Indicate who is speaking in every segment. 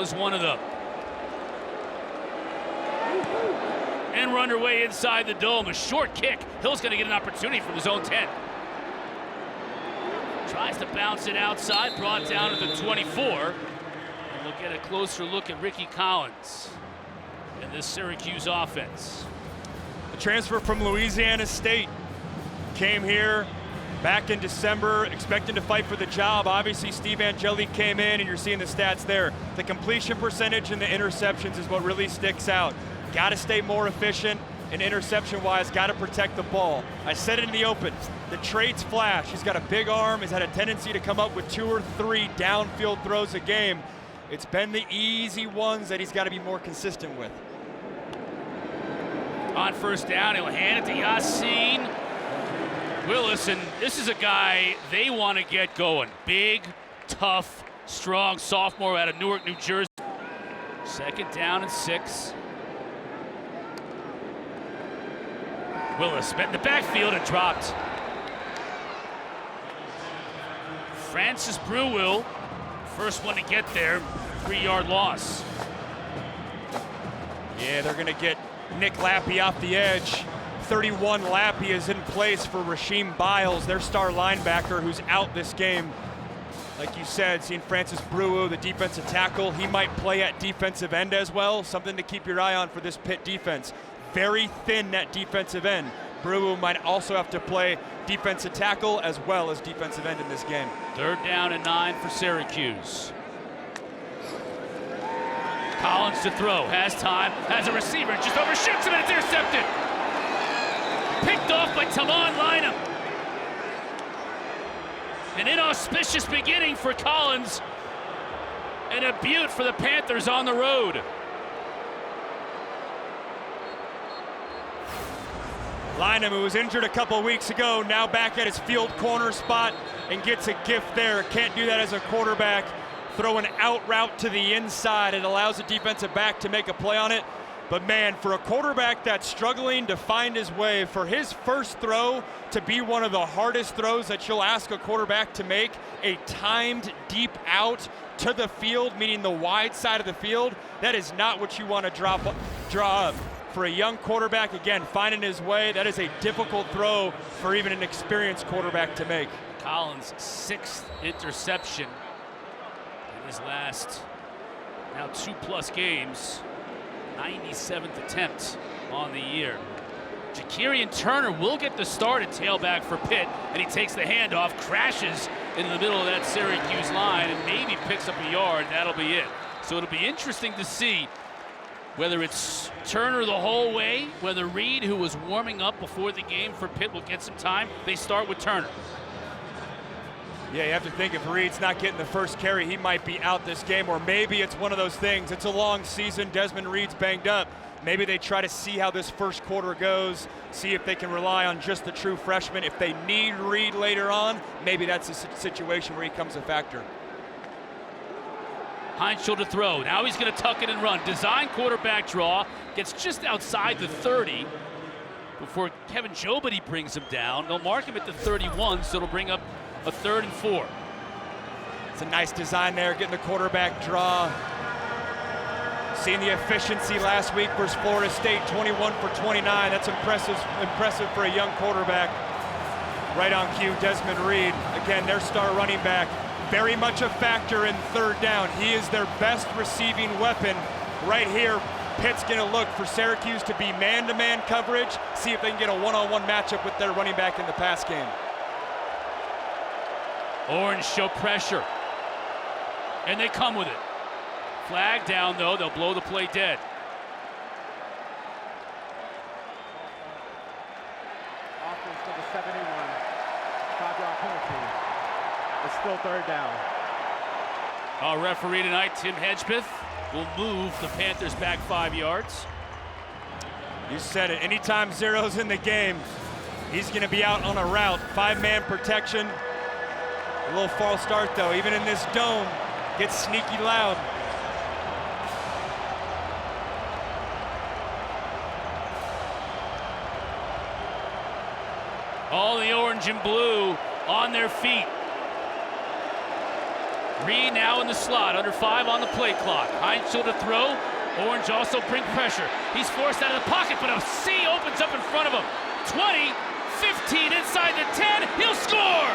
Speaker 1: is one of them. And we're underway inside the dome. A short kick. Hill's going to get an opportunity from his own 10. Tries to bounce it outside, brought down at the 24. And we'll get a closer look at Richie Collins in this Syracuse offense.
Speaker 2: The transfer from Louisiana State came here back in December, expecting to fight for the job. Obviously, Steve Angeli came in, and you're seeing the stats there. The completion percentage and the interceptions is what really sticks out. Got to stay more efficient, and interception-wise, got to protect the ball. I said it in the open. The traits flash. He's got a big arm. He's had a tendency to come up with 2 or 3 downfield throws a game. It's been the easy ones that he's got to be more consistent with.
Speaker 1: On first down, he'll hand it to Yassine Willis, and this is a guy they want to get going. Big, tough, strong sophomore out of Newark, New Jersey. Second down and 6. Willis met in the backfield and dropped. Francis Brewell, first one to get there, 3-yard loss.
Speaker 2: Yeah, they're going to get Nick Lappy off the edge. 31 Lappy is in place for Rasheem Biles, their star linebacker, who's out this game. Like you said, seeing Francis Brewell, the defensive tackle, he might play at defensive end as well. Something to keep your eye on for this Pitt defense. Very thin at defensive end. Brewell might also have to play defensive tackle as well as defensive end in this game.
Speaker 1: Third down and 9 for Syracuse. Collins to throw, has time, has a receiver, just overshoots him and it's intercepted. Picked off by Tamon Lynham. An inauspicious beginning for Collins and a beaut for the Panthers on the road.
Speaker 2: Lynham, who was injured a couple weeks ago, now back at his field corner spot and gets a gift there. Can't do that as a quarterback. Throw an out route to the inside. It allows the defensive back to make a play on it. But man, for a quarterback that's struggling to find his way, for his first throw to be one of the hardest throws that you'll ask a quarterback to make, a timed deep out to the field, meaning the wide side of the field, that is not what you want to draw up. For a young quarterback, again, finding his way, that is a difficult throw for even an experienced quarterback to make.
Speaker 1: Collins' 6th interception in his last now 2+ games. 97th attempt on the year. Jakirian Turner will get the start at tailback for Pitt, and he takes the handoff, crashes into the middle of that Syracuse line, and maybe picks up a yard. That'll be it. So it'll be interesting to see whether it's Turner the whole way, whether Reed, who was warming up before the game for Pitt, will get some time. They start with Turner.
Speaker 2: Yeah, you have to think if Reed's not getting the first carry, he might be out this game, or maybe it's one of those things. It's a long season. Desmond Reed's banged up. Maybe they try to see how this first quarter goes, see if they can rely on just the true freshman. If they need Reed later on, maybe that's a situation where he comes a factor.
Speaker 1: Heintschel to throw. Now he's going to tuck it and run. Design quarterback draw. Gets just outside the 30 before Kevin Jobody brings him down. They'll mark him at the 31, so it'll bring up a 3rd and 4.
Speaker 2: It's a nice design there, getting the quarterback draw. Seeing the efficiency last week versus Florida State, 21 for 29. That's impressive for a young quarterback. Right on cue, Desmond Reed. Again, their star running back. Very much a factor in 3rd down. He is their best receiving weapon right here. Pitt's going to look for Syracuse to be man-to-man coverage, see if they can get a one-on-one matchup with their running back in the pass game.
Speaker 1: Orange show pressure, and they come with it. Flag down, though. They'll blow the play dead.
Speaker 3: Offense to the 71. 5-yard penalty. It's still 3rd down.
Speaker 1: Our referee tonight, Tim Hedgepeth, will move the Panthers back 5 yards.
Speaker 2: You said it. Anytime Zero's in the game, he's going to be out on a route. 5-man protection. A little false start, though. Even in this dome, gets sneaky loud. All
Speaker 1: the orange and blue on their feet. Reed now in the slot, under 5 on the play clock. Heintschel to throw. Orange also bring pressure. He's forced out of the pocket, but a C opens up in front of him. 20, 15, inside the 10, he'll score!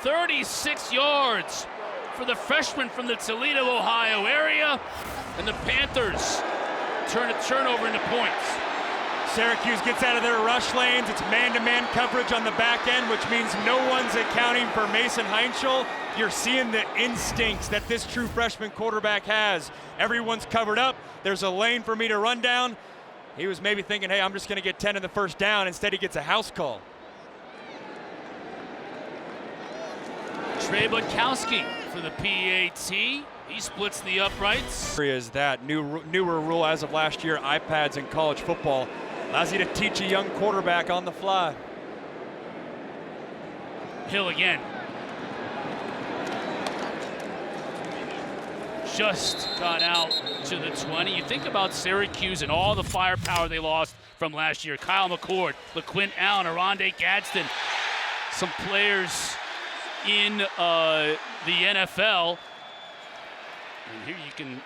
Speaker 1: "36 yards for the freshman from the Toledo, Ohio area, and the Panthers turn a turnover into points.
Speaker 2: Syracuse gets out of their rush lanes. It's man-to-man coverage on the back end, which means no one's accounting for Mason Heintschel. You're seeing the instincts that this true freshman quarterback has. Everyone's covered up. There's a lane for me to run down. He was maybe thinking, hey, I'm just going to get 10 in the first down. Instead, he gets a house call.
Speaker 1: Trey Budkowski for the PAT. He splits the uprights.
Speaker 2: Is that newer rule as of last year, iPads in college football allows you to teach a young quarterback on the fly.
Speaker 1: Hill again. Just got out to the 20. You think about Syracuse and all the firepower they lost from last year. Kyle McCord, LaQuint Allen, Aronde Gadsden. Some players in the NFL. And here you can.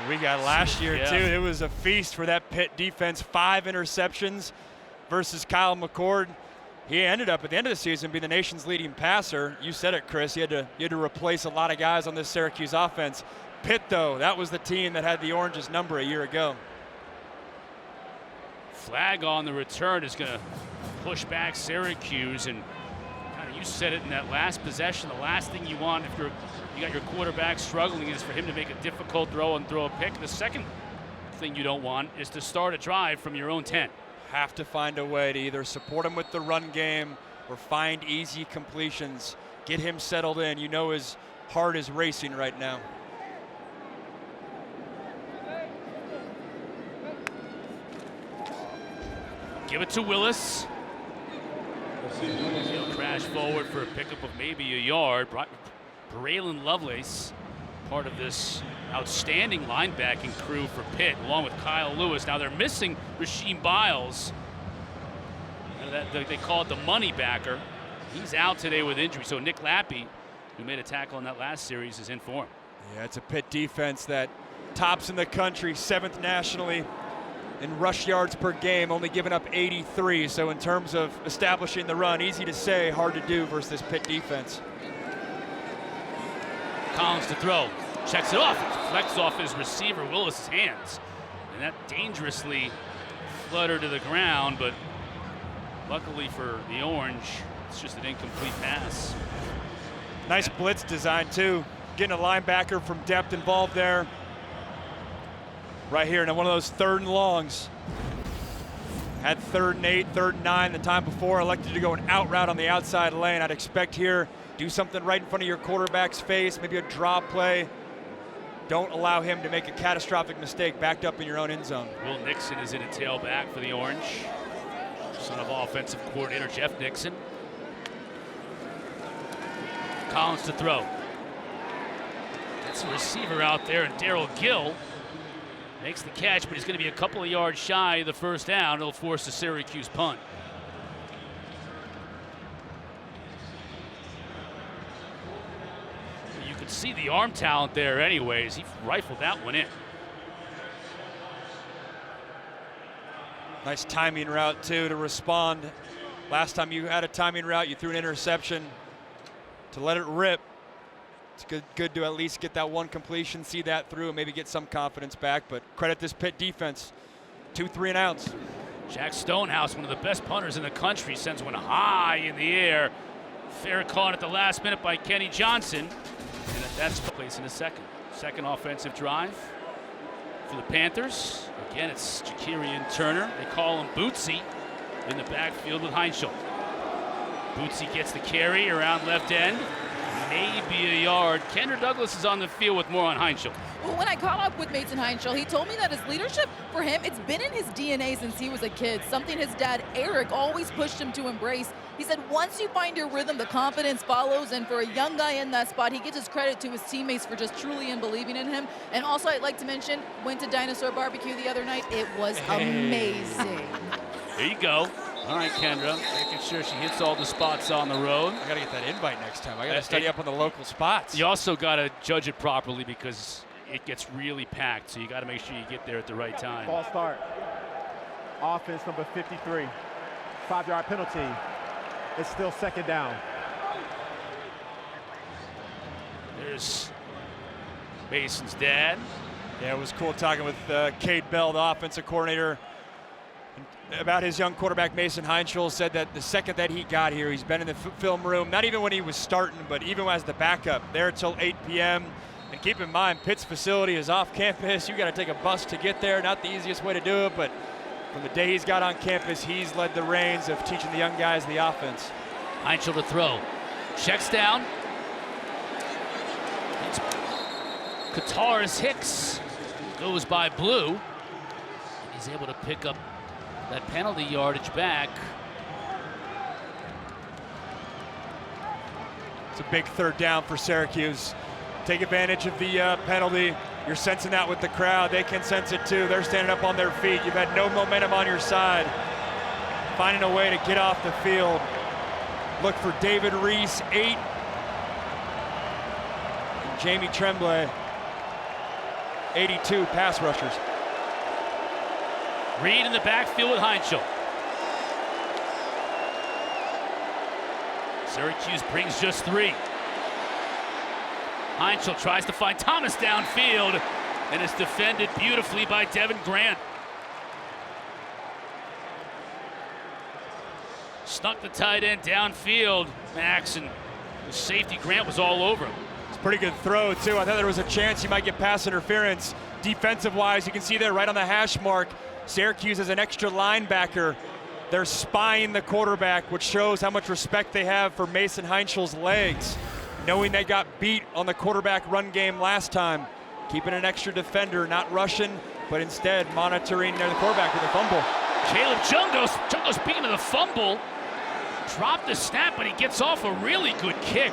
Speaker 2: We got last year,
Speaker 1: yeah,
Speaker 2: too. It was a feast for that Pitt defense. 5 interceptions versus Kyle McCord. He ended up at the end of the season being the nation's leading passer. You said it, Chris. You had to replace a lot of guys on this Syracuse offense. Pitt, though, that was the team that had the Orange's number a year ago.
Speaker 1: Flag on the return is going to push back Syracuse, and you said it in that last possession. The last thing you want if you got your quarterback struggling is for him to make a difficult throw and throw a pick. The second thing you don't want is to start a drive from your own 10.
Speaker 2: Have to find a way to either support him with the run game or find easy completions. Get him settled in. You know his heart is racing right now.
Speaker 1: Give it to Willis. He'll crash forward for a pickup of maybe a yard. Braylon Lovelace, part of this outstanding linebacking crew for Pitt, along with Kyle Lewis. Now they're missing Rasheem Biles. They call it the money backer. He's out today with injury. So Nick Lappy, who made a tackle in that last series, is in form.
Speaker 2: Yeah, it's a Pitt defense that tops in the country, 7th nationally in rush yards per game, only giving up 83. So in terms of establishing the run, easy to say, hard to do versus this Pitt defense.
Speaker 1: Collins to throw, checks it off, it deflects off his receiver Willis's hands, and that dangerously fluttered to the ground, but luckily for the Orange, it's just an incomplete pass.
Speaker 2: Nice blitz design too, getting a linebacker from depth involved there. Right here, and one of those 3rd and longs. Had 3rd and 8, 3rd and 9 the time before, elected to go an out route on the outside lane. I'd expect here, do something right in front of your quarterback's face, maybe a drop play. Don't allow him to make a catastrophic mistake backed up in your own end zone.
Speaker 1: Will Nixon is in a tailback for the Orange. Son of offensive coordinator Jeff Nixon. Collins to throw. Gets a receiver out there, and Darrell Gill makes the catch, but he's going to be a couple of yards shy of the first down. It'll force a Syracuse punt. You could see the arm talent there anyways. He rifled that one in.
Speaker 2: Nice timing route too to respond. Last time you had a timing route, you threw an interception. To let it rip, it's good to at least get that one completion, see that through, and maybe get some confidence back. But credit this Pitt defense. 2 3 and outs.
Speaker 1: Jack Stonehouse, one of the best punters in the country, sends one high in the air. Fair caught at the last minute by Kenny Johnson. And that's place in the second offensive drive for the Panthers. Again, it's Jakirian Turner. They call him Bootsy in the backfield with Heintschel. Bootsy gets the carry around left end. Maybe a yard. Kendra Douglas is on the field with more on Heintschel.
Speaker 4: Well, when I caught up with Mason Heintschel, he told me that his leadership, for him, it's been in his DNA since he was a kid, something his dad, Eric, always pushed him to embrace. He said, once you find your rhythm, the confidence follows, and for a young guy in that spot, he gives his credit to his teammates for just truly and believing in him. And also, I'd like to mention, went to Dinosaur Barbecue the other night. It was amazing.
Speaker 1: There you go. All right, Kendra, making sure she hits all the spots on the road.
Speaker 2: I got to get that invite next time. I got to study up on the local spots.
Speaker 1: You also got to judge it properly because it gets really packed, so you got to make sure you get there at the right time.
Speaker 3: Ball start. Offense number 53. 5-yard penalty. It's still second down.
Speaker 1: There's Mason's dad.
Speaker 2: Yeah, it was cool talking with Cade Bell, the offensive coordinator, about his young quarterback. Mason Heintschel said that the second that he got here, he's been in the film room, not even when he was starting, but even as the backup, there till 8 p.m. And keep in mind, Pitt's facility is off campus. You got to take a bus to get there. Not the easiest way to do it, but from the day he's got on campus, he's led the reins of teaching the young guys the offense.
Speaker 1: Heintschel to throw. Checks down. It's Qatar's Hicks. Goes by Blue. And he's able to pick up that penalty yardage back.
Speaker 2: It's a big third down for Syracuse. Take advantage of the penalty. You're sensing that with the crowd. They can sense it too. They're standing up on their feet. You've had no momentum on your side. Finding a way to get off the field. Look for David Reese, 8. And Jamie Tremblay, 82 pass rushers.
Speaker 1: Reed in the backfield with Heintschel. Syracuse brings just 3. Heintschel tries to find Thomas downfield, and it's defended beautifully by Devin Grant. Snuck the tight end downfield, Max, and the safety Grant was all over him.
Speaker 2: It's a pretty good throw, too. I thought there was a chance he might get pass interference. Defensive-wise, you can see there right on the hash mark, Syracuse has an extra linebacker. They're spying the quarterback, which shows how much respect they have for Mason Heintschel's legs. Knowing they got beat on the quarterback run game last time, keeping an extra defender, not rushing, but instead monitoring the quarterback with a fumble.
Speaker 1: Caleb Jungo speaking of the fumble, dropped the snap, but he gets off a really good kick.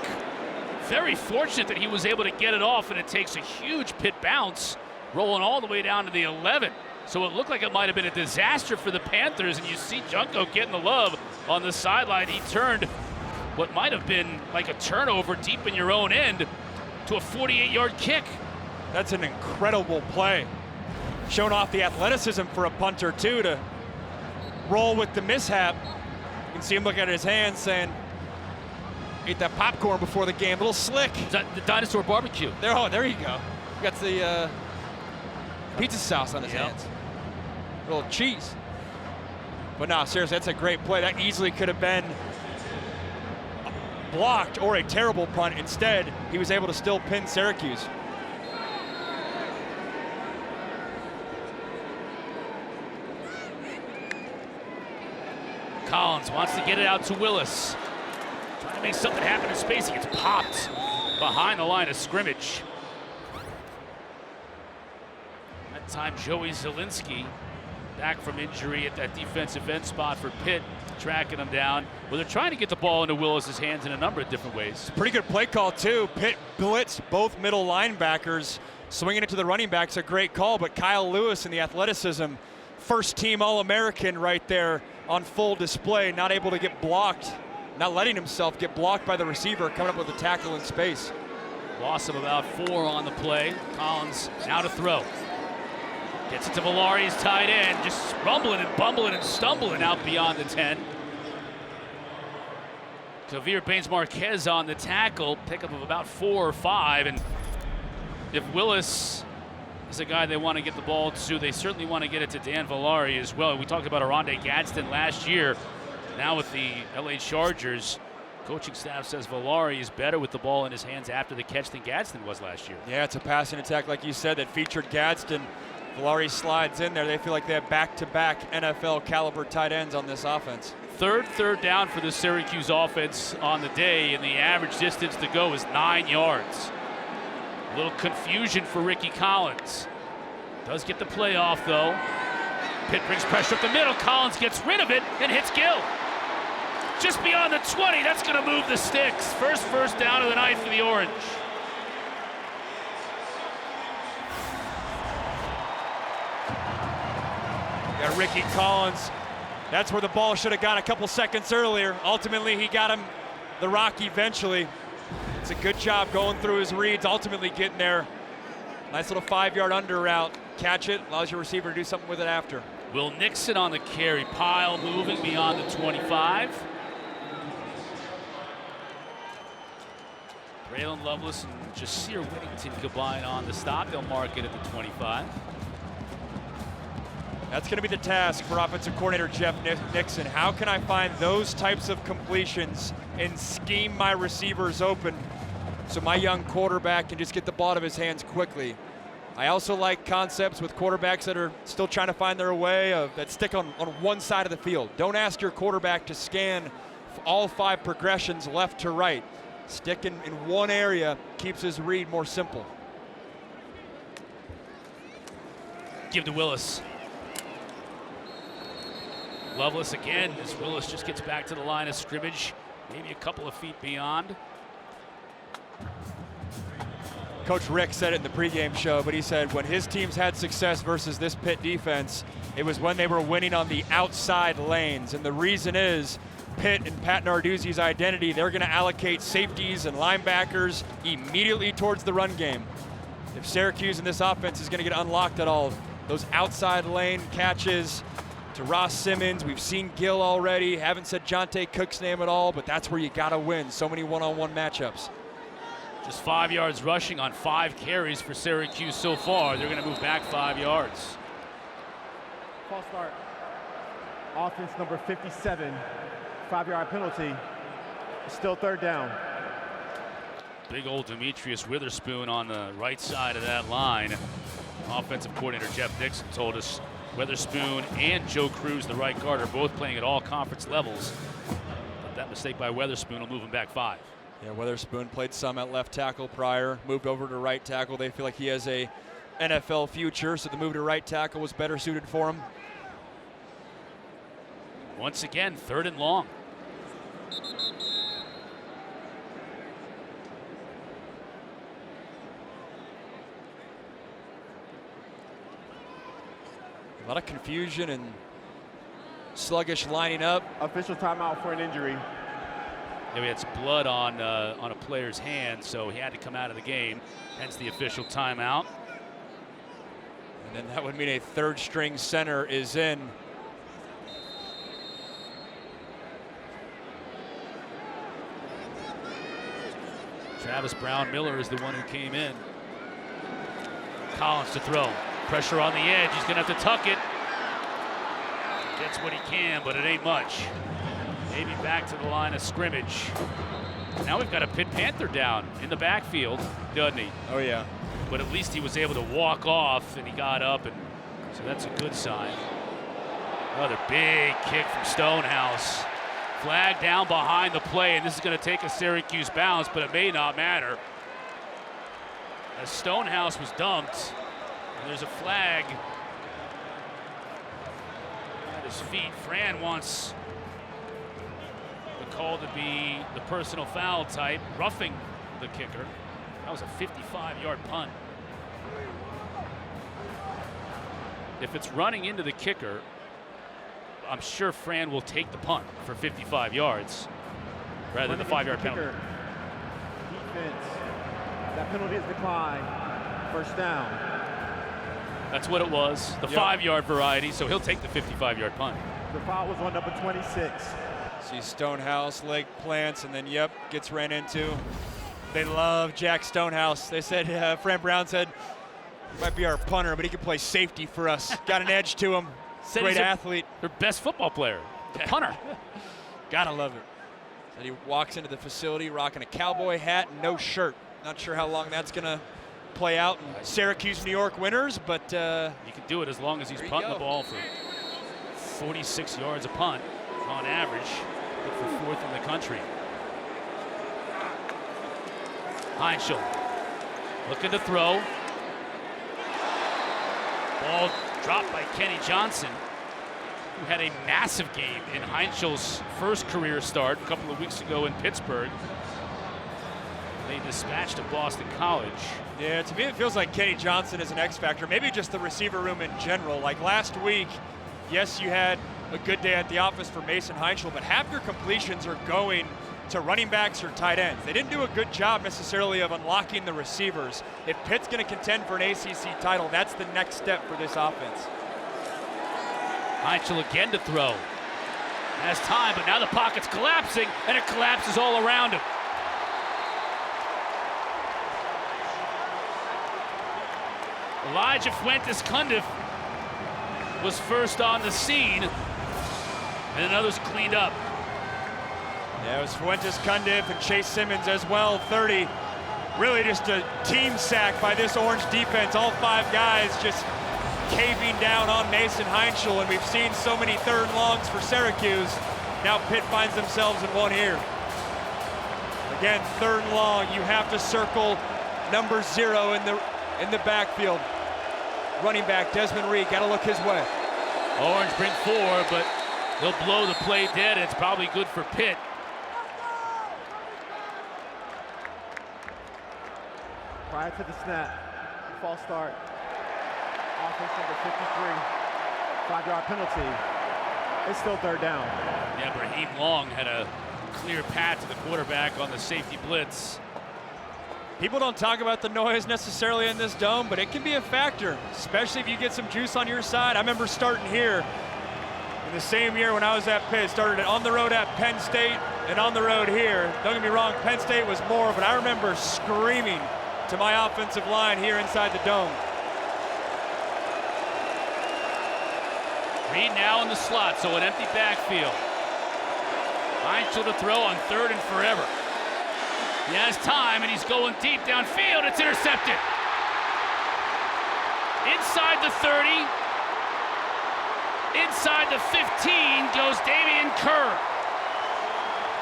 Speaker 1: Very fortunate that he was able to get it off, and it takes a huge Pitt bounce, rolling all the way down to the 11. So it looked like it might have been a disaster for the Panthers, and you see Jungo getting the love on the sideline. He turned what might have been like a turnover deep in your own end to a 48-yard kick.
Speaker 2: That's an incredible play. Showing off the athleticism for a punter, too, to roll with the mishap. You can see him looking at his hands saying, ate that popcorn before the game, a little slick.
Speaker 1: The Dinosaur Barbecue.
Speaker 2: There you go. Got the pizza sauce on his hands. A little cheese. But no, seriously, that's a great play. That easily could have been blocked or a terrible punt. Instead, he was able to still pin Syracuse.
Speaker 1: Collins wants to get it out to Willis. Trying to make something happen in space. He gets popped behind the line of scrimmage. That time, Joey Zielinski back from injury at that defensive end spot for Pitt, tracking him down. Well, they're trying to get the ball into Willis's hands in a number of different ways.
Speaker 2: Pretty good play call, too. Pitt blitzed both middle linebackers. Swinging it to the running backs, a great call, but Kyle Lewis and the athleticism, first-team All-American right there on full display, not able to get blocked, not letting himself get blocked by the receiver, coming up with a tackle in space.
Speaker 1: Loss of about 4 on the play. Collins now to throw. Gets it to Valari's tight end, just rumbling and bumbling and stumbling out beyond the 10. Tavir Baines-Marquez on the tackle, pickup of about 4 or 5, and if Willis is a guy they want to get the ball to, they certainly want to get it to Dan Valari as well. We talked about Aronde Gadsden last year. Now with the LA Chargers, coaching staff says Valari is better with the ball in his hands after the catch than Gadsden was last year.
Speaker 2: Yeah, it's a passing attack, like you said, that featured Gadsden. Valari slides in there. They feel like they have back-to-back NFL caliber tight ends on this offense.
Speaker 1: Third down for the Syracuse offense on the day, and the average distance to go is 9 yards. A little confusion for Richie Collins. Does get the play off, though. Pitt brings pressure up the middle. Collins gets rid of it and hits Gill. Just beyond the 20, that's going to move the sticks. First down of the night for the Orange.
Speaker 2: Got Richie Collins. That's where the ball should have got a couple seconds earlier. Ultimately, he got him the rock eventually. It's a good job going through his reads, ultimately getting there. Nice little 5-yard under route. Catch it, allows your receiver to do something with it after.
Speaker 1: Will Nixon on the carry. Pile moving beyond the 25. Braylon Lovelace and Jasir Whittington combine on the stop. They'll mark it at the 25.
Speaker 2: That's going to be the task for offensive coordinator Jeff Nixon. How can I find those types of completions and scheme my receivers open so my young quarterback can just get the ball out of his hands quickly? I also like concepts with quarterbacks that are still trying to find their way, that stick on one side of the field. Don't ask your quarterback to scan all 5 progressions left to right. Stick in one area keeps his read more simple.
Speaker 1: Give to Willis. Lovelace again as Willis just gets back to the line of scrimmage, maybe a couple of feet beyond.
Speaker 2: Coach Rick said it in the pregame show, but he said when his teams had success versus this Pitt defense, it was when they were winning on the outside lanes. And the reason is Pitt and Pat Narduzzi's identity, they're going to allocate safeties and linebackers immediately towards the run game. If Syracuse in this offense is going to get unlocked at all, those outside lane catches to Ross Simmons. We've seen Gill already. Haven't said Jonte Cook's name at all, but that's where you got to win. So many one-on-one matchups.
Speaker 1: Just 5 yards rushing on 5 carries for Syracuse so far. They're going to move back 5 yards.
Speaker 3: False start. Offense number 57. 5-yard penalty. Still 3rd down.
Speaker 1: Big old Demetrius Witherspoon on the right side of that line. Offensive coordinator Jeff Nixon told us Witherspoon and Joe Cruz, the right guard, are both playing at all conference levels. But that mistake by Witherspoon will move him back 5.
Speaker 2: Yeah, Witherspoon played some at left tackle prior, moved over to right tackle. They feel like he has a NFL future, so the move to right tackle was better suited for him.
Speaker 1: Once again, 3rd and long.
Speaker 2: A lot of confusion and sluggish lining up.
Speaker 3: Official timeout for an injury.
Speaker 1: Yeah, it's blood on a player's hand, so he had to come out of the game, hence the official timeout.
Speaker 2: And then that would mean a 3rd-string center is in.
Speaker 1: Travis Brown-Miller is the one who came in. Collins to throw. Pressure on the edge. He's going to have to tuck it. Gets what he can, but it ain't much. Maybe back to the line of scrimmage. Now we've got a Pitt Panther down in the backfield, doesn't he?
Speaker 2: Oh, yeah.
Speaker 1: But at least he was able to walk off, and he got up, and so that's a good sign. Another big kick from Stonehouse. Flag down behind the play, and this is going to take a Syracuse bounce, but it may not matter. As Stonehouse was dumped, and there's a flag at his feet. Fran wants the call to be the personal foul type, roughing the kicker. That was a 55-yard punt. If it's running into the kicker, I'm sure Fran will take the punt for 55 yards rather than the 5-yard penalty.
Speaker 3: Defense. That penalty is declined. 1st down.
Speaker 1: That's what it was, the 5-yard variety, so he'll take the 55-yard punt.
Speaker 3: The foul was on number 26.
Speaker 2: See Stonehouse, leg plants, and then, gets ran into. They love Jack Stonehouse. They said, Fran Brown said, he might be our punter, but he can play safety for us. Got an edge to him. Great athlete.
Speaker 1: Their best football player, the punter.
Speaker 2: Gotta love it. And he walks into the facility rocking a cowboy hat and no shirt. Not sure how long that's gonna play out in Syracuse, New York winners, but
Speaker 1: he can do it as long as he's punting the ball for 46 yards a punt on average, but for 4th in the country. Heintschel Looking to throw. Ball dropped by Kenny Johnson, who had a massive game in Heintschel's first career start a couple of weeks ago in Pittsburgh. They dispatched of Boston College.
Speaker 2: Yeah, to me it feels like Kenny Johnson is an X factor, maybe just the receiver room in general. Like last week, yes, you had a good day at the office for Mason Heintschel, but half your completions are going to running backs or tight ends. They didn't do a good job necessarily of unlocking the receivers. If Pitt's going to contend for an ACC title, that's the next step for this offense.
Speaker 1: Heintschel again to throw. Has time, but now the pocket's collapsing, and it collapses all around him. Elijah Fuentes-Cundiff was first on the scene, and others cleaned up.
Speaker 2: Yeah, it was Fuentes-Cundiff and Chase Simmons as well, 30. Really just a team sack by this Orange defense. All 5 guys just caving down on Mason Heintschel, and we've seen so many 3rd and longs for Syracuse. Now Pitt finds themselves in one here. Again, 3rd and long, you have to circle number 0 in the backfield. Running back Desmond Reed, gotta look his way.
Speaker 1: Orange bring 4, but they'll blow the play dead. It's probably good for Pitt.
Speaker 3: Prior to the snap, false start. Offense number 53, 5-yard penalty. It's still 3rd down.
Speaker 1: Yeah, Raheem Long had a clear path to the quarterback on the safety blitz.
Speaker 2: People don't talk about the noise necessarily in this dome, but it can be a factor, especially if you get some juice on your side. I remember starting here in the same year when I was at Pitt. Started on the road at Penn State and on the road here. Don't get me wrong, Penn State was more, but I remember screaming to my offensive line here inside the dome.
Speaker 1: Reed now in the slot, so an empty backfield. Heintschel to throw on 3rd and forever. He has time, and he's going deep downfield. It's intercepted. Inside the 30. Inside the 15 goes Damian Kerr.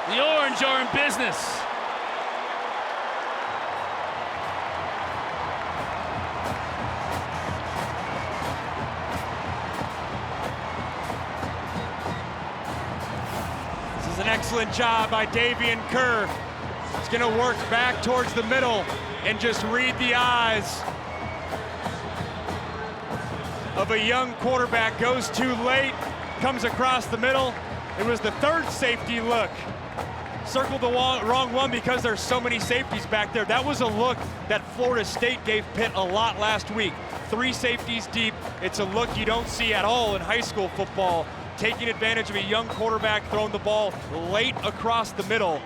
Speaker 1: The Orange are in business.
Speaker 2: This is an excellent job by Damian Kerr. He's going to work back towards the middle and just read the eyes of a young quarterback. Goes too late, comes across the middle. It was the 3rd safety look. Circled the wrong one because there's so many safeties back there. That was a look that Florida State gave Pitt a lot last week. 3 safeties deep. It's a look you don't see at all in high school football. Taking advantage of a young quarterback, throwing the ball late across the middle.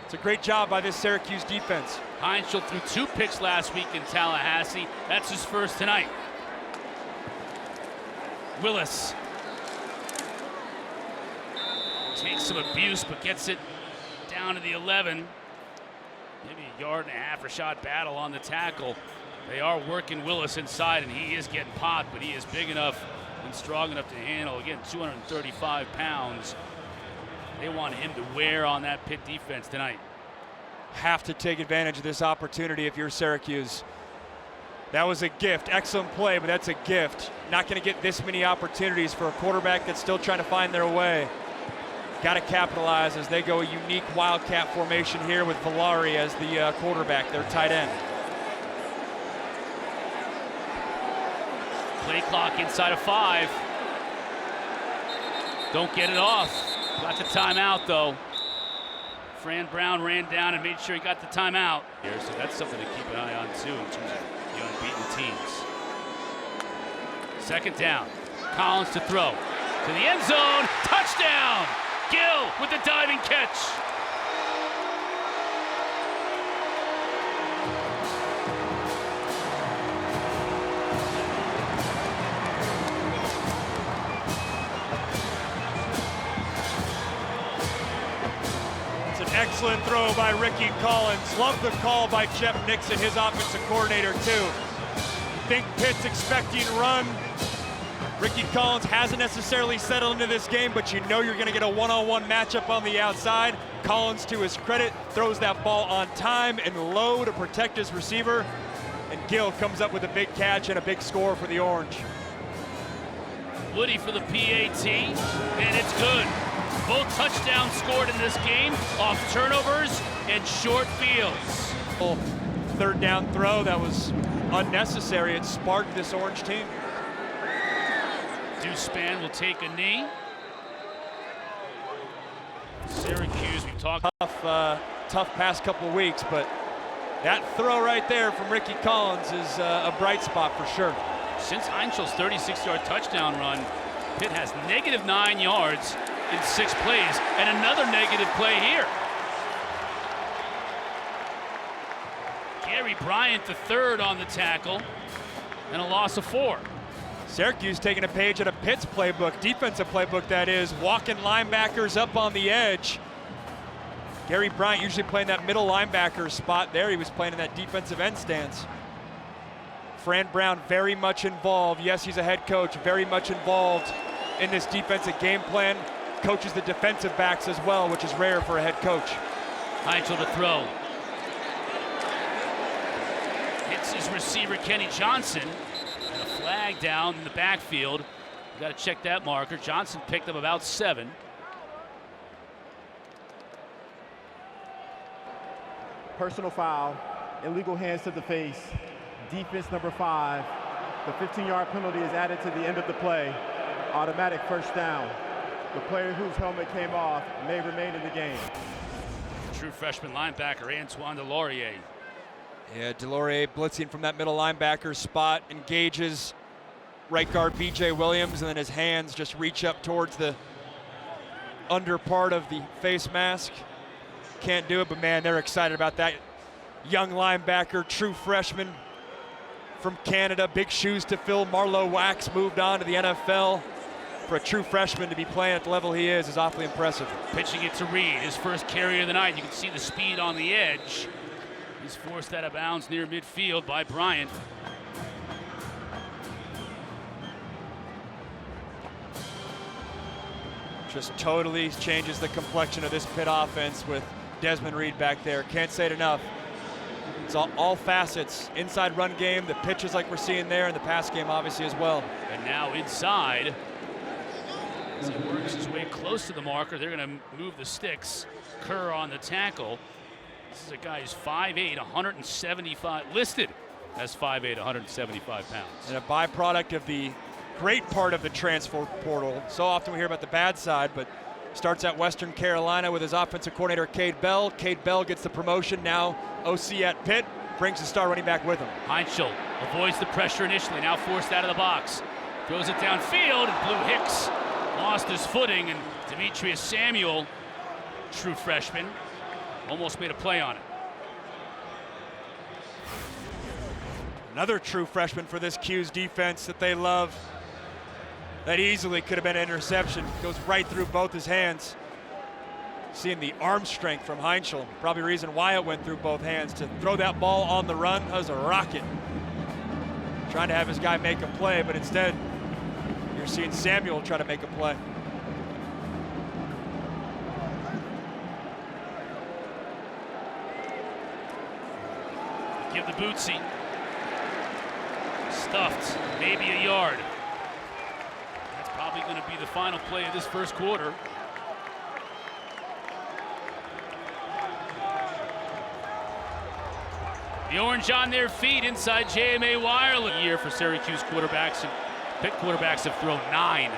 Speaker 2: It's a great job by this Syracuse defense.
Speaker 1: Heintschel threw 2 picks last week in Tallahassee. That's his first tonight. Willis takes some abuse, but gets it down to the 11. Maybe a 1.5 yard shot battle on the tackle. They are working Willis inside, and he is getting popped, but he is big enough and strong enough to handle. Again, 235 pounds. They want him to wear on that Pitt defense tonight.
Speaker 2: Have to take advantage of this opportunity if you're Syracuse. That was a gift. Excellent play, but that's a gift. Not going to get this many opportunities for a quarterback that's still trying to find their way. Got to capitalize as they go a unique wildcat formation here with Villari as the quarterback, their tight end.
Speaker 1: Play clock inside of 5. Don't get it off. Got the timeout, though. Fran Brown ran down and made sure he got the timeout here, so that's something to keep an eye on, too, in terms of the unbeaten teams. 2nd down. Collins to throw. To the end zone. Touchdown! Gill with the diving catch.
Speaker 2: Excellent throw by Richie Collins. Love the call by Jeff Nixon, his offensive coordinator, too. Think Pitt's expecting run. Richie Collins hasn't necessarily settled into this game, but you know you're going to get a one-on-one matchup on the outside. Collins, to his credit, throws that ball on time and low to protect his receiver. and Gill comes up with a big catch and a big score for the Orange.
Speaker 1: Woody for the PAT, and it's good. Both touchdowns scored in this game off turnovers and short fields.
Speaker 2: Third down throw that was unnecessary. It sparked this Orange team.
Speaker 1: Dewspan will take a knee. Syracuse, we talked.
Speaker 2: Tough past couple of weeks, but that throw right there from Richie Collins is a bright spot for sure.
Speaker 1: Since Heintschel's 36-yard touchdown run, Pitt has -9 yards in 6 plays, and another negative play here. Gary Bryant, the third on the tackle, and a loss of 4.
Speaker 2: Syracuse taking a page out of Pitt's playbook, defensive playbook that is, walking linebackers up on the edge. Gary Bryant usually playing that middle linebacker spot there. He was playing in that defensive end stance. Fran Brown very much involved. Yes, he's a head coach, very much involved in this defensive game plan. Coaches the defensive backs as well, which is rare for a head coach.
Speaker 1: Heintschel to throw. Hits his receiver, Kenny Johnson. And a flag down in the backfield. You got to check that marker. Johnson picked up about 7.
Speaker 3: Personal foul, illegal hands to the face, defense number 5. The 15-yard penalty is added to the end of the play. Automatic first down. The player whose helmet came off may remain in the game.
Speaker 1: True freshman linebacker Antoine Delorier.
Speaker 2: Yeah, Delorier blitzing from that middle linebacker spot, engages right guard B.J. Williams, and then his hands just reach up towards the under part of the face mask. Can't do it, but man, they're excited about that. Young linebacker, true freshman from Canada, big shoes to fill. Marlowe Wax moved on to the NFL. For a true freshman to be playing at the level he is awfully impressive.
Speaker 1: Pitching it to Reed, his first carry of the night. You can see the speed on the edge. He's forced out of bounds near midfield by Bryant.
Speaker 2: Just totally changes the complexion of this Pitt offense with Desmond Reed back there. Can't say it enough. It's all facets. Inside run game, the pitches like we're seeing there, and the pass game obviously as well.
Speaker 1: And now inside, as he works his way close to the marker, they're going to move the sticks. Kerr on the tackle. This is a guy who's 5'8", 175, listed as 5'8", 175 pounds.
Speaker 2: And a byproduct of the great part of the transfer portal. So often we hear about the bad side, but starts at Western Carolina with his offensive coordinator, Cade Bell. Cade Bell gets the promotion, now OC at Pitt, brings the star running back with him.
Speaker 1: Heintschel avoids the pressure initially, now forced out of the box. Throws it downfield, and Blue Hicks lost his footing, and Demetrius Samuel, true freshman, almost made a play on it.
Speaker 2: Another true freshman for this Q's defense that they love. That easily could have been an interception. Goes right through both his hands. Seeing the arm strength from Heintschel. Probably the reason why it went through both hands. To throw that ball on the run, that was a rocket. Trying to have his guy make a play, but instead, you're seeing Samuel try to make a play.
Speaker 1: Give the Bootsy. Stuffed, maybe a yard. That's probably going to be the final play of this first quarter. The Orange on their feet inside JMA Wireless. Year for Syracuse quarterbacks, and Pitt quarterbacks have thrown 9,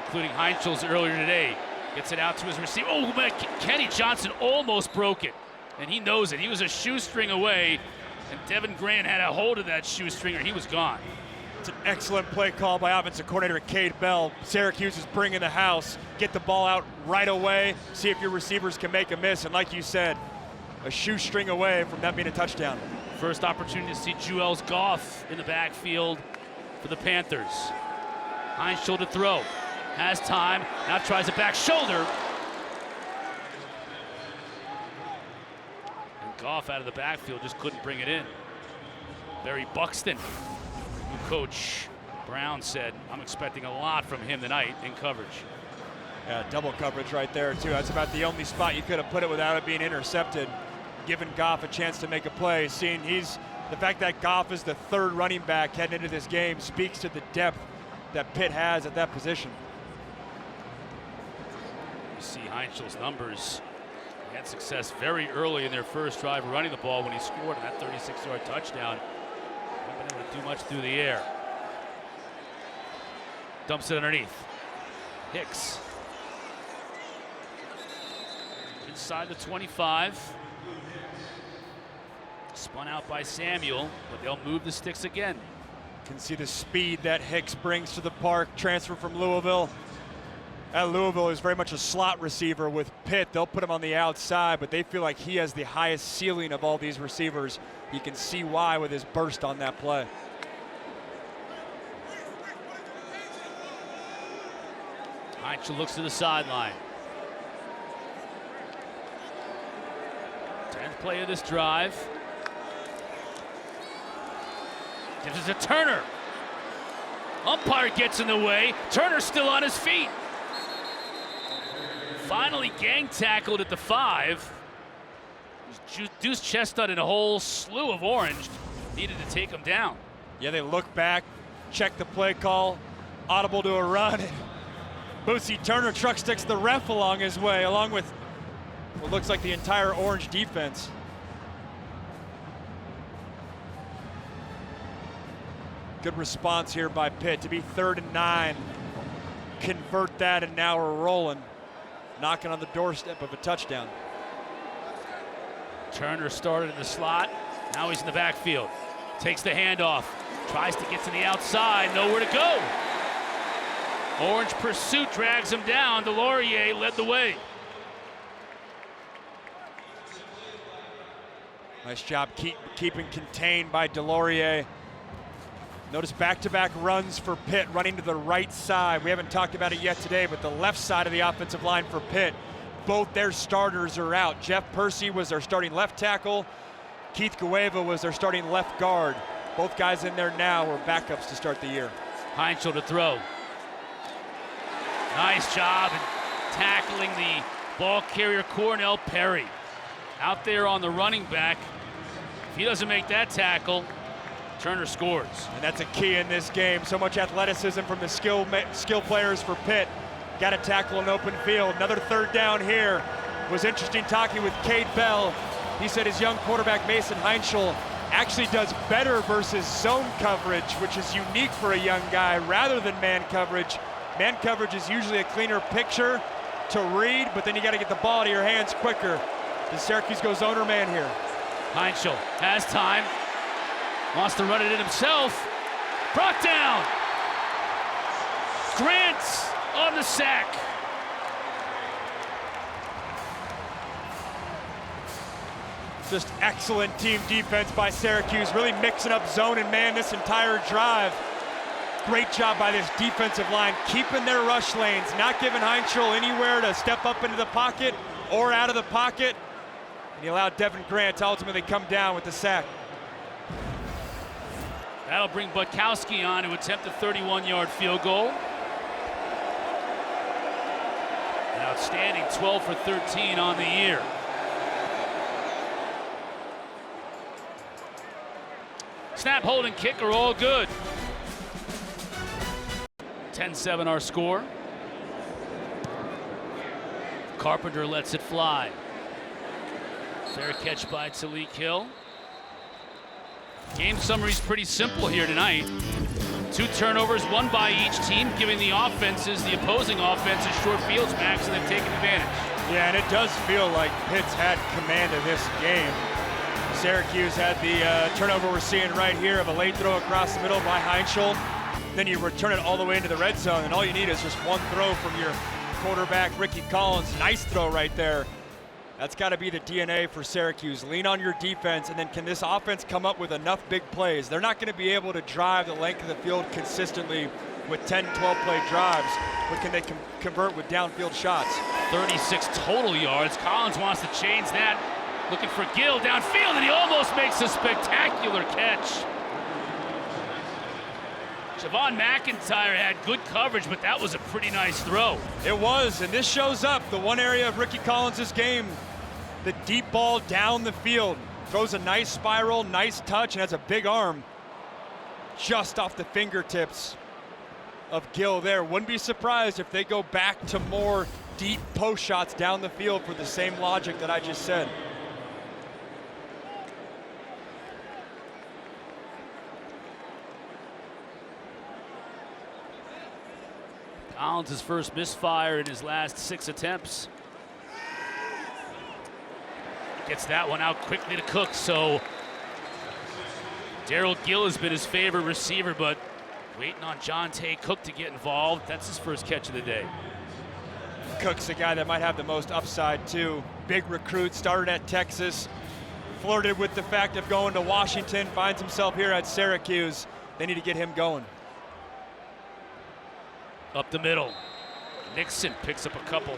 Speaker 1: including Heintschel's earlier today. Gets it out to his receiver. Oh man, Kenny Johnson almost broke it, and he knows it. He was a shoestring away, and Devin Grant had a hold of that shoestring, or he was gone.
Speaker 2: It's an excellent play call by offensive coordinator Cade Bell. Syracuse is bringing the house. Get the ball out right away. See if your receivers can make a miss, and like you said, a shoestring away from that being a touchdown.
Speaker 1: First opportunity to see Juelz Goff in the backfield for the Panthers. Heintschel to throw. Has time. Now tries a back shoulder. And Goff out of the backfield just couldn't bring it in. Barry Buxton, who Coach Brown said, I'm expecting a lot from him tonight in coverage.
Speaker 2: Yeah, double coverage right there too. That's about the only spot you could have put it without it being intercepted. Giving Goff a chance to make a play, seeing he's The fact that Goff is the third running back heading into this game speaks to the depth that Pitt has at that position.
Speaker 1: You see Heintschel's numbers. He had success very early in their first drive running the ball when he scored on that 36-yard touchdown. Haven't been able to do much through the air. Dumps it underneath. Hicks. Inside the 25. Spun out by Samuel, but they'll move the sticks again.
Speaker 2: Can see the speed that Hicks brings to the park, transfer from Louisville. Louisville is very much a slot receiver with Pitt. They'll put him on the outside, but they feel like he has the highest ceiling of all these receivers. You can see why with his burst on that play.
Speaker 1: Heintschel looks to the sideline. 10th play of this drive. Gives it to Turner. Umpire gets in the way. Turner's still on his feet. Finally gang tackled at the 5. Deuce Chestnut and a whole slew of Orange needed to take him down.
Speaker 2: Yeah, they look back, check the play call, audible to a run. Boosie Turner truck sticks the ref along his way, along with what looks like the entire Orange defense. Good response here by Pitt to be 3rd and 9. Convert that, and now we're rolling. Knocking on the doorstep of a touchdown.
Speaker 1: Turner started in the slot. Now he's in the backfield. Takes the handoff. Tries to get to the outside. Nowhere to go. Orange pursuit drags him down. Delorier led the way.
Speaker 2: Nice job keeping contained by Delorier. Notice back-to-back runs for Pitt, running to the right side. We haven't talked about it yet today, but the left side of the offensive line for Pitt, both their starters are out. Jeff Percy was their starting left tackle. Keith Gueva was their starting left guard. Both guys in there now were backups to start the year.
Speaker 1: Heintschel to throw. Nice job in tackling the ball carrier Cornell Perry. Out there on the running back. If he doesn't make that tackle, Turner scores.
Speaker 2: And that's a key in this game. So much athleticism from the skill players for Pitt. Got to tackle an open field. Another 3rd down here. Was interesting talking with Cade Bell. He said his young quarterback Mason Heintschel actually does better versus zone coverage, which is unique for a young guy, rather than man coverage. Man coverage is usually a cleaner picture to read, but then you got to get the ball out of your hands quicker. Does Syracuse go zone or man here?
Speaker 1: Heintschel has time. Wants to run it in himself. Brought down. Grant on the sack.
Speaker 2: Just excellent team defense by Syracuse, really mixing up zone and man this entire drive. Great job by this defensive line, keeping their rush lanes, not giving Heintschel anywhere to step up into the pocket or out of the pocket. And he allowed Devin Grant to ultimately come down with the sack.
Speaker 1: That'll bring Butkowski on to attempt a 31-yard field goal. An outstanding 12 for 13 on the year. Snap, hold, and kick are all good. 10-7 our score. Carpenter lets it fly. Fair catch by Talik Hill. Game summary's pretty simple here tonight. 2 turnovers, 1 by each team, giving the opposing offenses short fields backs, and they've taken advantage.
Speaker 2: Yeah, and it does feel like Pitt's had command of this game. Syracuse had the turnover we're seeing right here of a late throw across the middle by Heintschel. Then you return it all the way into the red zone, and all you need is just one throw from your quarterback, Richie Collins. Nice throw right there. That's got to be the DNA for Syracuse. Lean on your defense, and then can this offense come up with enough big plays? They're not going to be able to drive the length of the field consistently with 10, 12-play drives, but can they convert with downfield shots?
Speaker 1: 36 total yards. Collins wants to change that. Looking for Gill downfield, and he almost makes a spectacular catch. Javon McIntyre had good coverage, but that was a pretty nice throw.
Speaker 2: It was, and this shows up the one area of Ricky Collins' game, the deep ball down the field. Throws a nice spiral, nice touch, and has a big arm just off the fingertips of Gill there. Wouldn't be surprised if they go back to more deep post shots down the field for the same logic that I just said.
Speaker 1: Collins' first misfire in his last 6 attempts. Gets that one out quickly to Cook, so Daryl Gill has been his favorite receiver, but waiting on Jonte Cook to get involved. That's his first catch of the day.
Speaker 2: Cook's the guy that might have the most upside too. Big recruit, started at Texas, flirted with the fact of going to Washington, finds himself here at Syracuse. They need to get him going.
Speaker 1: Up the middle. Nixon picks up a couple.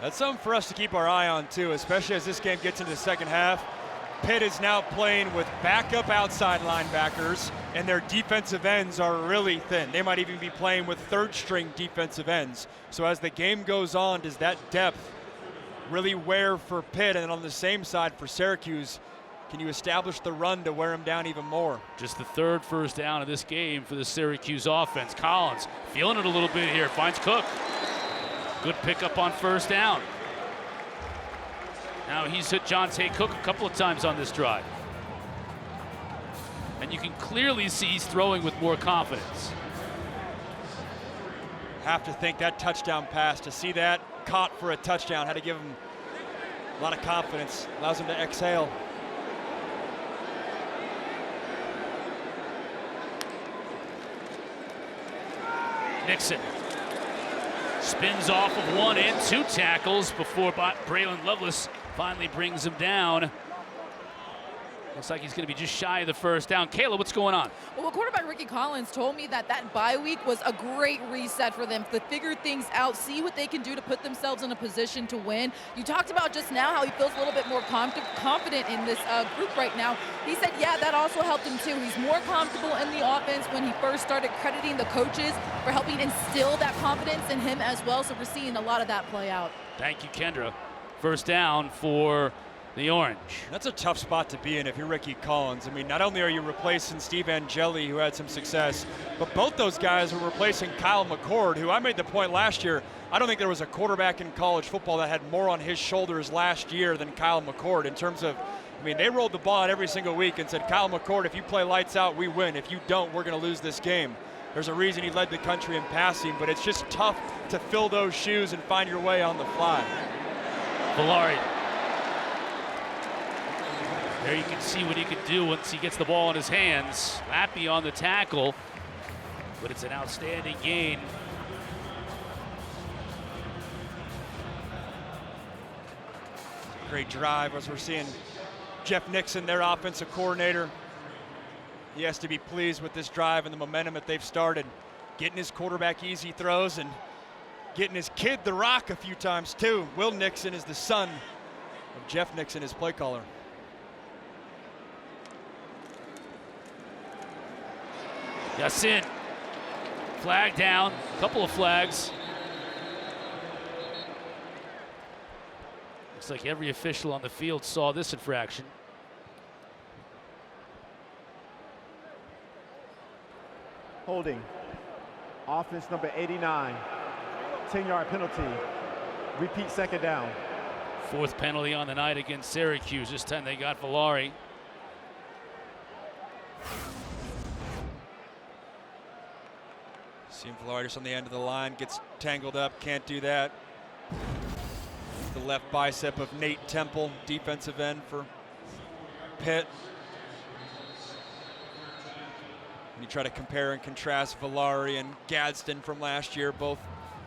Speaker 2: That's something for us to keep our eye on too, especially as this game gets into the second half. Pitt is now playing with backup outside linebackers, and their defensive ends are really thin. They might even be playing with third-string defensive ends. So as the game goes on, does that depth really wear for Pitt? And on the same side for Syracuse, can you establish the run to wear them down even more?
Speaker 1: Just the 3rd first down of this game for the Syracuse offense. Collins feeling it a little bit here, finds Cook. Good pickup on first down. Now he's hit Jonte Cook a couple of times on this drive. And you can clearly see he's throwing with more confidence.
Speaker 2: Have to think that touchdown pass, to see that caught for a touchdown, had to give him a lot of confidence, allows him to exhale.
Speaker 1: Nixon spins off of 1 and 2 tackles before Braylon Lovelace finally brings him down. Looks like he's going to be just shy of the first down. Kayla, what's going on?
Speaker 4: Well, quarterback Richie Collins told me that bye week was a great reset for them to figure things out, see what they can do to put themselves in a position to win. You talked about just now how he feels a little bit more confident in this group right now. He said, yeah, that also helped him too. He's more comfortable in the offense when he first started, crediting the coaches for helping instill that confidence in him as well. So we're seeing a lot of that play out.
Speaker 1: Thank you, Kendra. First down for the Orange.
Speaker 2: That's a tough spot to be in if you're Richie Collins. I mean, not only are you replacing Steve Angeli, who had some success, but both those guys are replacing Kyle McCord, who I made the point last year. I don't think there was a quarterback in college football that had more on his shoulders last year than Kyle McCord in terms of, I mean, they rolled the ball out every single week and said, Kyle McCord, if you play lights out, we win. If you don't, we're going to lose this game. There's a reason he led the country in passing, but it's just tough to fill those shoes and find your way on the fly.
Speaker 1: Villari. There you can see what he can do once he gets the ball in his hands. Lappy on the tackle, but it's an outstanding gain.
Speaker 2: Great drive, as we're seeing Jeff Nixon, their offensive coordinator. He has to be pleased with this drive and the momentum that they've started. Getting his quarterback easy throws and getting his kid the rock a few times too. Will Nixon is the son of Jeff Nixon, his play caller.
Speaker 1: Yassin, flag down, a couple of flags. Looks like every official on the field saw this infraction.
Speaker 3: Holding. Offense number 89. 10-yard penalty. Repeat second down.
Speaker 1: 4th penalty on the night against Syracuse. This time they got Villari.
Speaker 2: Seeing Villari on the end of the line, gets tangled up, can't do that. The left bicep of Nate Temple, defensive end for Pitt. When you try to compare and contrast Villari and Gadsden from last year, both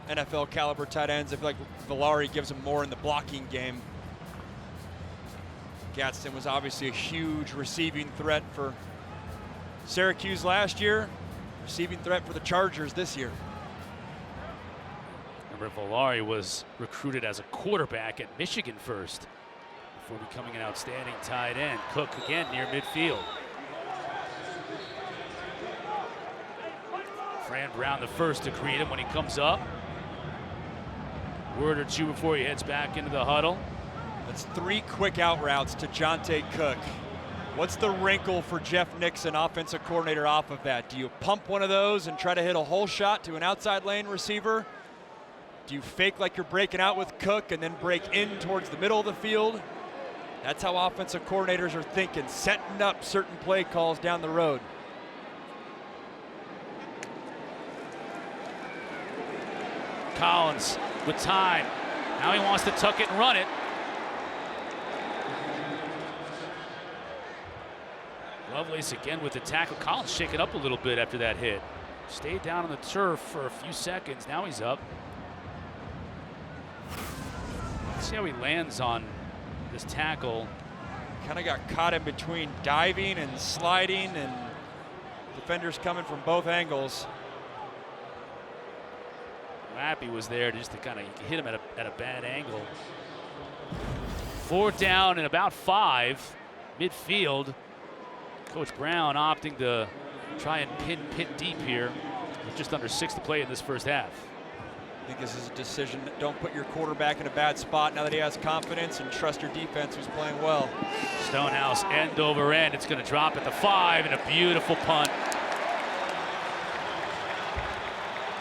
Speaker 2: NFL caliber tight ends, I feel like Villari gives them more in the blocking game. Gadsden was obviously a huge receiving threat for Syracuse last year, receiving threat for the Chargers this year.
Speaker 1: Remember, Villari was recruited as a quarterback at Michigan first before becoming an outstanding tight end. Cook again near midfield. Fran Brown the first to greet him when he comes up. Word or two before he heads back into the huddle.
Speaker 2: That's 3 quick out routes to Jonte Cook. What's the wrinkle for Jeff Nixon, offensive coordinator, off of that? Do you pump one of those and try to hit a hole shot to an outside lane receiver? Do you fake like you're breaking out with Cook and then break in towards the middle of the field? That's how offensive coordinators are thinking, setting up certain play calls down the road.
Speaker 1: Collins with time. Now he wants to tuck it and run it. Lovelace again with the tackle. Collins shaken up a little bit after that hit. Stayed down on the turf for a few seconds. Now he's up. Let's see how he lands on this tackle.
Speaker 2: Kind of got caught in between diving and sliding, and defenders coming from both angles.
Speaker 1: Lappy was there just to kind of hit him at a bad angle. 4th down and about 5 midfield. Coach Brown opting to try and pin Pitt deep here with just under 6 to play in this first half.
Speaker 2: I think this is a decision. Don't put your quarterback in a bad spot now that he has confidence, and trust your defense who's playing well.
Speaker 1: Stonehouse end over end. It's going to drop at the 5 and a beautiful punt.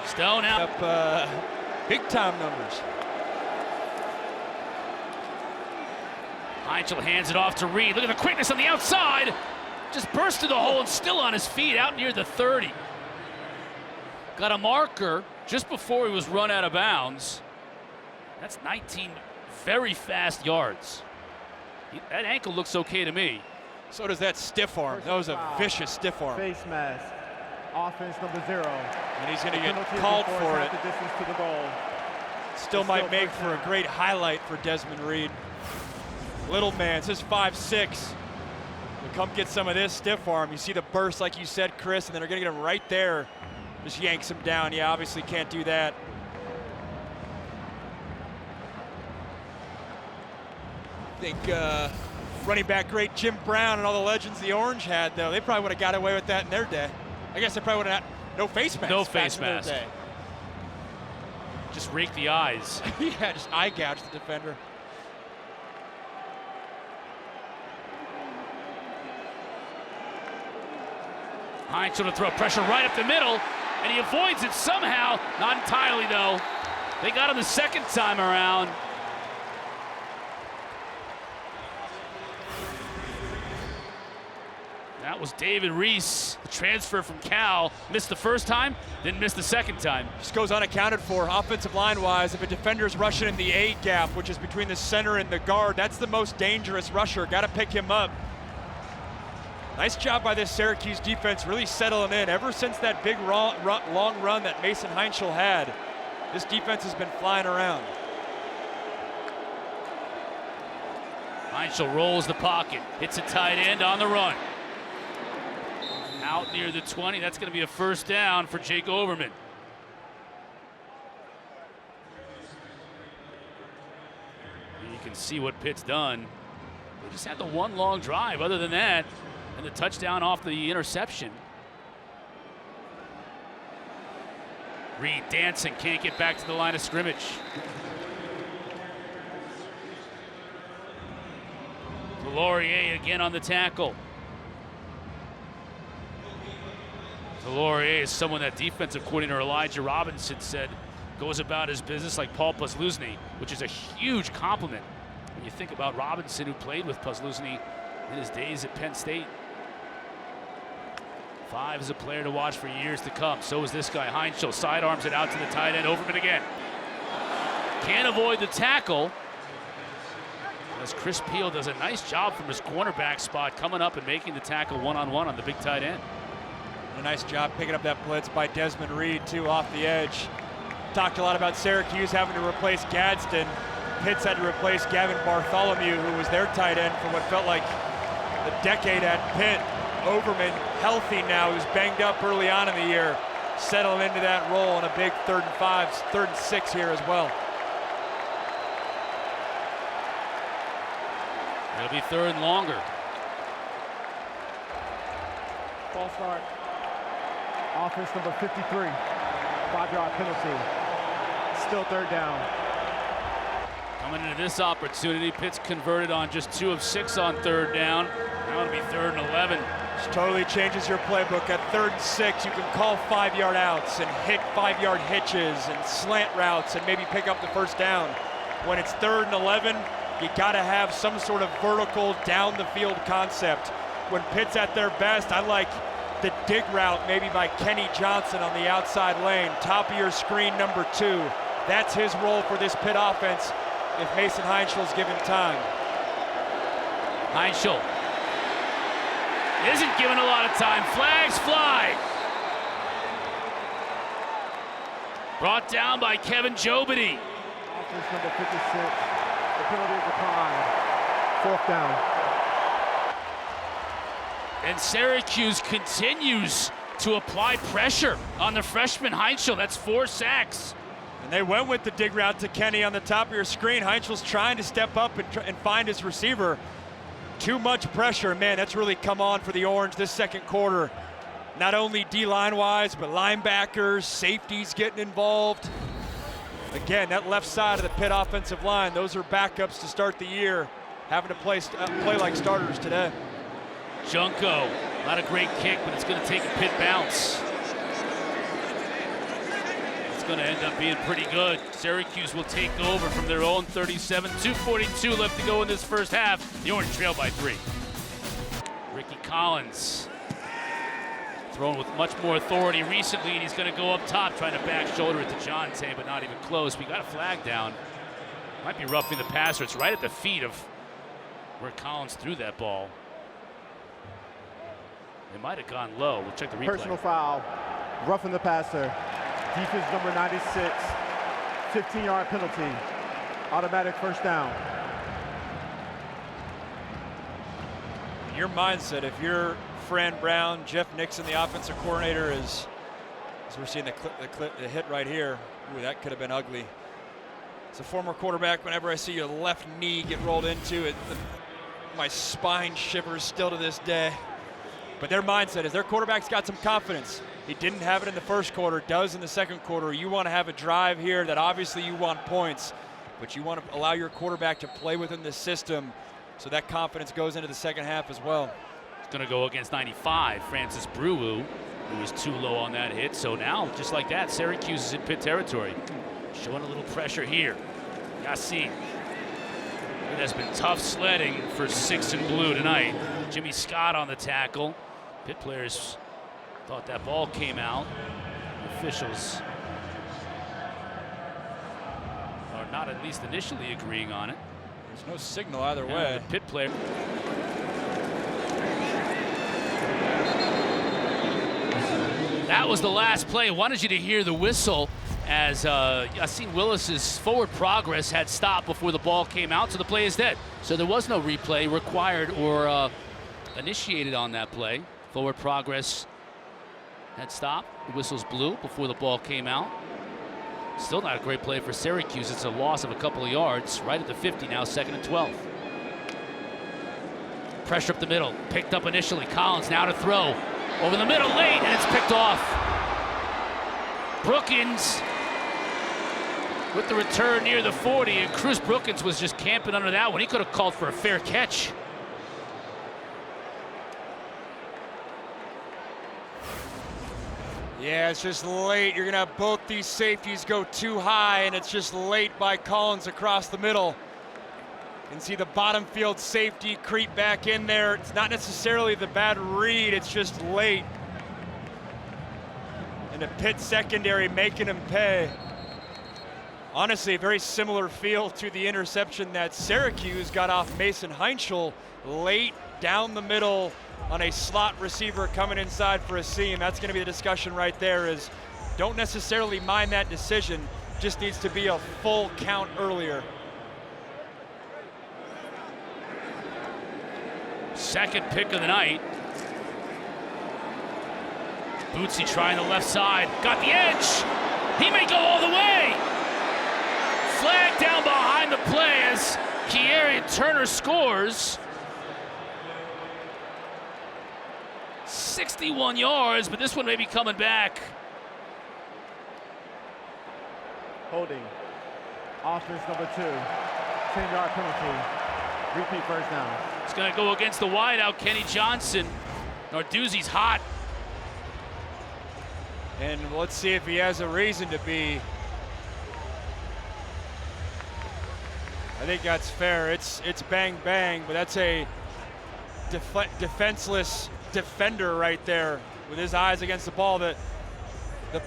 Speaker 1: Stonehouse.
Speaker 2: Up big time numbers.
Speaker 1: Heintschel hands it off to Reed. Look at the quickness on the outside. Just burst through the hole and still on his feet out near the 30. Got a marker just before he was run out of bounds. That's 19 very fast yards. That ankle looks okay to me.
Speaker 2: So does that stiff arm. That was a vicious stiff arm.
Speaker 3: Face mask. Offense number 0.
Speaker 2: And he's going to get called for it.
Speaker 3: The distance to the goal.
Speaker 2: Still might make for a great highlight for Desmond Reed. Little man, says 5'6". Come get some of this stiff arm. You see the burst, like you said, Chris, and then they're going to get him right there. Just yanks him down. Yeah, obviously can't do that. I think running back great Jim Brown and all the legends the Orange had, though, they probably would have got away with that in their day. I guess they probably would have had no face mask.
Speaker 1: No face mask. Just rake the eyes.
Speaker 2: Yeah, just eye gouge the defender.
Speaker 1: Heintschel to throw pressure right up the middle, and he avoids it somehow. Not entirely, though. They got him the second time around. That was David Reese, the transfer from Cal. Missed the first time, then missed the second time.
Speaker 2: Just goes unaccounted for offensive line-wise. If a defender's rushing in the A gap, which is between the center and the guard, that's the most dangerous rusher. Got to pick him up. Nice job by this Syracuse defense, really settling in. Ever since that big long run that Mason Heintschel had, this defense has been flying around.
Speaker 1: Heintschel rolls the pocket, hits a tight end on the run. Out near the 20, that's going to be a first down for Jake Overman. You can see what Pitt's done. They just had the one long drive. Other than that, and the touchdown off the interception. Reed dancing, can't get back to the line of scrimmage. Laurier again on the tackle. Laurier is someone that defensive coordinator Elijah Robinson said goes about his business like Paul Posluszny, which is a huge compliment when you think about Robinson, who played with Posluszny in his days at Penn State. 5 is a player to watch for years to come. So is this guy, Heintschel. Sidearms it out to the tight end. Overman again. Can't avoid the tackle. As Chris Peel does a nice job from his cornerback spot, coming up and making the tackle one-on-one on the big tight end.
Speaker 2: A nice job picking up that blitz by Desmond Reed, too, off the edge. Talked a lot about Syracuse having to replace Gadsden. Pitt's had to replace Gavin Bartholomew, who was their tight end for what felt like a decade at Pitt. Overman, healthy now, who's banged up early on in the year, settling into that role in a big 3rd and 5, 3rd and 6 here as well.
Speaker 1: It'll be 3rd and longer.
Speaker 3: False start. Offense number 53. 5-yard penalty. Still 3rd down.
Speaker 1: Coming into this opportunity, Pitt's converted on just 2 of 6 on 3rd down. Now it'll be 3rd and 11.
Speaker 2: This totally changes your playbook. At 3rd and 6, you can call 5-yard outs and hit 5-yard hitches and slant routes and maybe pick up the 1st down. When it's 3rd and 11, you gotta have some sort of vertical down the field concept. When Pitt's at their best, I like the dig route maybe by Kenny Johnson on the outside lane. Top of your screen, number 2. That's his role for this Pitt offense if Mason Heintschel's given time.
Speaker 1: Heintschel isn't given a lot of time. Flags fly. Brought down by Kevin Jobity.
Speaker 3: Offense number 56. The penalty is declined. 4th down.
Speaker 1: And Syracuse continues to apply pressure on the freshman Heintschel. That's 4 sacks.
Speaker 2: And they went with the dig route to Kenny on the top of your screen. Heintschel's trying to step up and find his receiver. Too much pressure, man, that's really come on for the Orange this 2nd quarter. Not only D-line wise, but linebackers, safeties getting involved. Again, that left side of the Pitt offensive line, those are backups to start the year, having to play like starters today.
Speaker 1: Junko, not a great kick, but it's going to take a Pitt bounce. It's going to end up being pretty good. Syracuse will take over from their own 37. 2:42 left to go in this 1st half. The Orange trail by 3. Richie Collins thrown with much more authority recently, and he's going to go up top, trying to back shoulder it to Jonte, but not even close. We got a flag down. Might be roughing the passer. It's right at the feet of where Collins threw that ball. It might have gone low. We'll check the replay.
Speaker 3: Personal foul, roughing the passer. Defense number 96, 15-yard penalty. Automatic 1st down.
Speaker 2: Your mindset, if you're Fran Brown, Jeff Nixon, the offensive coordinator, as we're seeing the hit right here. Ooh, that could have been ugly. As a former quarterback, whenever I see your left knee get rolled into it, my spine shivers still to this day. But their mindset is their quarterback's got some confidence. He didn't have it in the 1st quarter, does in the 2nd quarter. You want to have a drive here that obviously you want points, but you want to allow your quarterback to play within the system so that confidence goes into the 2nd half as well.
Speaker 1: It's going to go against 95, Francis Brewu, who was too low on that hit. So now, just like that, Syracuse is in Pitt territory. Showing a little pressure here. Yassin. It has been tough sledding for 6 and blue tonight. Jimmy Scott on the tackle. Pitt players thought that ball came out. Officials are not at least initially agreeing on it.
Speaker 2: There's no signal either way.
Speaker 1: The Pitt player. That was the last play. I wanted you to hear the whistle as Yassin Willis's forward progress had stopped before the ball came out, so the play is dead. So there was no replay required or initiated on that play. Forward progress had stopped. The whistle's blew before the ball came out. Still not a great play for Syracuse. It's a loss of a couple of yards. Right at the 50 now, 2nd and 12. Pressure up the middle. Picked up initially. Collins now to throw. Over the middle late, and it's picked off. Brookins with the return near the 40, and Cruz Brookins was just camping under that one. He could have called for a fair catch.
Speaker 2: Yeah, it's just late. You're going to have both these safeties go too high, and it's just late by Collins across the middle. You can see the bottom field safety creep back in there. It's not necessarily the bad read, it's just late. And the Pitt secondary making him pay. Honestly, a very similar feel to the interception that Syracuse got off Mason Heintschel late down the middle on a slot receiver coming inside for a seam. That's going to be the discussion right there, is don't necessarily mind that decision, just needs to be a full count earlier.
Speaker 1: Second pick of the night. Bootsy trying the left side. Got the edge. He may go all the way. Flag down behind the play as Kierian Turner scores. 61 yards, but this one may be coming back.
Speaker 3: Holding. Offense number 2. 10-yard penalty. Repeat first down.
Speaker 1: It's going to go against the wideout, Kenny Johnson. Narduzzi's hot.
Speaker 2: And let's see if he has a reason to be. I think that's fair. It's bang bang, but that's a defenseless defender right there with his eyes against the ball. The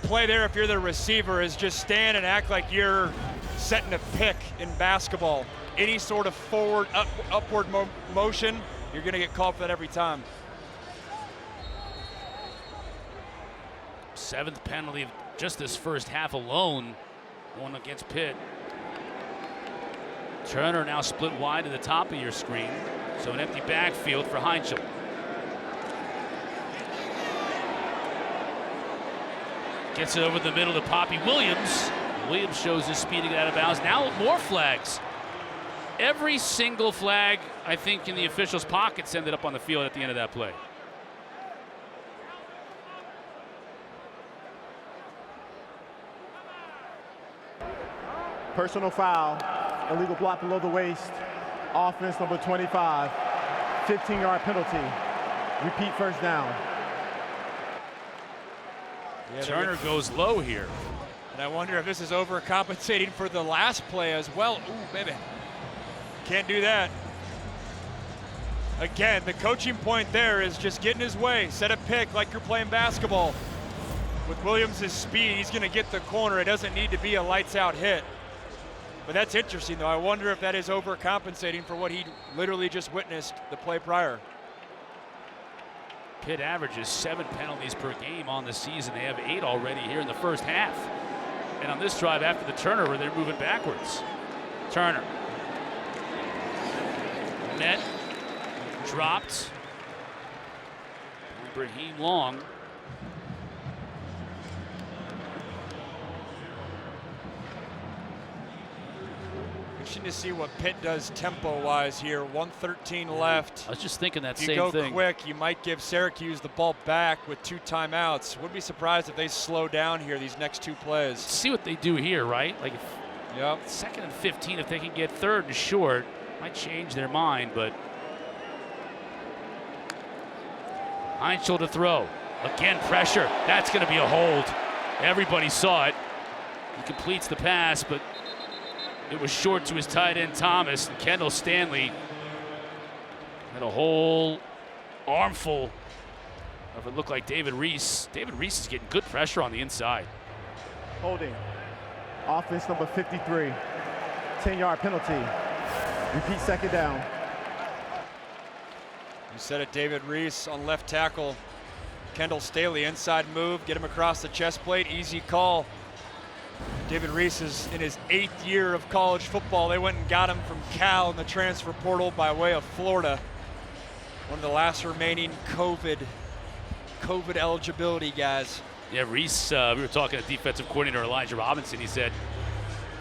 Speaker 2: play there, if you're the receiver, is just stand and act like you're setting a pick in basketball. Any sort of forward, upward motion, you're going to get called for that every time.
Speaker 1: 7th penalty of just this first half alone, going against Pitt. Turner now split wide to the top of your screen, so an empty backfield for Heintschel. Gets it over the middle to Poppy Williams. Williams shows his speed to get out of bounds. Now more flags. Every single flag, I think, in the officials' pockets ended up on the field at the end of that play.
Speaker 3: Personal foul, illegal block below the waist, offense number 25, 15-yard penalty, repeat first down.
Speaker 1: Yeah, Turner goes low here.
Speaker 2: And I wonder if this is overcompensating for the last play as well. Ooh, baby. Can't do that. Again, the coaching point there is just get in his way, set a pick like you're playing basketball. With Williams' speed, he's going to get the corner. It doesn't need to be a lights-out hit. But that's interesting, though. I wonder if that is overcompensating for what he literally just witnessed the play prior.
Speaker 1: Pitt averages 7 penalties per game on the season. They have 8 already here in the first half. And on this drive after the turnover, they're moving backwards. Turner. Met. Dropped. Raheem Long.
Speaker 2: Interesting to see what Pitt does tempo-wise here. 1:13 left.
Speaker 1: I was just thinking that
Speaker 2: if
Speaker 1: same
Speaker 2: you
Speaker 1: thing.
Speaker 2: go quick, you might give Syracuse the ball back with 2 timeouts. Wouldn't be surprised if they slow down here these next 2 plays.
Speaker 1: See what they do here, right? Like,
Speaker 2: yep.
Speaker 1: 2nd and 15, if they can get 3rd and short, might change their mind, but Heintschel to throw. Again, pressure. That's going to be a hold. Everybody saw it. He completes the pass, but it was short to his tight end, Thomas. And Kendall Stanley had a whole armful of it looked like David Reese. David Reese is getting good pressure on the inside.
Speaker 3: Holding. Offense number 53. 10-yard penalty. Repeat second down.
Speaker 2: You said it, David Reese on left tackle. Kendall Staley inside move, get him across the chest plate, easy call. David Reese is in his 8th year of college football. They went and got him from Cal in the transfer portal by way of Florida. One of the last remaining COVID eligibility guys.
Speaker 1: Yeah, Reese, we were talking to defensive coordinator Elijah Robinson. He said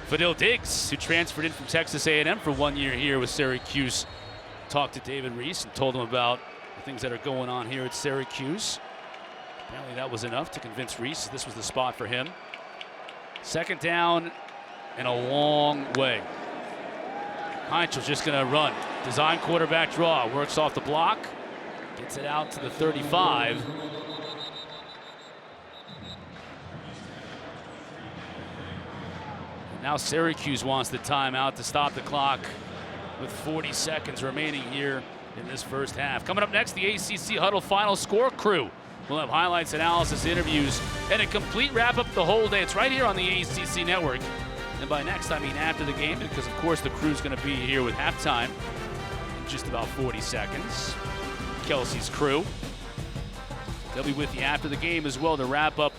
Speaker 1: Fadil Diggs, who transferred in from Texas A&M for 1 year here with Syracuse, talked to David Reese and told him about the things that are going on here at Syracuse. Apparently that was enough to convince Reese this was the spot for him. 2nd down and a long way. Heintschel's just going to run. Design quarterback draw. Works off the block. Gets it out to the 35. Now Syracuse wants the timeout to stop the clock with 40 seconds remaining here in this first half. Coming up next, the ACC Huddle Final Score crew. We'll have highlights, analysis, interviews, and a complete wrap-up the whole day. It's right here on the ACC Network. And by next, I mean after the game, because, of course, the crew's going to be here with halftime in just about 40 seconds. Kelsey's crew. They'll be with you after the game as well to wrap up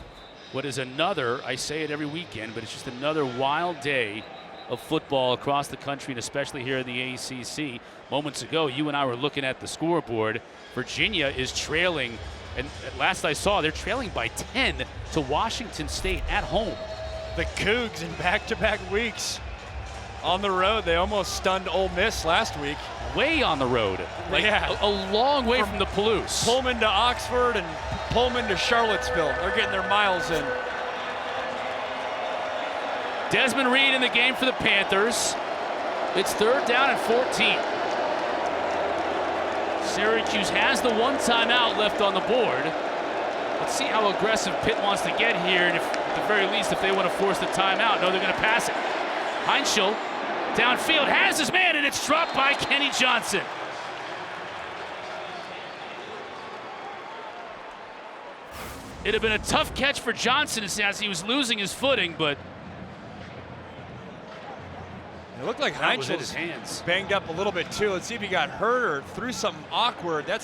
Speaker 1: what is another, I say it every weekend, but it's just another wild day of football across the country, and especially here in the ACC. Moments ago, you and I were looking at the scoreboard. Virginia is trailing, and at last I saw, they're trailing by 10 to Washington State at home.
Speaker 2: The Cougs in back-to-back weeks on the road. They almost stunned Ole Miss last week.
Speaker 1: Way on the road. Like
Speaker 2: yeah.
Speaker 1: a long way from the Palouse.
Speaker 2: Pullman to Oxford and Pullman to Charlottesville. They're getting their miles in.
Speaker 1: Desmond Reed in the game for the Panthers. It's 3rd down and 14. Syracuse has the 1 timeout left on the board. Let's see how aggressive Pitt wants to get here, and if, at the very least, if they want to force the timeout. No, they're going to pass it. Heintschel downfield has his man, and it's dropped by Kenny Johnson. It had been a tough catch for Johnson as he was losing his footing, but
Speaker 2: it looked like Heintschel was banged up a little bit too. Let's see if he got hurt or threw something awkward. That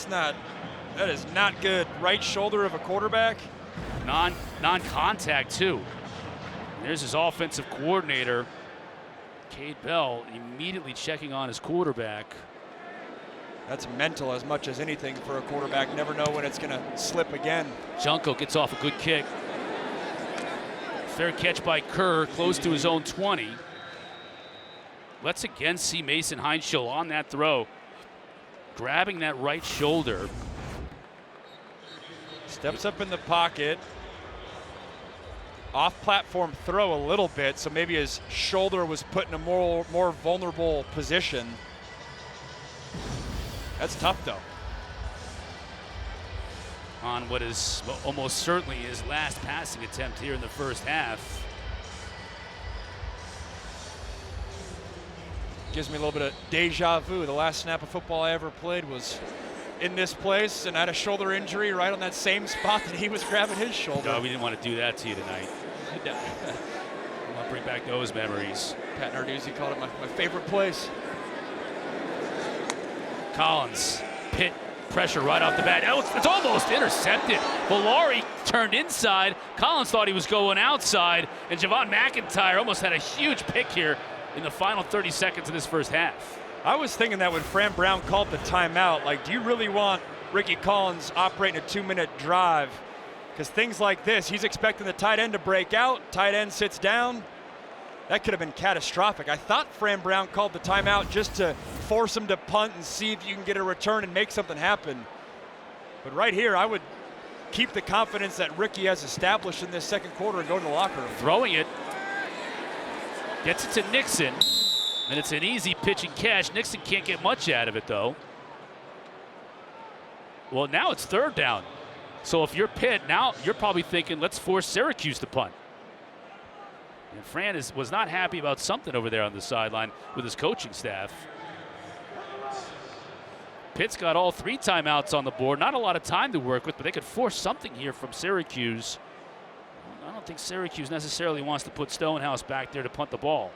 Speaker 2: is not good. Right shoulder of a quarterback.
Speaker 1: Non-contact too. There's his offensive coordinator, Cade Bell, immediately checking on his quarterback.
Speaker 2: That's mental as much as anything for a quarterback. Never know when it's going to slip again.
Speaker 1: Junko gets off a good kick. Fair catch by Kerr, close to his own 20. Let's again see Mason Heintschel on that throw, grabbing that right shoulder.
Speaker 2: Steps up in the pocket. Off-platform throw a little bit, so maybe his shoulder was put in a more vulnerable position. That's tough, though.
Speaker 1: On what is almost certainly his last passing attempt here in the first half.
Speaker 2: Gives me a little bit of deja vu. The last snap of football I ever played was in this place, and I had a shoulder injury right on that same spot that he was grabbing his shoulder.
Speaker 1: No, we didn't want to do that to you tonight. I want to bring back those memories.
Speaker 2: Pat Narduzzi called it my favorite place.
Speaker 1: Collins, Pitt, pressure right off the bat. It's almost intercepted. Valari turned inside. Collins thought he was going outside, and Javon McIntyre almost had a huge pick here in the final 30 seconds of this first half.
Speaker 2: I was thinking that when Fran Brown called the timeout, like, do you really want Richie Collins operating a 2-minute drive? Because things like this, he's expecting the tight end to break out, tight end sits down. That could have been catastrophic. I thought Fran Brown called the timeout just to force him to punt and see if you can get a return and make something happen. But right here, I would keep the confidence that Ricky has established in this second quarter and go to the locker room.
Speaker 1: Throwing it. Gets it to Nixon. And it's an easy pitch and catch. Nixon can't get much out of it, though. Well, now it's 3rd down. So if you're Pitt, now you're probably thinking, let's force Syracuse to punt. And Fran was not happy about something over there on the sideline with his coaching staff. Pitt's got all 3 timeouts on the board. Not a lot of time to work with, but they could force something here from Syracuse. I don't think Syracuse necessarily wants to put Stonehouse back there to punt the ball.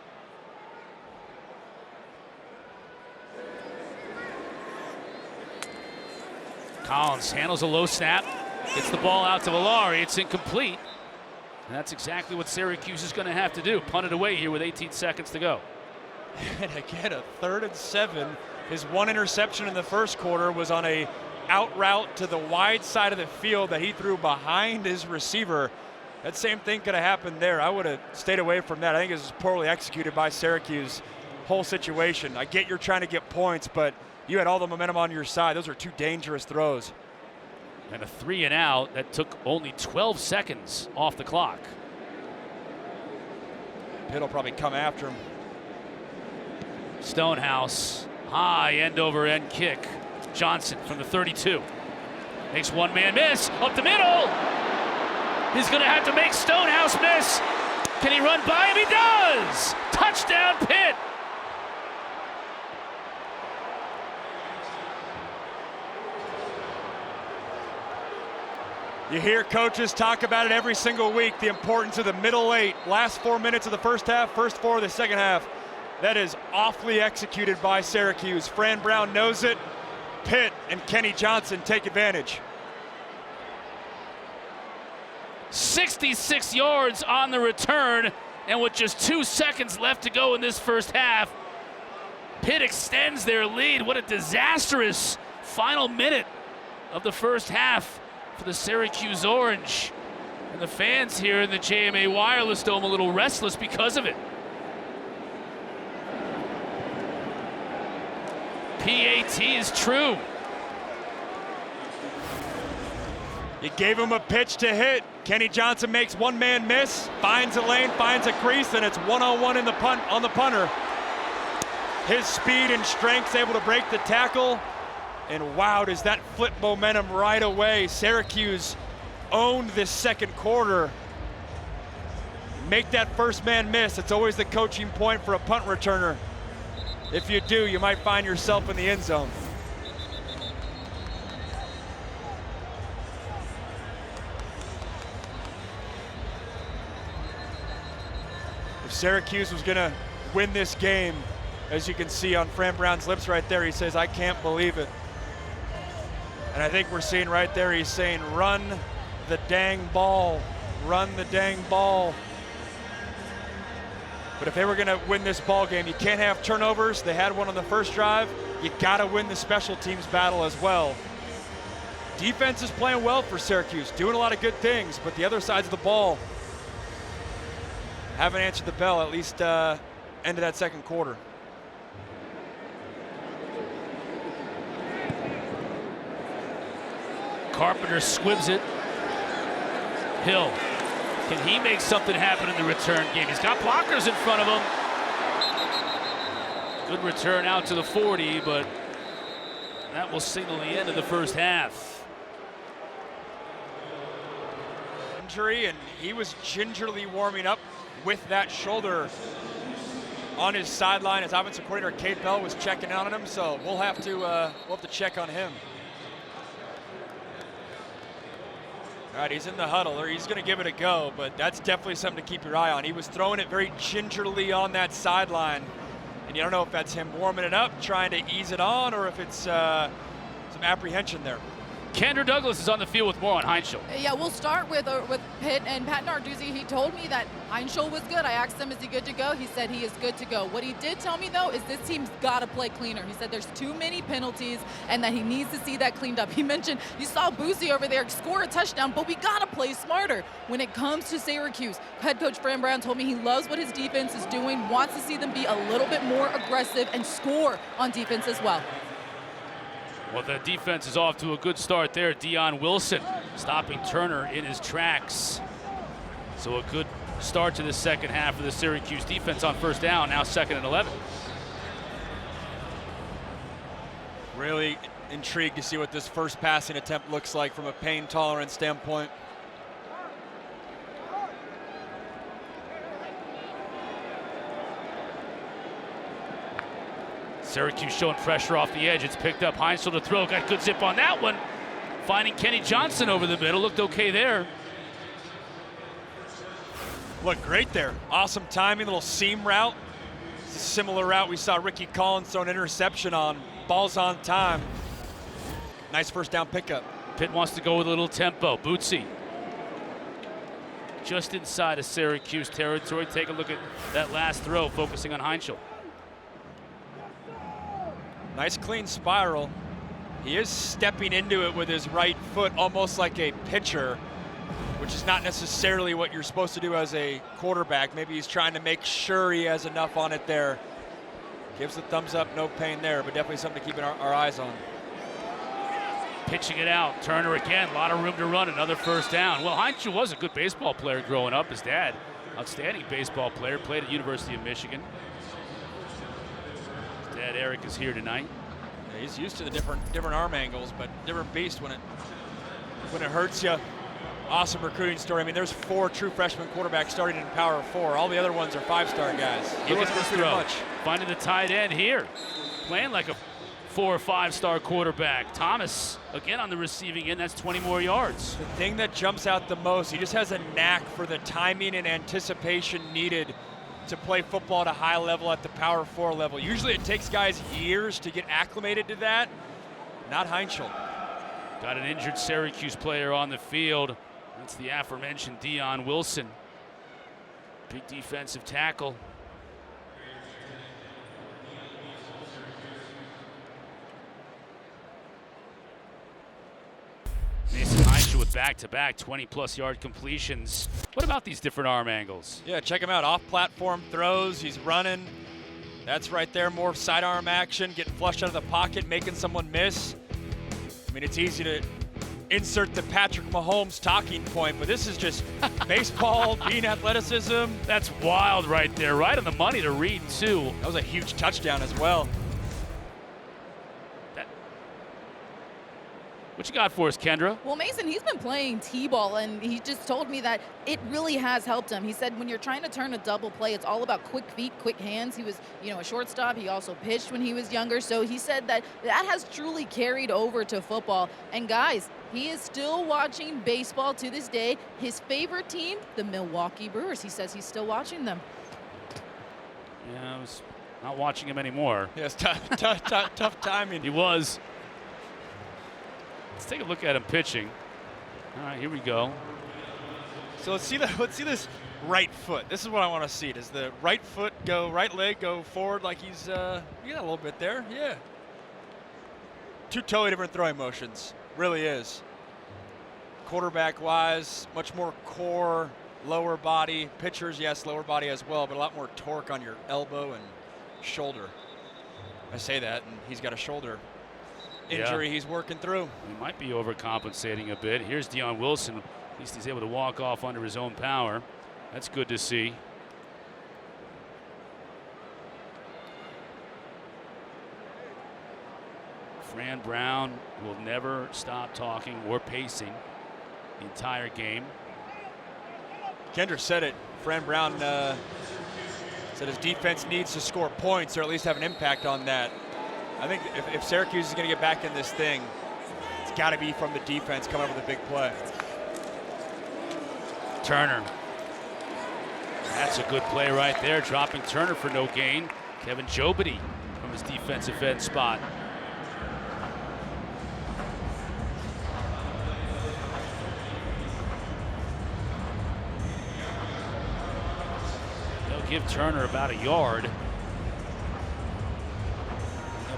Speaker 1: Collins handles a low snap, gets the ball out to Valari. It's incomplete. And that's exactly what Syracuse is going to have to do. Punt it away here with 18 seconds to go.
Speaker 2: And again, a 3rd and 7. His 1 interception in the first quarter was on a out route to the wide side of the field that he threw behind his receiver. That same thing could have happened there. I would have stayed away from that. I think it was poorly executed by Syracuse, whole situation. I get you're trying to get points, but you had all the momentum on your side. Those are 2 dangerous throws.
Speaker 1: And a 3 and out that took only 12 seconds off the clock.
Speaker 2: Pitt will probably come after him.
Speaker 1: Stonehouse, high end over end kick. Johnson from the 32. Makes one man miss, up the middle. He's gonna have to make Stonehouse miss. Can he run by him? He does! Touchdown Pitt!
Speaker 2: You hear coaches talk about it every single week, the importance of the middle 8. Last 4 minutes of the first half, first 4 of the second half. That is awfully executed by Syracuse. Fran Brown knows it. Pitt and Kenny Johnson take advantage.
Speaker 1: 66 yards on the return, and with just 2 seconds left to go in this first half, Pitt extends their lead. What a disastrous final minute of the first half for the Syracuse Orange. And the fans here in the JMA Wireless Dome a little restless because of it. PAT is true.
Speaker 2: You gave him a pitch to hit. Kenny Johnson makes one man miss, finds a lane, finds a crease, and it's 1-on-1 in the punt on the punter. his speed and strength's able to break the tackle. And wow, does that flip momentum right away. Syracuse owned this second quarter. Make that first man miss. It's always the coaching point for a punt returner. If you do, you might find yourself in the end zone. If Syracuse was gonna win this game, as you can see on Fran Brown's lips right there, he says, "I can't believe it." And I think we're seeing right there, he's saying, "Run the dang ball, run the dang ball." But if they were gonna win this ball game, you can't have turnovers. They had one on the first drive. You gotta win the special teams battle as well. Defense is playing well for Syracuse, doing a lot of good things, but the other sides of the ball haven't answered the bell, at least end of that second quarter.
Speaker 1: Carpenter squibs it. Hill, can he make something happen in the return game? He's got blockers in front of him. Good return out to the 40, but that will signal the end of the first half.
Speaker 2: Injury, and he was gingerly warming up with that shoulder on his sideline as offensive coordinator Kate Bell was checking out on him, so we'll have to check on him. All right, he's in the huddle, or he's going to give it a go, but that's definitely something to keep your eye on. He was throwing it very gingerly on that sideline, and you don't know if that's him warming it up, trying to ease it on, or if it's some apprehension there.
Speaker 1: Kendra Douglas is on the field with more on Heintschel.
Speaker 4: Yeah, we'll start with Pitt and Pat Narduzzi. He told me that Heintschel was good. I asked him, is he good to go? He said he is good to go. What he did tell me, though, is this team's got to play cleaner. He said there's too many penalties and that he needs to see that cleaned up. He mentioned, you saw Boosie over there score a touchdown, but we got to play smarter. When it comes to Syracuse, head coach Fran Brown told me he loves what his defense is doing, wants to see them be a little bit more aggressive and score on defense as well.
Speaker 1: Well, the defense is off to a good start there. Dion Wilson stopping Turner in his tracks. So a good start to the second half of the Syracuse defense on first down, now 2nd and 11.
Speaker 2: Really intrigued to see what this first passing attempt looks like from a pain tolerance standpoint.
Speaker 1: Syracuse showing pressure off the edge. It's picked up. Heintschel to throw. Got good zip on that one. Finding Kenny Johnson over the middle. Looked okay there.
Speaker 2: Looked great there. Awesome timing, little seam route. It's a similar route we saw Richie Collins throw an interception on. Ball's on time. Nice first down pickup.
Speaker 1: Pitt wants to go with a little tempo. Bootsy just inside of Syracuse territory. Take a look at that last throw, focusing on Heintschel.
Speaker 2: Nice clean spiral. He is stepping into it with his right foot, almost like a pitcher, which is not necessarily what you're supposed to do as a quarterback. Maybe he's trying to make sure he has enough on it there. Gives the thumbs up, no pain there, but definitely something to keep our eyes on.
Speaker 1: Pitching it out. Turner again, a lot of room to run, another first down. Well, Heintschel was a good baseball player growing up. His dad, outstanding baseball player, played at University of Michigan. His dad, Eric, is here tonight.
Speaker 2: Yeah, he's used to the different arm angles, but different beast when it hurts you. Awesome recruiting story. I mean, there's 4 true freshman quarterbacks starting in Power 4. All the other ones are 5-star guys. He wasn't recruited much.
Speaker 1: Finding the tight end here. Playing like a 4 or 5-star quarterback. Thomas, again on the receiving end. That's 20 more yards.
Speaker 2: The thing that jumps out the most, he just has a knack for the timing and anticipation needed to play football at a high level at the Power 4 level. Usually it takes guys years to get acclimated to that. Not Heintschel.
Speaker 1: Got an injured Syracuse player on the field. That's the aforementioned Dion Wilson. Big defensive tackle. Mason Heintschel with back-to-back 20-plus yard completions. What about these different arm angles?
Speaker 2: Yeah, check him out. Off-platform throws. He's running. That's right there. More sidearm action. Getting flushed out of the pocket, making someone miss. I mean, it's easy to insert the Patrick Mahomes talking point, but this is just baseball, being athleticism.
Speaker 1: That's wild right there. Right on the money to read, too.
Speaker 2: That was a huge touchdown as well.
Speaker 1: What you got for us, Kendra?
Speaker 4: Well, Mason, he's been playing T-ball, and he just told me that it really has helped him. He said when you're trying to turn a double play, it's all about quick feet, quick hands. He was, a shortstop. He also pitched when he was younger. So he said that has truly carried over to football. And guys, he is still watching baseball to this day. His favorite team, the Milwaukee Brewers. He says he's still watching them.
Speaker 1: Yeah, I was not watching him anymore.
Speaker 2: Yes, tough timing.
Speaker 1: He was. Let's take a look at him pitching. All right, here we go.
Speaker 2: So let's see this right foot. This is what I want to see. Does the right leg go forward like he's a little bit there? Yeah. Two totally different throwing motions. Really is. Quarterback wise, much more core, lower body. Pitchers, yes, lower body as well, but a lot more torque on your elbow and shoulder. I say that, and he's got a shoulder injury he's working through.
Speaker 1: He might be overcompensating a bit. Here's Deion Wilson. At least he's able to walk off under his own power. That's good to see. Fran Brown will never stop talking or pacing the entire game.
Speaker 2: Kendra said it. Fran Brown said his defense needs to score points or at least have an impact on that. I think if Syracuse is going to get back in this thing, it's got to be from the defense coming up with a big play.
Speaker 1: Turner. That's a good play right there, dropping Turner for no gain. Kevin Jobity from his defensive end spot. They'll give Turner about a yard.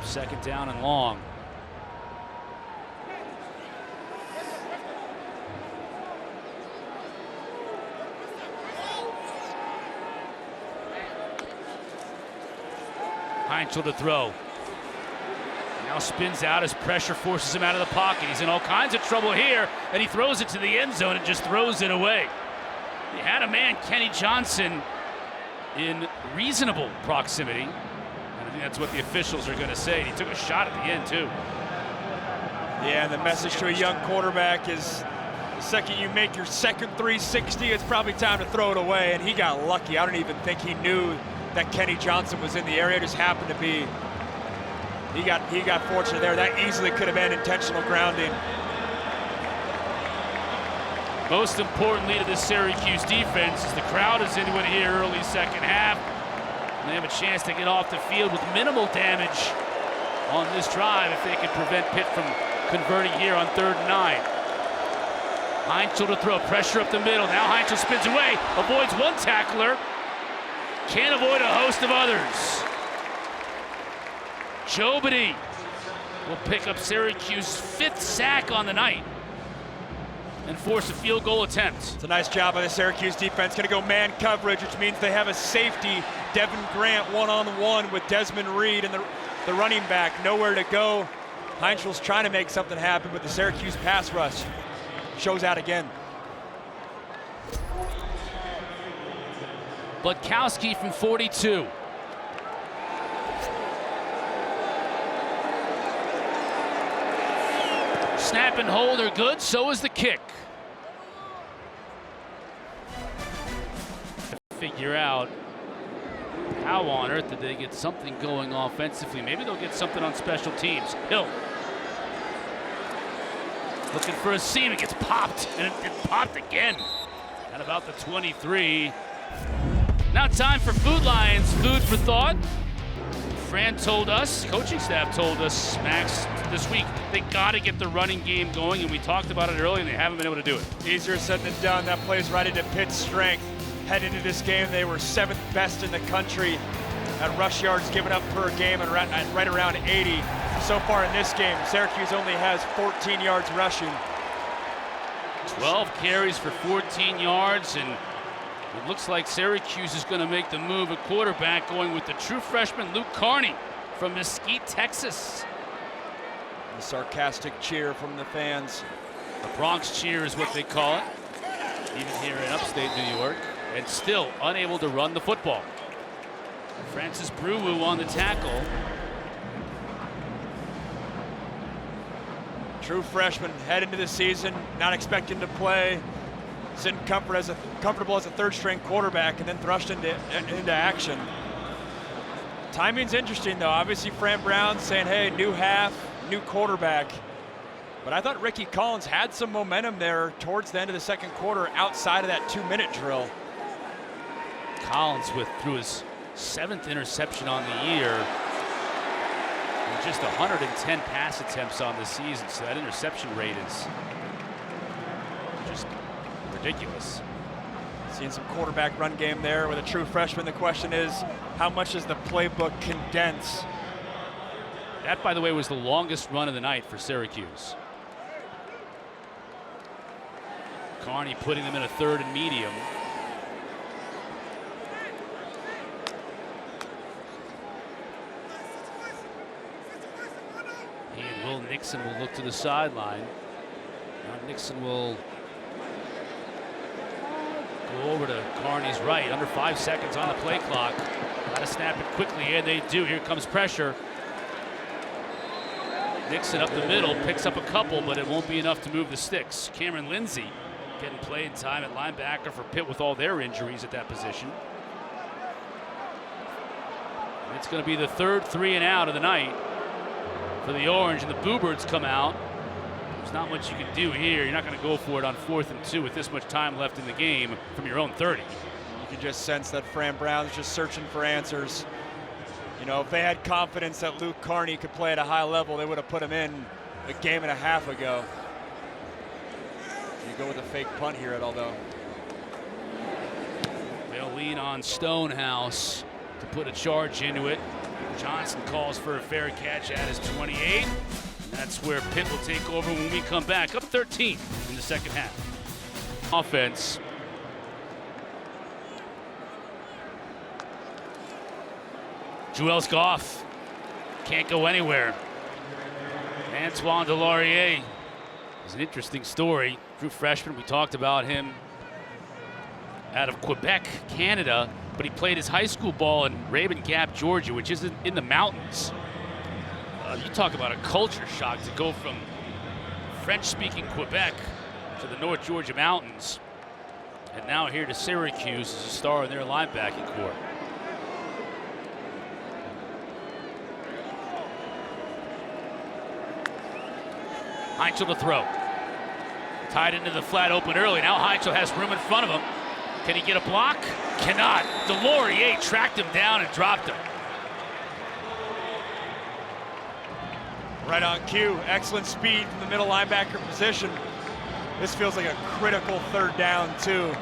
Speaker 1: Second down and long. Heintschel to throw. Now spins out as pressure forces him out of the pocket. He's in all kinds of trouble here, and he throws it to the end zone and just throws it away. He had a man, Kenny Johnson, in reasonable proximity. I think that's what the officials are going to say. He took a shot at the end, too.
Speaker 2: Yeah, and the message to a young quarterback is the second you make your second 360, it's probably time to throw it away, and he got lucky. I don't even think he knew that Kenny Johnson was in the area. It just happened to be. He got fortunate there. That easily could have been intentional grounding.
Speaker 1: Most importantly to the Syracuse defense is the crowd is into it here early second half. And they have a chance to get off the field with minimal damage on this drive if they can prevent Pitt from converting here on 3rd and 9. Heintschel to throw, pressure up the middle. Now Heintschel spins away, avoids one tackler. Can't avoid a host of others. Jobity will pick up Syracuse's 5th sack on the night and force a field goal attempt.
Speaker 2: It's a nice job by the Syracuse defense. Going to go man coverage, which means they have a safety, Devin Grant, one-on-one with Desmond Reed and the running back. Nowhere to go. Heintschel's trying to make something happen, but the Syracuse pass rush shows out again.
Speaker 1: Budkowski from 42. Snap and hold are good, so is the kick. Figure out how on earth did they get something going offensively. Maybe they'll get something on special teams. Hill looking for a seam. It gets popped, and it popped again at about the 23. Now time for Food Lions, food for thought. Fran told us, coaching staff told us, Max, this week, they got to get the running game going, and we talked about it earlier, and they haven't been able to do it.
Speaker 2: Easier said than done. That plays right into Pitt's strength. Head into this game, they were 7th best in the country at rush yards given up per game and right around 80. So far in this game, Syracuse only has 14 yards rushing.
Speaker 1: 12 carries for 14 yards, and it looks like Syracuse is going to make the move at quarterback, going with the true freshman Luke Carney from Mesquite, Texas.
Speaker 2: The sarcastic cheer from the fans.
Speaker 1: The Bronx cheer is what they call it, even here in upstate New York, and still unable to run the football. Francis Brewu on the tackle.
Speaker 2: True freshman, head into the season, not expecting to play, sitting comfortable as a third-string quarterback, and then thrust into action. Timing's interesting, though. Obviously, Fran Brown saying, hey, new half, new quarterback. But I thought Richie Collins had some momentum there towards the end of the second quarter outside of that 2-minute drill.
Speaker 1: Collins through his 7th interception on the year. And just 110 pass attempts on the season, so that interception rate is just ridiculous.
Speaker 2: Seeing some quarterback run game there with a true freshman. The question is, how much does the playbook condense?
Speaker 1: That, by the way, was the longest run of the night for Syracuse. Carney putting them in a 3rd and medium. He and Will Nixon will look to the sideline. Now Nixon will go over to Carney's right. Under 5 seconds on the play clock. Got to snap it quickly, and they do. Here comes pressure. Nixon up the middle, picks up a couple, but it won't be enough to move the sticks. Cameron Lindsay getting playing time at linebacker for Pitt with all their injuries at that position. And it's going to be the 3rd 3 and out of the night for the Orange, and the Bluebirds come out. There's not much you can do here. You're not going to go for it on 4th and 2 with this much time left in the game from your own 30.
Speaker 2: You can just sense that Fran Brown's just searching for answers. You know, if they had confidence that Luke Carney could play at a high level, they would have put him in a game and a half ago. You go with a fake punt here at all, though.
Speaker 1: They'll lean on Stonehouse to put a charge into it. Johnson calls for a fair catch at his 28. And that's where Pitt will take over when we come back. Up 13 in the second half. Offense. Joel Goff can't go anywhere. Antoine Delorier is an interesting story. True freshman, we talked about him out of Quebec, Canada, but he played his high school ball in Raven Gap, Georgia, which is in the mountains. You talk about a culture shock to go from French-speaking Quebec to the North Georgia mountains, and now here to Syracuse as a star in their linebacking corps. Heintschel to throw. Tied into the flat open early. Now Heintschel has room in front of him. Can he get a block? Cannot. Delorier tracked him down and dropped him.
Speaker 2: Right on cue. Excellent speed from the middle linebacker position. This feels like a critical 3rd down, too.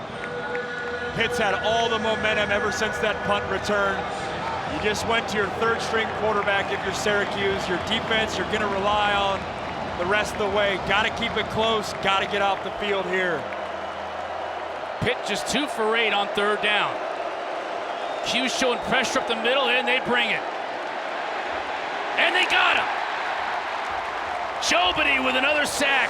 Speaker 2: Pitt's had all the momentum ever since that punt return. You just went to your 3rd string quarterback if you're Syracuse. Your defense, you're going to rely on the rest of the way. Got to keep it close. Got to get off the field here.
Speaker 1: Pitt just 2 for 8 on 3rd down. Q showing pressure up the middle, and they bring it. And they got him. Jobity with another sack.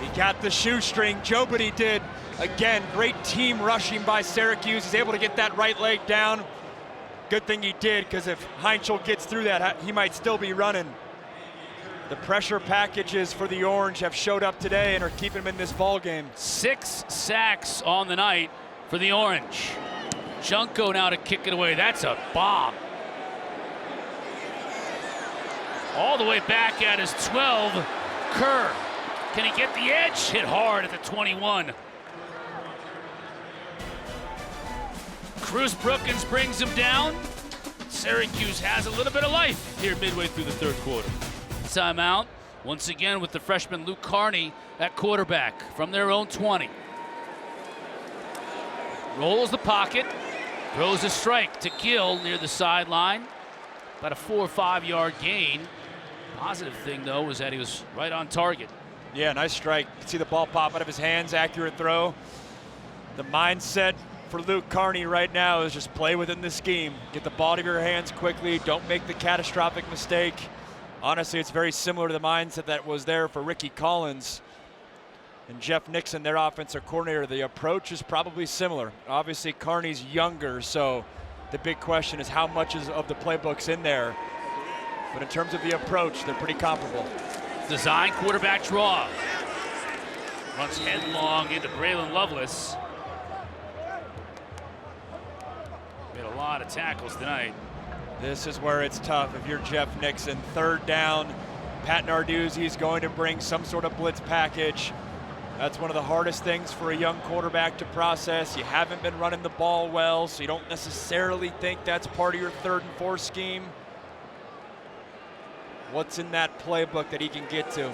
Speaker 2: He got the shoestring. Jobity did. Again, great team rushing by Syracuse. He's able to get that right leg down. Good thing he did, because if Heintschel gets through that, he might still be running. The pressure packages for the Orange have showed up today and are keeping him in this ball game.
Speaker 1: 6 sacks on the night for the Orange. Junko now to kick it away. That's a bomb. All the way back at his 12. Kerr. Can he get the edge? Hit hard at the 21. Cruz Brookins brings him down. Syracuse has a little bit of life here midway through the 3rd quarter. Timeout once again with the freshman Luke Carney at quarterback from their own 20. Rolls the pocket, throws a strike to Gill near the sideline. About a 4 or 5 yard gain. Positive thing though was that he was right on target.
Speaker 2: Yeah, nice strike. You can see the ball pop out of his hands, accurate throw. The mindset for Luke Carney right now is just play within the scheme. Get the ball out of your hands quickly. Don't make the catastrophic mistake. Honestly, it's very similar to the mindset that was there for Richie Collins and Jeff Nixon, their offensive coordinator. The approach is probably similar. Obviously, Carney's younger, so the big question is how much of the playbook's in there. But in terms of the approach, they're pretty comparable.
Speaker 1: Design quarterback draw. Runs headlong into Braylon Lovelace. Made a lot of tackles tonight.
Speaker 2: This is where it's tough. If you're Jeff Nixon, 3rd down, Pat Narduzzi's going to bring some sort of blitz package. That's one of the hardest things for a young quarterback to process. You haven't been running the ball well, so you don't necessarily think that's part of your 3rd and 4th scheme. What's in that playbook that he can get to?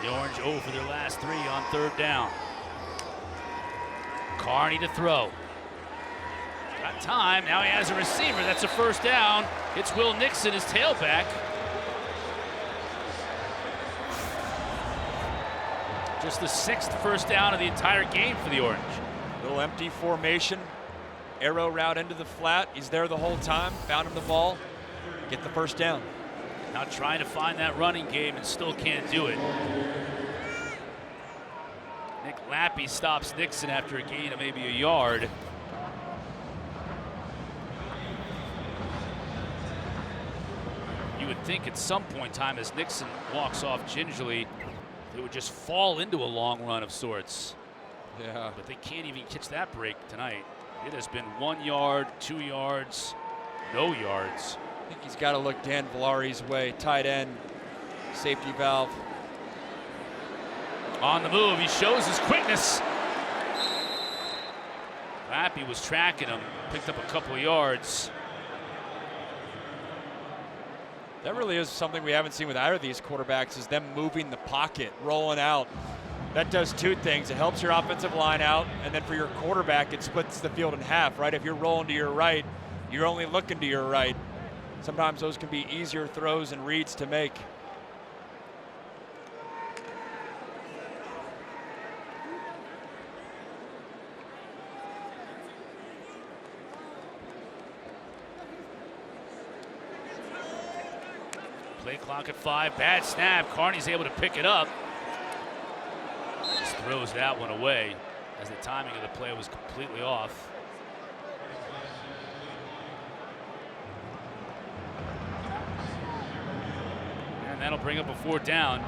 Speaker 1: The Orange 0 for their last 3 on 3rd down. Carney to throw. Got time, now he has a receiver, that's a 1st down. It's Will Nixon, his tailback. Just the 6th 1st down of the entire game for the Orange.
Speaker 2: Little empty formation, arrow route into the flat. He's there the whole time, found him the ball, get the 1st down.
Speaker 1: Now trying to find that running game and still can't do it. Nick Lappy stops Nixon after a gain of maybe a yard. You would think at some point in time as Nixon walks off gingerly, they would just fall into a long run of sorts.
Speaker 2: Yeah.
Speaker 1: But they can't even catch that break tonight. It has been 1 yard, 2 yards, no yards.
Speaker 2: I think he's got to look Dan Villari's way. Tight end, safety valve.
Speaker 1: On the move, he shows his quickness. Lappy was tracking him, picked up a couple of yards.
Speaker 2: That really is something we haven't seen with either of these quarterbacks, is them moving the pocket, rolling out. That does 2 things. It helps your offensive line out, and then for your quarterback, it splits the field in half, right? If you're rolling to your right, you're only looking to your right. Sometimes those can be easier throws and reads to make.
Speaker 1: Play clock at 5, bad snap. Carney's able to pick it up. Just throws that one away as the timing of the play was completely off. And that'll bring up a 4th down.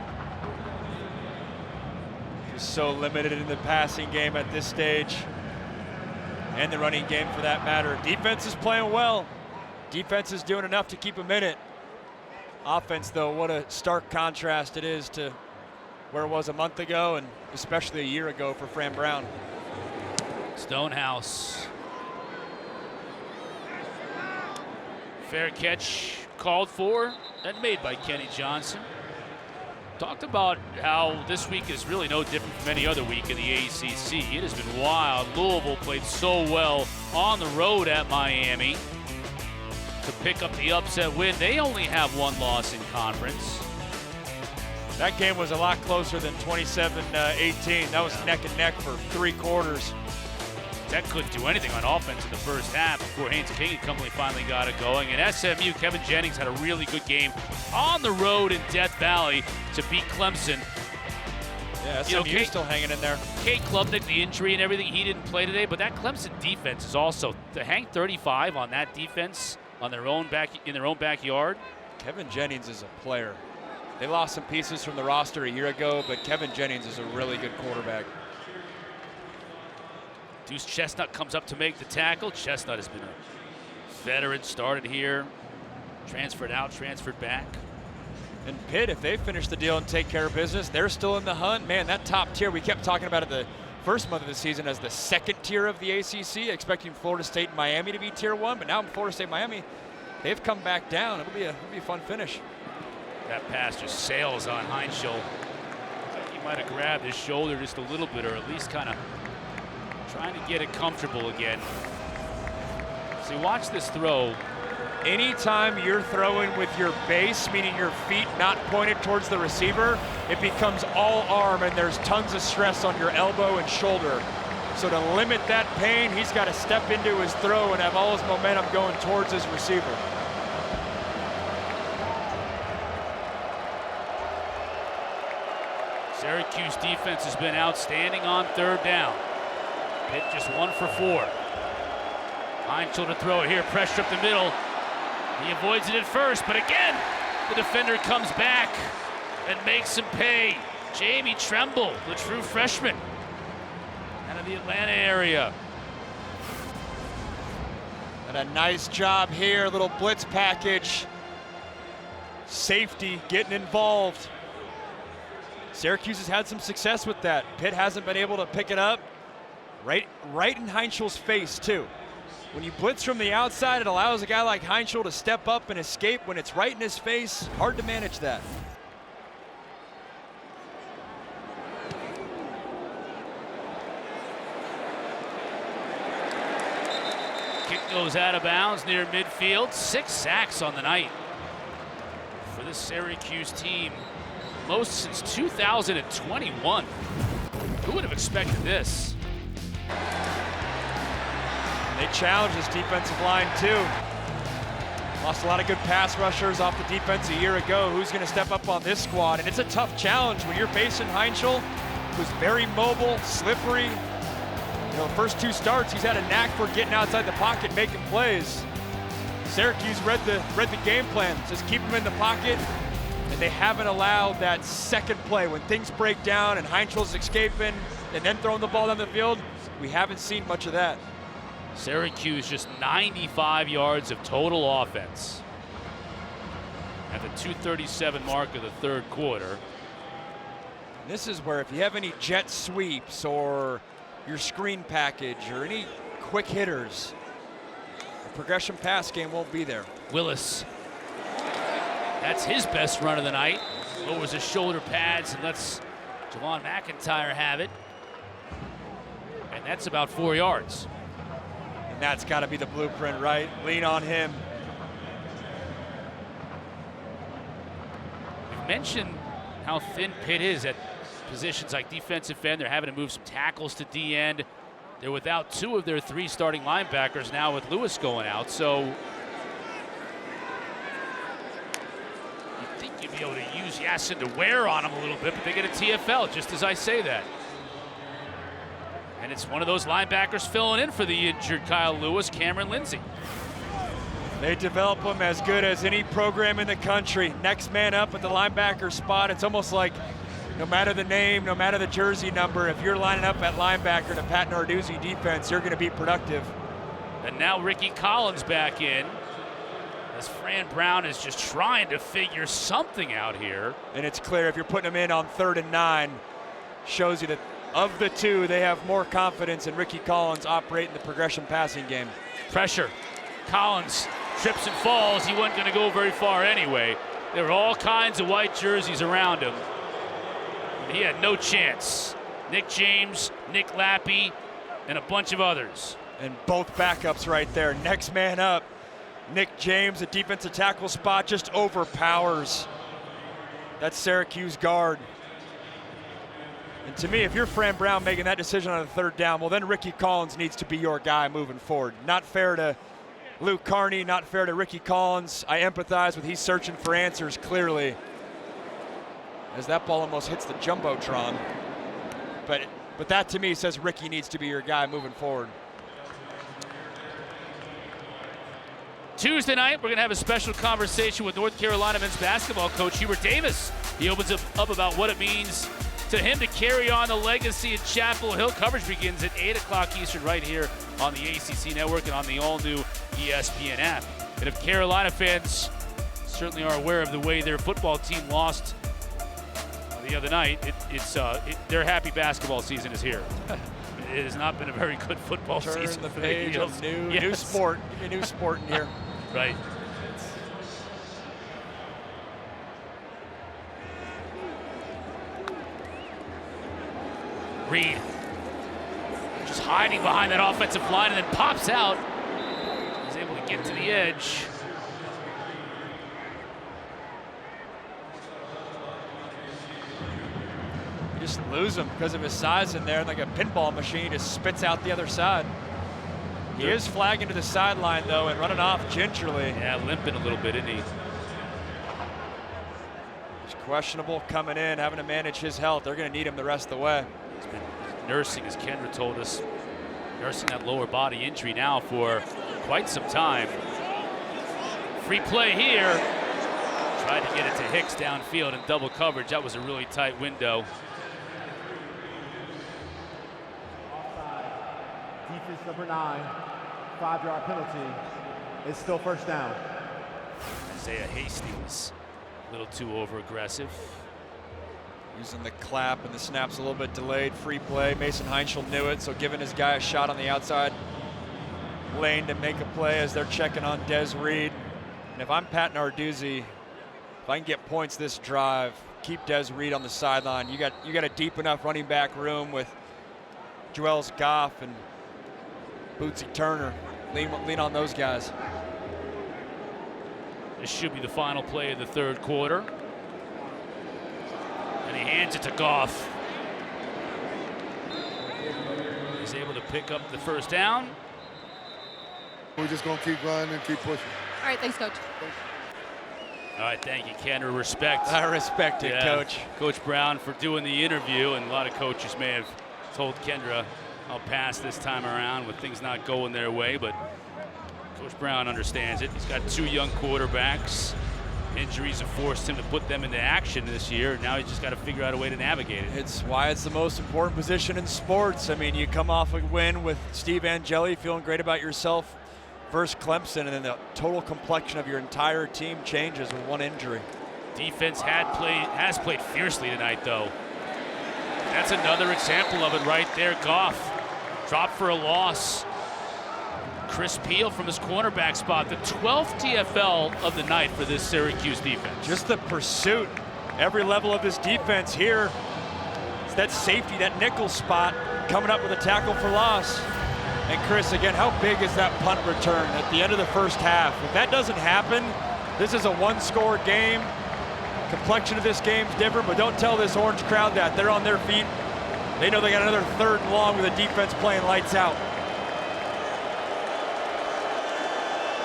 Speaker 2: Just so limited in the passing game at this stage, and the running game for that matter. Defense is playing well. Defense is doing enough to keep them in it. Offense, though, what a stark contrast it is to where it was a month ago and especially a year ago for Fran Brown.
Speaker 1: Stonehouse. Fair catch called for and made by Kenny Johnson. Talked about how this week is really no different from any other week in the ACC. It has been wild. Louisville played so well on the road at Miami to pick up the upset win. They only have 1 loss in conference.
Speaker 2: That game was a lot closer than 27-18. That was neck and neck for 3 quarters.
Speaker 1: Tech couldn't do anything on offense in the first half before Haynes King and company finally got it going. And SMU, Kevin Jennings had a really good game on the road in Death Valley to beat Clemson.
Speaker 2: Yeah, SMU's still hanging in there.
Speaker 1: Kate Klubnik, the injury and everything, he didn't play today, but that Clemson defense is also, to hang 35 on that defense on their own in their own backyard.
Speaker 2: Kevin Jennings is a player. They lost some pieces from the roster a year ago, but Kevin Jennings is a really good quarterback.
Speaker 1: Deuce Chestnut comes up to make the tackle. Chestnut has been a veteran, started here, transferred out, transferred back.
Speaker 2: And Pitt, if they finish the deal and take care of business, they're still in the hunt. Man, that top tier, we kept talking about it the first month of the season as the 2nd tier of the ACC, expecting Florida State and Miami to be tier 1, but now Florida State, Miami, they've come back down. It'll be a fun finish.
Speaker 1: That pass just sails on Heintschel. He might have grabbed his shoulder just a little bit, or at least kind of trying to get it comfortable again. See, watch this throw.
Speaker 2: Anytime you're throwing with your base, meaning your feet not pointed towards the receiver, it becomes all arm and there's tons of stress on your elbow and shoulder. So to limit that pain, he's got to step into his throw and have all his momentum going towards his receiver.
Speaker 1: Syracuse defense has been outstanding on third down. Pitt just 1 for 4. Heintschel to throw it here, pressure up the middle. He avoids it at first, but again, the defender comes back and makes him pay. Jamie Tremble, the true freshman, out of the Atlanta area.
Speaker 2: And a nice job here, little blitz package. Safety getting involved. Syracuse has had some success with that. Pitt hasn't been able to pick it up. Right in Heintschel's face, too. When you blitz from the outside, it allows a guy like Heintschel to step up and escape. When it's right in his face, hard to manage that.
Speaker 1: Kick goes out of bounds near midfield. 6 sacks on the night for this Syracuse team. Most since 2021. Who would have expected this?
Speaker 2: They challenged this defensive line too. Lost a lot of good pass rushers off the defense a year ago. Who's going to step up on this squad? And it's a tough challenge when you're facing Heintschel, who's very mobile, slippery. You know, first 2 starts, he's had a knack for getting outside the pocket, making plays. Syracuse read the game plan, just keep him in the pocket, and they haven't allowed that second play when things break down and Heintschel's escaping and then throwing the ball down the field. We haven't seen much of that.
Speaker 1: Syracuse just 95 yards of total offense at the 2:37 mark of the third quarter.
Speaker 2: This is where if you have any jet sweeps or your screen package or any quick hitters, the progression pass game won't be there.
Speaker 1: Willis, that's his best run of the night. Lowers his shoulder pads and lets Javon McIntyre have it. And that's about 4 yards.
Speaker 2: And that's got to be the blueprint, right? Lean on him.
Speaker 1: We've mentioned how thin Pitt is at positions like defensive end. They're having to move some tackles to D end. They're without 2 of their 3 starting linebackers now with Lewis going out. So you'd think you'd be able to use Yasin to wear on him a little bit, but they get a TFL just as I say that. And it's one of those linebackers filling in for the injured Kyle Lewis, Cameron Lindsey.
Speaker 2: They develop them as good as any program in the country. Next man up at the linebacker spot. It's almost like no matter the name, no matter the jersey number, if you're lining up at linebacker in a Pat Narduzzi defense, you're going to be productive.
Speaker 1: And now Richie Collins back in, as Fran Brown is just trying to figure something out here.
Speaker 2: And it's clear if you're putting him in on 3rd and 9, shows you that of the 2, they have more confidence in Richie Collins operating the progression passing game.
Speaker 1: Pressure. Collins trips and falls. He wasn't going to go very far anyway. There were all kinds of white jerseys around him. He had no chance. Nick James, Nick Lappy, and a bunch of others.
Speaker 2: And both backups right there. Next man up. Nick James, a defensive tackle spot, just overpowers that Syracuse guard. And to me, if you're Fran Brown making that decision on the 3rd down, well, then Richie Collins needs to be your guy moving forward. Not fair to Luke Carney, not fair to Richie Collins. I empathize with he's searching for answers clearly, as that ball almost hits the Jumbotron. But that to me says Ricky needs to be your guy moving forward.
Speaker 1: Tuesday night, we're going to have a special conversation with North Carolina men's basketball coach Hubert Davis. He opens up about what it means to him to carry on the legacy at Chapel Hill. Coverage begins at 8 o'clock Eastern right here on the ACC Network and on the all-new ESPN app. And if Carolina fans certainly are aware of the way their football team lost the other night, their happy basketball season is here. It has not been a very good football season
Speaker 2: the
Speaker 1: for
Speaker 2: page
Speaker 1: the Eagles.
Speaker 2: of new sport. Give me a new sport in here.
Speaker 1: Right. Reed just hiding behind that offensive line and then pops out. He's able to get to the edge.
Speaker 2: just lose him because of his size in there. Like a pinball machine, just spits out the other side. He is flagging to the sideline, though, and running off gingerly.
Speaker 1: Yeah, limping a little bit, isn't he?
Speaker 2: He's questionable coming in, having to manage his health. They're going to need him the rest of the way.
Speaker 1: He's been nursing, as Kendra told us, nursing that lower body injury now for quite some time. Free play here. Tried to get it to Hicks downfield in double coverage. That was a really tight window.
Speaker 3: Defense number 9, 5-yard penalty. It's still first down.
Speaker 1: Isaiah Hastings, a little too over-aggressive.
Speaker 2: Using the clap and the snap's a little bit delayed. Free play. Mason Heintschel knew it, so giving his guy a shot on the outside lane to make a play as they're checking on Des Reed. And if I'm Pat Narduzzi, if I can get points this drive, keep Des Reed on the sideline. You got a deep enough running back room with Joels Goff and Bootsy Turner. Lean on those guys.
Speaker 1: This should be the final play of the third quarter. And he hands it to Goff. He's able to pick up the first down.
Speaker 5: We're just going to keep running and keep pushing.
Speaker 4: All right, thanks, Coach.
Speaker 1: All right, thank you, Kendra. Respect.
Speaker 2: I respect it, Coach.
Speaker 1: Coach Brown for doing the interview, and a lot of coaches may have told Kendra, I'll pass this time around with things not going their way, but Coach Brown understands it. He's got 2 young quarterbacks. Injuries have forced him to put them into action this year. Now he's just got to figure out a way to navigate it.
Speaker 2: It's why it's the most important position in sports. I mean, you come off a win with Steve Angeli, feeling great about yourself versus Clemson, and then the total complexion of your entire team changes with one injury.
Speaker 1: Defense has played fiercely tonight, though. That's another example of it right there. Goff dropped for a loss. Chris Peel from his cornerback spot, the 12th TFL of the night for this Syracuse defense.
Speaker 2: Just the pursuit, every level of this defense here. It's that safety, that nickel spot, coming up with a tackle for loss. And Chris, again, how big is that punt return at the end of the first half? If that doesn't happen, this is a 1-score game. Complexion of this game's different, but don't tell this orange crowd that. They're on their feet. They know they got another 3rd and long with the defense playing lights out.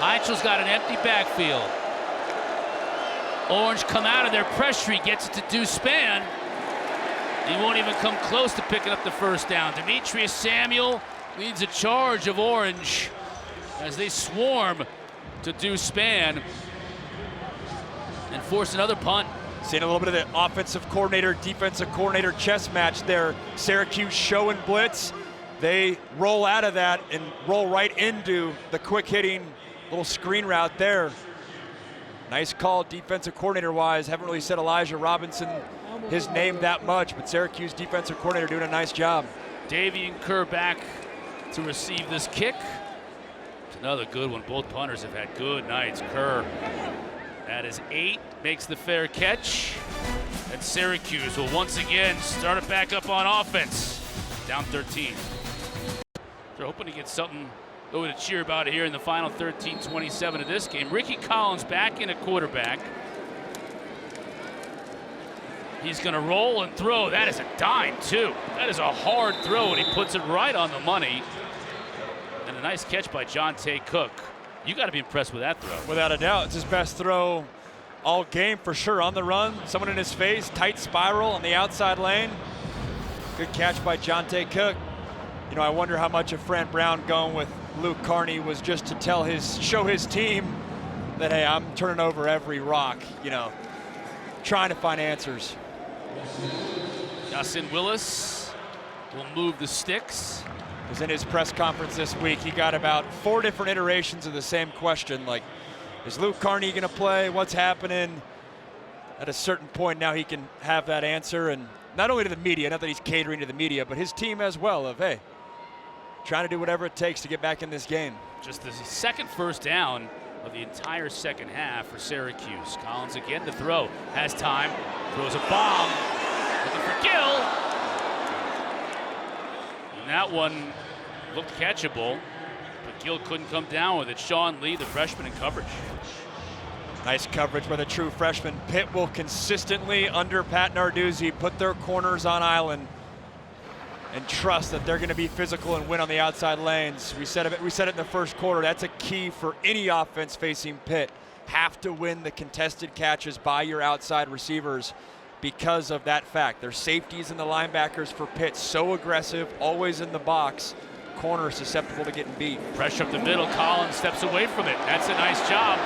Speaker 1: Heintschel's got an empty backfield. Orange come out of their pressure. He gets it to Deuce Spann. He won't even come close to picking up the first down. Demetrius Samuel leads a charge of Orange as they swarm to Deuce Spann and force another punt.
Speaker 2: Seeing a little bit of the offensive coordinator, defensive coordinator chess match there. Syracuse show and blitz. They roll out of that and roll right into the quick hitting little screen route there. Nice call defensive coordinator wise. Haven't really said Elijah Robinson his name that much, but Syracuse defensive coordinator doing a nice job.
Speaker 1: Davian Kerr back to receive this kick. It's another good one. Both punters have had good nights. Kerr, that is 8, makes the fair catch. And Syracuse will once again start it back up on offense. Down 13. They're hoping to get something to cheer about here in the final 13-27 of this game. Richie Collins back in at quarterback. He's going to roll and throw. That is a dime, too. That is a hard throw, and he puts it right on the money. And a nice catch by Jonte Cook. You got to be impressed with that throw.
Speaker 2: Without a doubt, it's his best throw all game for sure. On the run, someone in his face, tight spiral on the outside lane. Good catch by Jonte Cook. You know, I wonder how much of Fran Brown going with Luke Carney was just to show his team that, hey, I'm turning over every rock, you know, trying to find answers.
Speaker 1: Justin Willis will move the sticks.
Speaker 2: Because in his press conference this week, he got about 4 different iterations of the same question, like, is Luke Carney going to play? What's happening? At a certain point now he can have that answer, and not only to the media, not that he's catering to the media, but his team as well of, hey, trying to do whatever it takes to get back in this game. Just
Speaker 1: The second first down of the entire second half for Syracuse. Collins again to throw. Has time. Throws a bomb. Looking for Gill. And that one looked catchable, but Gill couldn't come down with it. Sean Lee, the freshman, in coverage.
Speaker 2: Nice coverage by the true freshman. Pitt will consistently, under Pat Narduzzi, put their corners on island and trust that they're going to be physical and win on the outside lanes. We said it in the first quarter. That's a key for any offense facing Pitt. Have to win the contested catches by your outside receivers because of that fact. Their safeties and the linebackers for Pitt so aggressive, always in the box. Corner susceptible to getting beat.
Speaker 1: Pressure up the middle. Collins steps away from it. That's a nice job.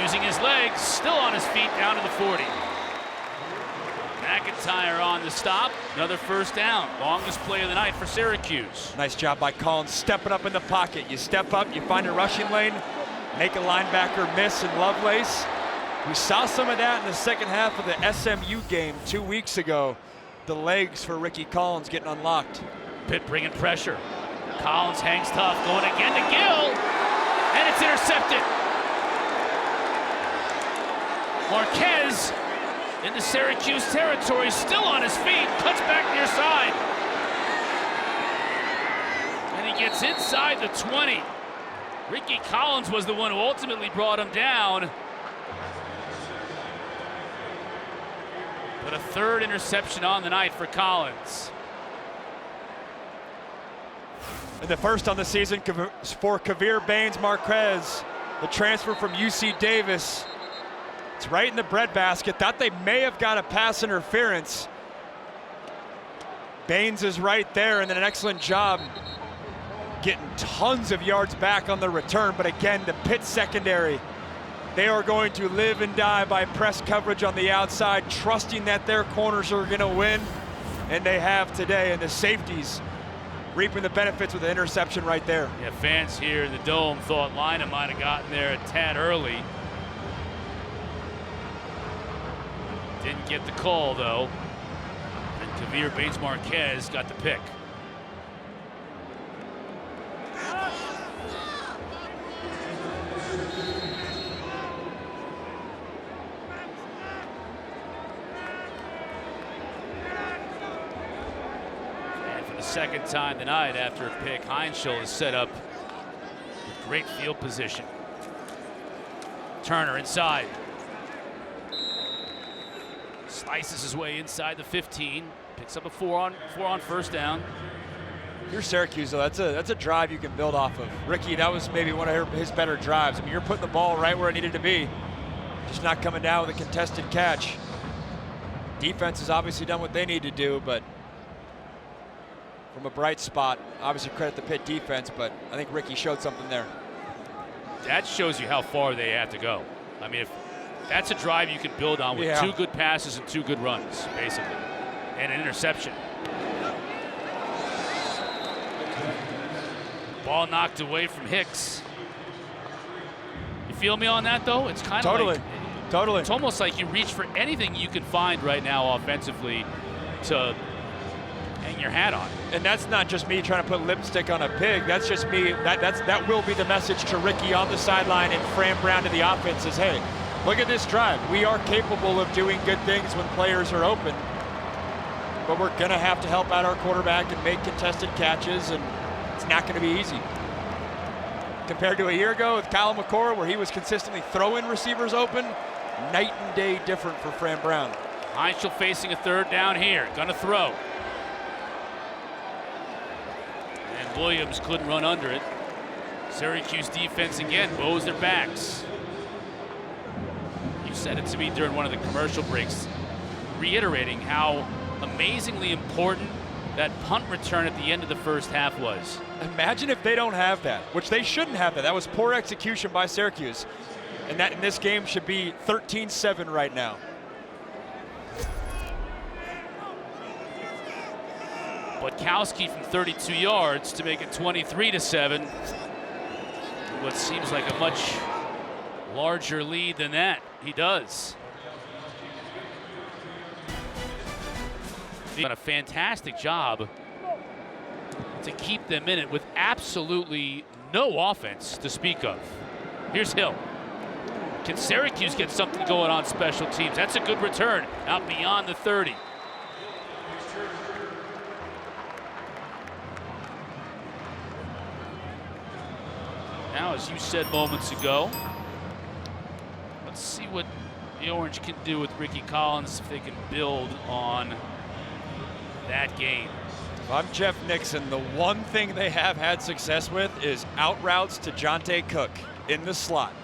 Speaker 1: Using his legs, still on his feet, down to the 40. McIntyre on the stop. Another first down. Longest play of the night for Syracuse.
Speaker 2: Nice job by Collins stepping up in the pocket. You step up, you find a rushing lane, make a linebacker miss in Lovelace. We saw some of that in the second half of the SMU game 2 weeks ago. The legs for Richie Collins getting unlocked.
Speaker 1: Pitt bringing pressure. Collins hangs tough, going again to Gill, and it's intercepted. Marquez into Syracuse territory, still on his feet, cuts back near side. And he gets inside the 20. Richie Collins was the one who ultimately brought him down. But a third interception on the night for Collins.
Speaker 2: And the first on the season for Kavir Baines Marquez, the transfer from UC Davis. It's right in the breadbasket. Thought they may have got a pass interference. Baines is right there, and then an excellent job getting tons of yards back on the return. But again, the Pitt secondary, they are going to live and die by press coverage on the outside, trusting that their corners are going to win, and they have today. And the safeties reaping the benefits with the interception right there.
Speaker 1: Yeah, fans here in the Dome thought Lynham might have gotten there a tad early. Didn't get the call, though. And Kavir Baines Marquez got the pick. And for the second time tonight, after a pick, Heintschel is set up with great field position. Turner inside. Slices his way inside the 15, picks up a four on first down.
Speaker 2: You're Syracuse, though. That's a drive you can build off of. Ricky, that was maybe one of his better drives. I mean, you're putting the ball right where it needed to be, just not coming down with a contested catch. Defense has obviously done what they need to do, but from a bright spot, obviously credit the Pitt defense, but I think Ricky showed something there.
Speaker 1: That shows you how far they have to go. I mean, if that's a drive you can build on with two good passes and two good runs, basically, and an interception. Ball knocked away from Hicks. You feel me on that, though? It's kind of like,
Speaker 2: totally.
Speaker 1: It's almost like you reach for anything you can find right now offensively to hang your hat on.
Speaker 2: And that's not just me trying to put lipstick on a pig. That's just me. That will be the message to Ricky on the sideline and Fran Brown to the offense is, hey, look at this drive. We are capable of doing good things when players are open, but we're going to have to help out our quarterback and make contested catches, and it's not going to be easy. Compared to a year ago with Kyle McCord, where he was consistently throwing receivers open, night and day different for Fran Brown.
Speaker 1: Heintschel facing a third down here, gonna throw. And Williams couldn't run under it. Syracuse defense again bows their backs. You said it to me during one of the commercial breaks, reiterating how amazingly important that punt return at the end of the first half was.
Speaker 2: Imagine if they don't have that, which they shouldn't have that. That was poor execution by Syracuse. And that in this game should be 13-7 right now.
Speaker 1: Butkowski from 32 yards to make it 23-7. What seems like a much larger lead than that. He does. Done a fantastic job to keep them in it with absolutely no offense to speak of. Here's Hill. Can Syracuse get something going on special teams? That's a good return out beyond the 30. Now, as you said moments ago, Let's see what the Orange can do with Richie Collins, if they can build on that game.
Speaker 2: If I'm Jeff Nixon, the one thing they have had success with is out routes to Jonte Cook in the slot.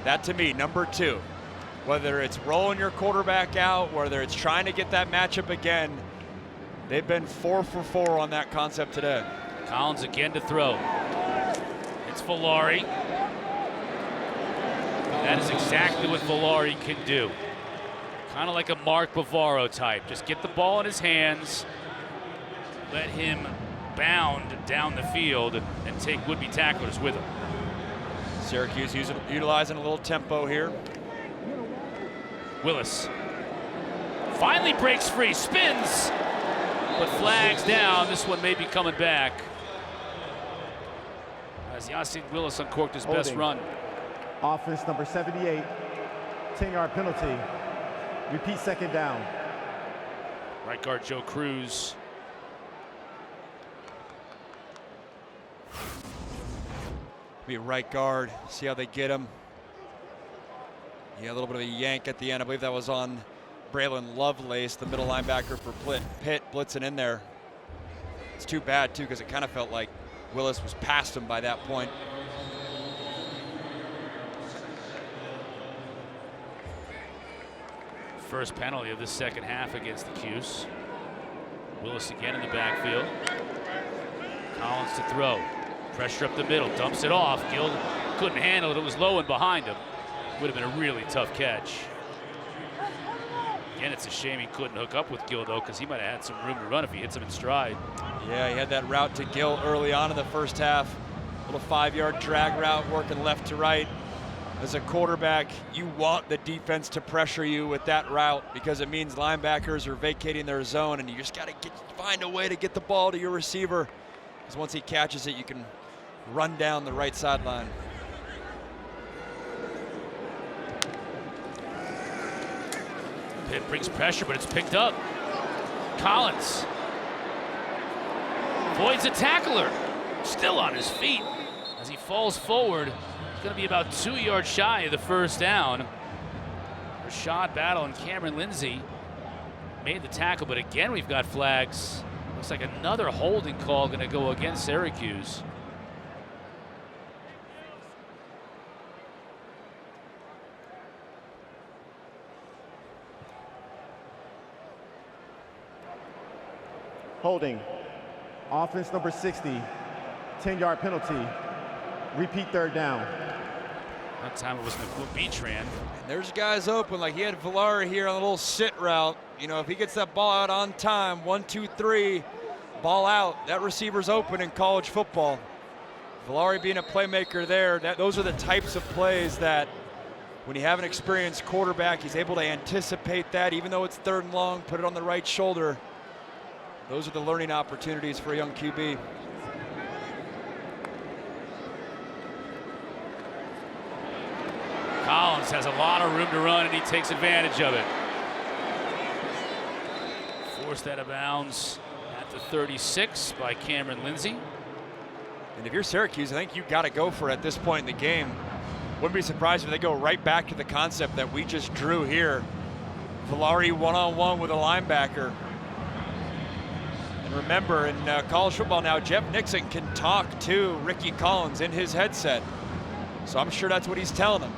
Speaker 2: That, to me, number 2. Whether it's rolling your quarterback out, whether it's trying to get that matchup again, they've been 4 for 4 on that concept today.
Speaker 1: Collins again to throw. It's Villari. That is exactly what Villari can do. Kind of like a Mark Bavaro type. Just get the ball in his hands, let him bound down the field, and take would-be tacklers with him.
Speaker 2: Syracuse utilizing a little tempo here.
Speaker 1: Willis finally breaks free, spins, but flags down. This one may be coming back, as Yasin Willis uncorked his best run.
Speaker 3: Offense number 78, 10-yard penalty. Repeat, second down.
Speaker 1: Right guard Joe Cruz.
Speaker 2: Be right guard, see how they get him. Yeah, a little bit of a yank at the end. I believe that was on Braylon Lovelace, the middle linebacker for Pitt, blitzing in there. It's too bad, too, because it kind of felt like Willis was past him by that point.
Speaker 1: First penalty of the second half against the Cuse. Willis again in the backfield. Collins to throw. Pressure up the middle, dumps it off. Gill couldn't handle it. It was low and behind him. Would have been a really tough catch. Again, it's a shame he couldn't hook up with Gill, though, because he might have had some room to run if he hits him in stride.
Speaker 2: Yeah, he had that route to Gill early on in the first half. Little 5-yard drag route working left to right. As a quarterback, you want the defense to pressure you with that route because it means linebackers are vacating their zone, and you just got to find a way to get the ball to your receiver. Because once he catches it, you can run down the right sideline.
Speaker 1: Pitt brings pressure, but it's picked up. Collins avoids a tackler, still on his feet as he falls forward. He's going to be about 2 yards shy of the first down. Rashad Battle and Cameron Lindsay made the tackle, but again we've got flags. Looks like another holding call going to go against Syracuse.
Speaker 3: Holding. Offense number 60, 10-yard penalty. Repeat, third down.
Speaker 1: That time it was Nicole Beatran.
Speaker 2: There's guys open, like he had Villari here on a little sit route. You know, if he gets that ball out on time, 1, 2, 3, ball out, that receiver's open in college football. Villari being a playmaker there, those are the types of plays that when you have an experienced quarterback, he's able to anticipate that, even though it's 3rd and long, put it on the right shoulder. Those are the learning opportunities for a young QB.
Speaker 1: Collins has a lot of room to run, and he takes advantage of it. Forced out of bounds at the 36 by Cameron Lindsay.
Speaker 2: And if you're Syracuse, I think you've got to go for it at this point in the game. Wouldn't be surprised if they go right back to the concept that we just drew here. Villari one-on-one with a linebacker. And remember, in college football now, Jeff Nixon can talk to Richie Collins in his headset. So I'm sure that's what he's telling him.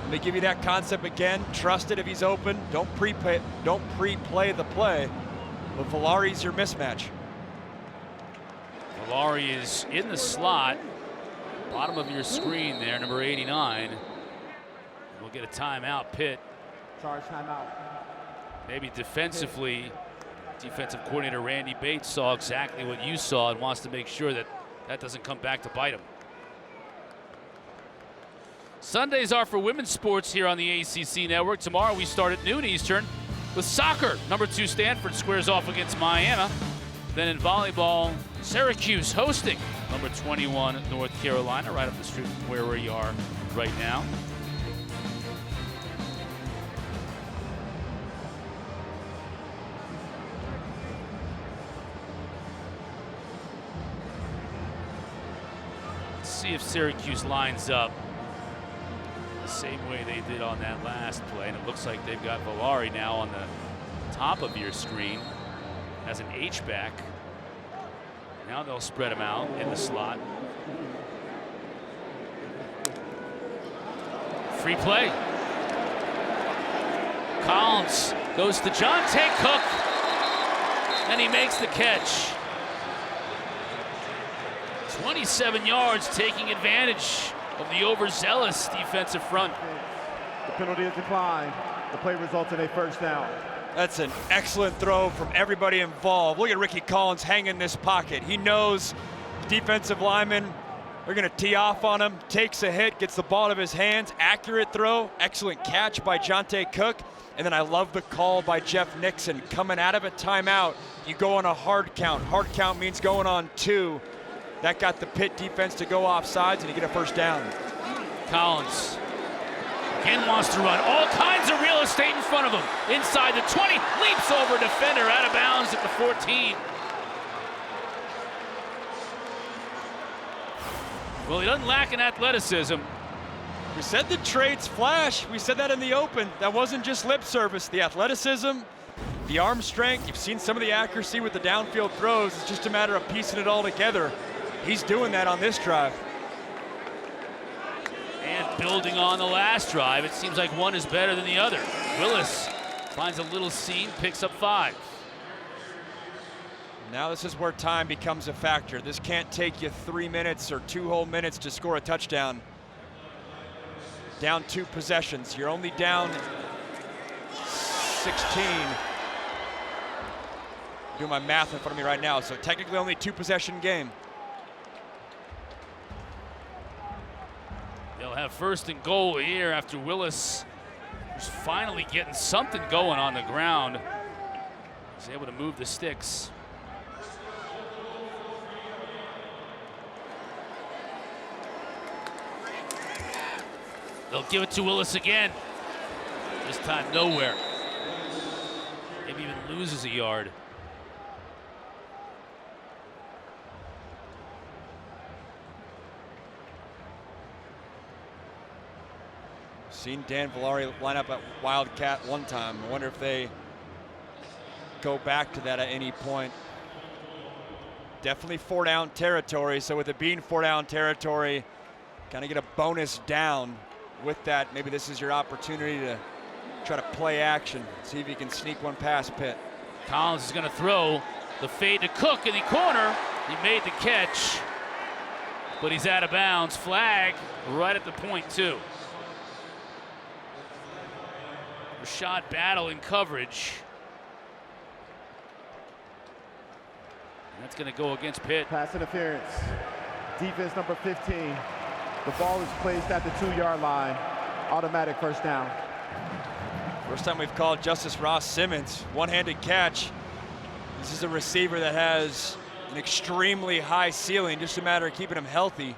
Speaker 2: Let me give you that concept again. Trust it if he's open. Don't pre-play the play. But Villari's your mismatch.
Speaker 1: Villari is in the slot. Bottom of your screen there, number 89. We'll get a timeout, Pitt.
Speaker 3: Charge timeout.
Speaker 1: Maybe defensively, defensive coordinator Randy Bates saw exactly what you saw and wants to make sure that that doesn't come back to bite him. Sundays are for women's sports here on the ACC network. Tomorrow we start at noon Eastern with soccer. Number 2 Stanford squares off against Miami. Then in volleyball, Syracuse hosting number 21 North Carolina, right up the street from where we are right now. Let's see if Syracuse lines up. the same way they did on that last play, and it looks like they've got Valari now on the top of your screen as an H-back. Now they'll spread him out in the slot. Free play. Collins goes to Jonte Cook, and he makes the catch. 27 yards, taking advantage of the overzealous defensive front.
Speaker 3: The penalty is declined. The play results in a first down.
Speaker 2: That's an excellent throw from everybody involved. Look at Richie Collins hanging this pocket. He knows defensive linemen are going to tee off on him, takes a hit, gets the ball out of his hands. Accurate throw, excellent catch by Jonte Cook. And then I love the call by Jeff Nixon. Coming out of a timeout, you go on a hard count. Hard count means going on 2. That got the Pitt defense to go off sides, and you get a first down.
Speaker 1: Collins again wants to run. All kinds of real estate in front of him. Inside the 20, leaps over defender, out of bounds at the 14. Well, he doesn't lack in athleticism.
Speaker 2: We said the traits flash. We said that in the open. That wasn't just lip service. The athleticism, the arm strength. You've seen some of the accuracy with the downfield throws. It's just a matter of piecing it all together. He's doing that on this drive.
Speaker 1: And building on the last drive, it seems like one is better than the other. Willis finds a little seam, picks up 5.
Speaker 2: Now this is where time becomes a factor. This can't take you 3 minutes or 2 whole minutes to score a touchdown. Down 2 possessions. You're only down 16. Doing my math in front of me right now, so technically only 2 possession game.
Speaker 1: They'll have first and goal here after Willis was finally getting something going on the ground. He's able to move the sticks. They'll give it to Willis again. This time nowhere. Maybe even loses a yard.
Speaker 2: Seen Dan Valari line up at Wildcat one time. I wonder if they go back to that at any point. Definitely 4 down territory, so with it being 4 down territory, kind of get a bonus down. With that, maybe this is your opportunity to try to play action, see if you can sneak one past Pitt.
Speaker 1: Collins is going to throw the fade to Cook in the corner. He made the catch, but he's out of bounds. Flag right at the point, too. Rashad Battle in coverage. And that's going to go against Pitt.
Speaker 3: Pass interference. Defense number 15. The ball is placed at the 2-yard line. Automatic first down.
Speaker 2: First time we've called Justice Ross Simmons. One-handed catch. This is a receiver that has an extremely high ceiling, just a matter of keeping him healthy.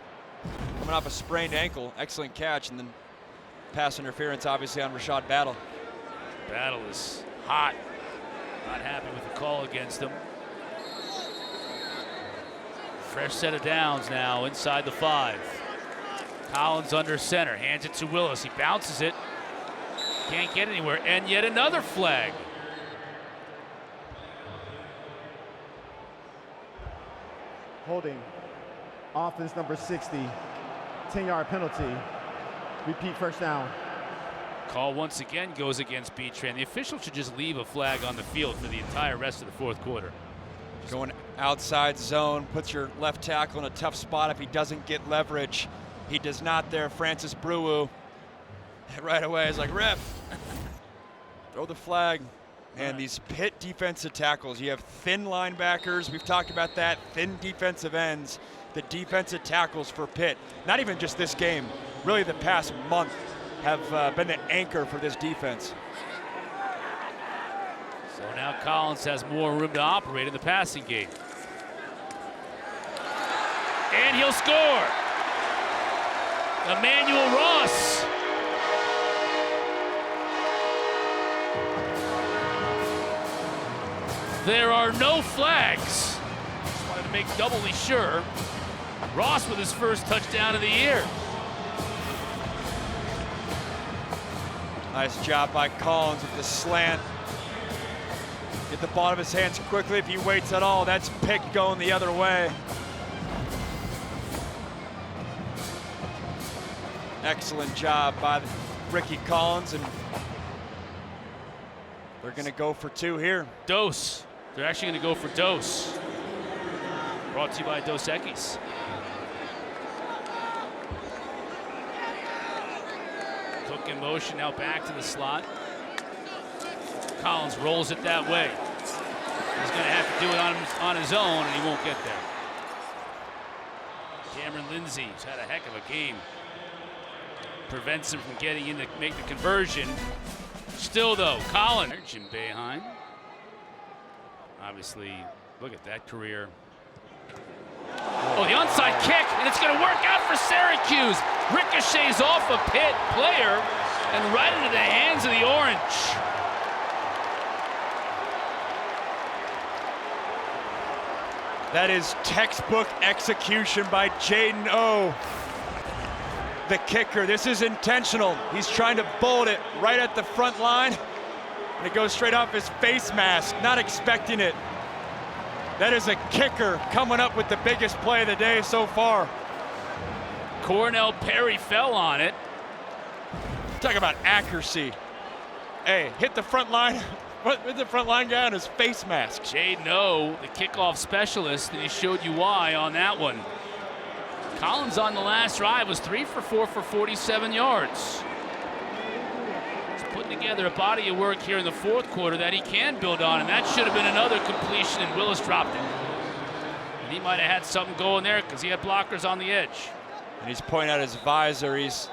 Speaker 2: Coming off a sprained ankle, excellent catch, and then pass interference obviously on Rashad Battle.
Speaker 1: Battle is hot. Not happy with the call against him. Fresh set of downs now inside the 5. Collins under center, hands it to Willis. He bounces it, can't get anywhere, and yet another flag.
Speaker 3: Holding. Offense number 60. 10-yard penalty. Repeat first down.
Speaker 1: Call once again goes against Beatran. The official should just leave a flag on the field for the entire rest of the 4th quarter.
Speaker 2: Going outside zone, puts your left tackle in a tough spot if he doesn't get leverage. He does not there, Francis Brewu. Right away, he's like, ref, throw the flag. And these Pitt defensive tackles, you have thin linebackers, we've talked about that, thin defensive ends. The defensive tackles for Pitt, not even just this game, really the past month, have been the anchor for this defense.
Speaker 1: So now Collins has more room to operate in the passing game. And he'll score. Emmanuel Ross. There are no flags. Just wanted to make doubly sure. Ross with his first touchdown of the year.
Speaker 2: Nice job by Collins with the slant. Get the ball out of his hands quickly if he waits at all. That's Pitt going the other way. Excellent job by Richie Collins, and they're going to go for 2 here.
Speaker 1: Dose. They're actually going to go for Dose. Brought to you by Dos Equis. Cook in motion, now back to the slot. Collins rolls it that way. He's going to have to do it on his own, and he won't get there. Cameron Lindsey's had a heck of a game. Prevents him from getting in to make the conversion. Still, though, Collins. Jim Boeheim. Obviously, look at that career. Oh, the onside kick, and it's going to work out for Syracuse. Ricochets off a Pitt player and right into the hands of the Orange.
Speaker 2: That is textbook execution by Jaden O, the kicker. This is intentional. He's trying to bullet it right at the front line, and it goes straight off his face mask, not expecting it. That is a kicker coming up with the biggest play of the day so far.
Speaker 1: Cornell Perry fell on it.
Speaker 2: Talk about accuracy. Hey, hit the front line. Hit the front line guy on his face mask.
Speaker 1: Jaden O, the kickoff specialist, and he showed you why on that one. Collins on the last drive was 3 for 4 for 47 yards. He's putting together a body of work here in the fourth quarter that he can build on, and that should have been another completion, and Willis dropped it. And he might have had something going there because he had blockers on the edge.
Speaker 2: And he's pointing out his visor. He's,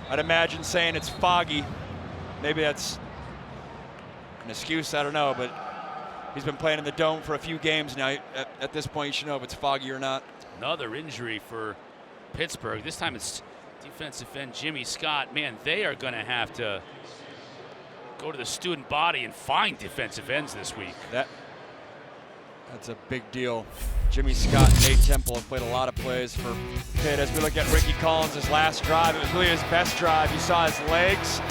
Speaker 2: I'd imagine, saying it's foggy. Maybe that's an excuse, I don't know, but he's been playing in the dome for a few games now. At this point, you should know if it's foggy or not.
Speaker 1: Another injury for Pittsburgh. This time it's defensive end Jimmy Scott. Man, they are going to have to go to the student body and find defensive ends this week.
Speaker 2: That's a big deal. Jimmy Scott and Nate Temple have played a lot of plays for Pitt. As we look at Richie Collins' last drive, it was really his best drive. You saw his legs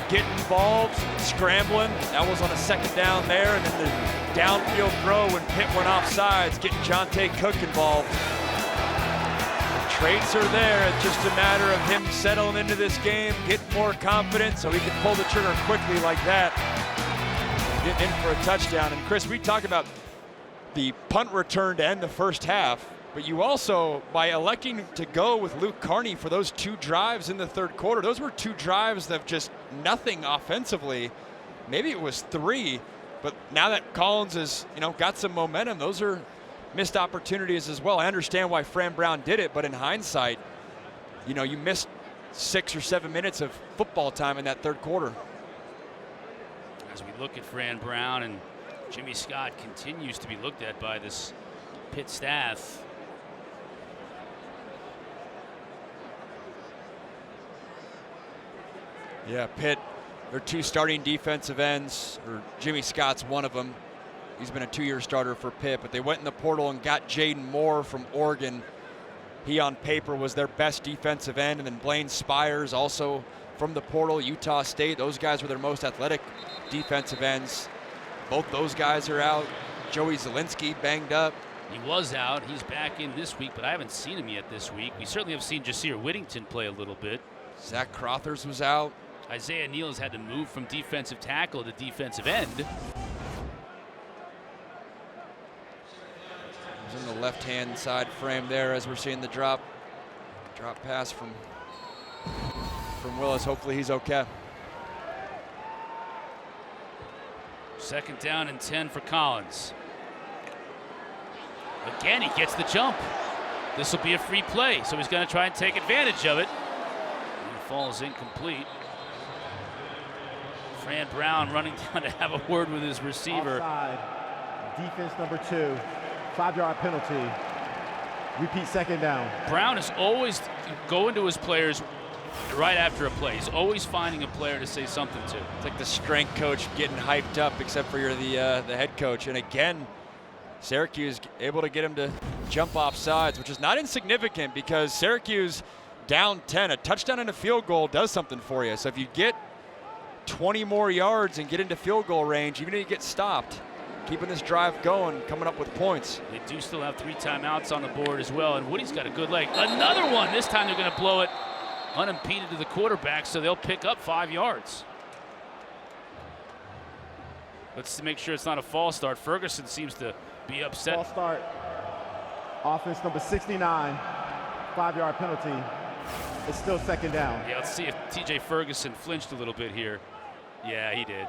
Speaker 2: get involved, scrambling. That was on a second down there, and then the downfield throw when Pitt went offsides, getting Jonte Cook involved. The traits are there. It's just a matter of him settling into this game, getting more confidence so he can pull the trigger quickly like that, getting in for a touchdown. And Chris, we talked about the punt return to end the first half, but you also, by electing to go with Luke Carney for those 2 drives in the third quarter, those were 2 drives of just nothing offensively. Maybe it was 3, but now that Collins has, got some momentum, those are missed opportunities as well. I understand why Fran Brown did it, but in hindsight, you missed 6 or 7 minutes of football time in that third quarter.
Speaker 1: As we look at Fran Brown, and Jimmy Scott continues to be looked at by this Pitt staff.
Speaker 2: Yeah, Pitt, their 2 starting defensive ends, or Jimmy Scott's one of them. He's been a 2-year starter for Pitt, but they went in the portal and got Jaden Moore from Oregon. He, on paper, was their best defensive end, and then Blaine Spires, also from the portal, Utah State. Those guys were their most athletic defensive ends. Both those guys are out. Joey Zielinski banged up.
Speaker 1: He was out. He's back in this week, but I haven't seen him yet this week. We certainly have seen Jasir Whittington play a little bit.
Speaker 2: Zach Crothers was out.
Speaker 1: Isaiah Neal has had to move from defensive tackle to defensive end.
Speaker 2: He's in the left-hand side frame there as we're seeing the drop pass from Willis. Hopefully he's okay.
Speaker 1: 2nd down and 10 for Collins. Again, he gets the jump. This will be a free play, so he's going to try and take advantage of it. And it falls incomplete. Fran Brown running down to have a word with his receiver.
Speaker 3: Offside. Defense number 2. 5-yard penalty. Repeat 2nd down.
Speaker 1: Brown is always going to his players right after a play. He's always finding a player to say something to.
Speaker 2: It's like the strength coach getting hyped up, except for you're the head coach. And again, Syracuse able to get him to jump off sides, which is not insignificant because Syracuse down 10. A touchdown and a field goal does something for you. So if you get 20 more yards and get into field goal range, even if you get stopped. Keeping this drive going, coming up with points.
Speaker 1: They do still have 3 timeouts on the board as well, and Woody's got a good leg. Another one. This time they're going to blow it unimpeded to the quarterback, so they'll pick up 5 yards. Let's make sure it's not a false start. Ferguson seems to be upset.
Speaker 3: False start. Offense number 69, 5-yard penalty. It's still second down.
Speaker 1: Yeah, let's see if TJ Ferguson flinched a little bit here. Yeah, he did.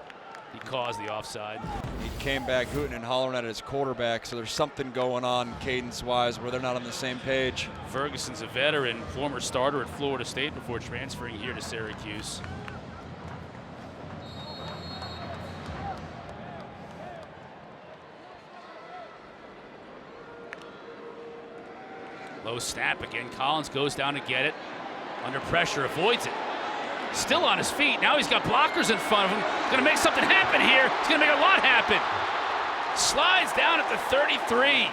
Speaker 1: He caused the offside.
Speaker 2: He came back hooting and hollering at his quarterback, so there's something going on cadence-wise where they're not on the same page.
Speaker 1: Ferguson's a veteran, former starter at Florida State before transferring here to Syracuse. Low snap again. Collins goes down to get it. Under pressure, avoids it. Still on his feet. Now he's got blockers in front of him. Gonna make something happen here. He's gonna make a lot happen. Slides down at the 33.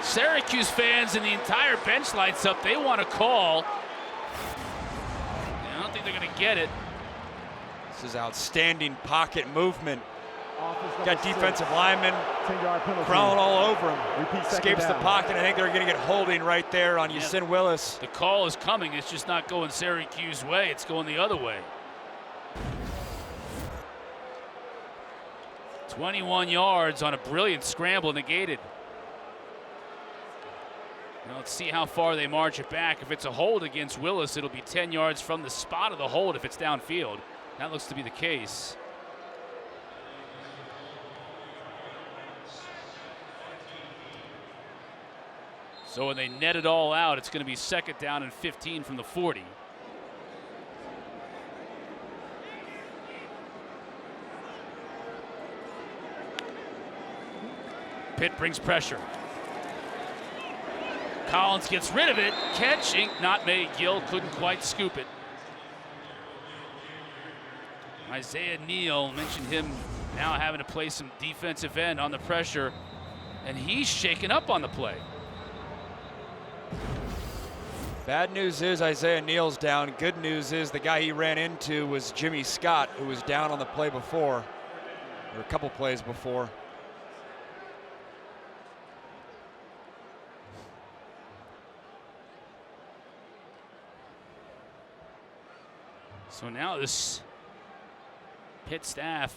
Speaker 1: Syracuse fans and the entire bench lights up. They want a call. I don't think they're gonna get it.
Speaker 2: This is outstanding pocket movement. Got
Speaker 3: 6,
Speaker 2: defensive linemen
Speaker 3: 10-yard penalty.
Speaker 2: crawling all over him.
Speaker 3: Repeat, second
Speaker 2: Escapes the
Speaker 3: down.
Speaker 2: pocket. I think they're going to get holding right there on Yasin Willis.
Speaker 1: The call is coming. It's just not going Syracuse way. It's going the other way. 21 yards on a brilliant scramble negated. Now let's see how far they march it back. If it's a hold against Willis, it'll be 10 yards from the spot of the hold if it's downfield. That looks to be the case. So when they net it all out, it's going to be second down and 15 from the 40. Pitt brings pressure. Collins gets rid of it. Catch, not made. Gill couldn't quite scoop it. Isaiah Neal, mentioned him now having to play some defensive end on the pressure, and he's shaken up on the play.
Speaker 2: Bad news is Isaiah Neal's down. Good news is the guy he ran into was Jimmy Scott, who was down on the play before, or a couple plays before.
Speaker 1: So now this Pitt staff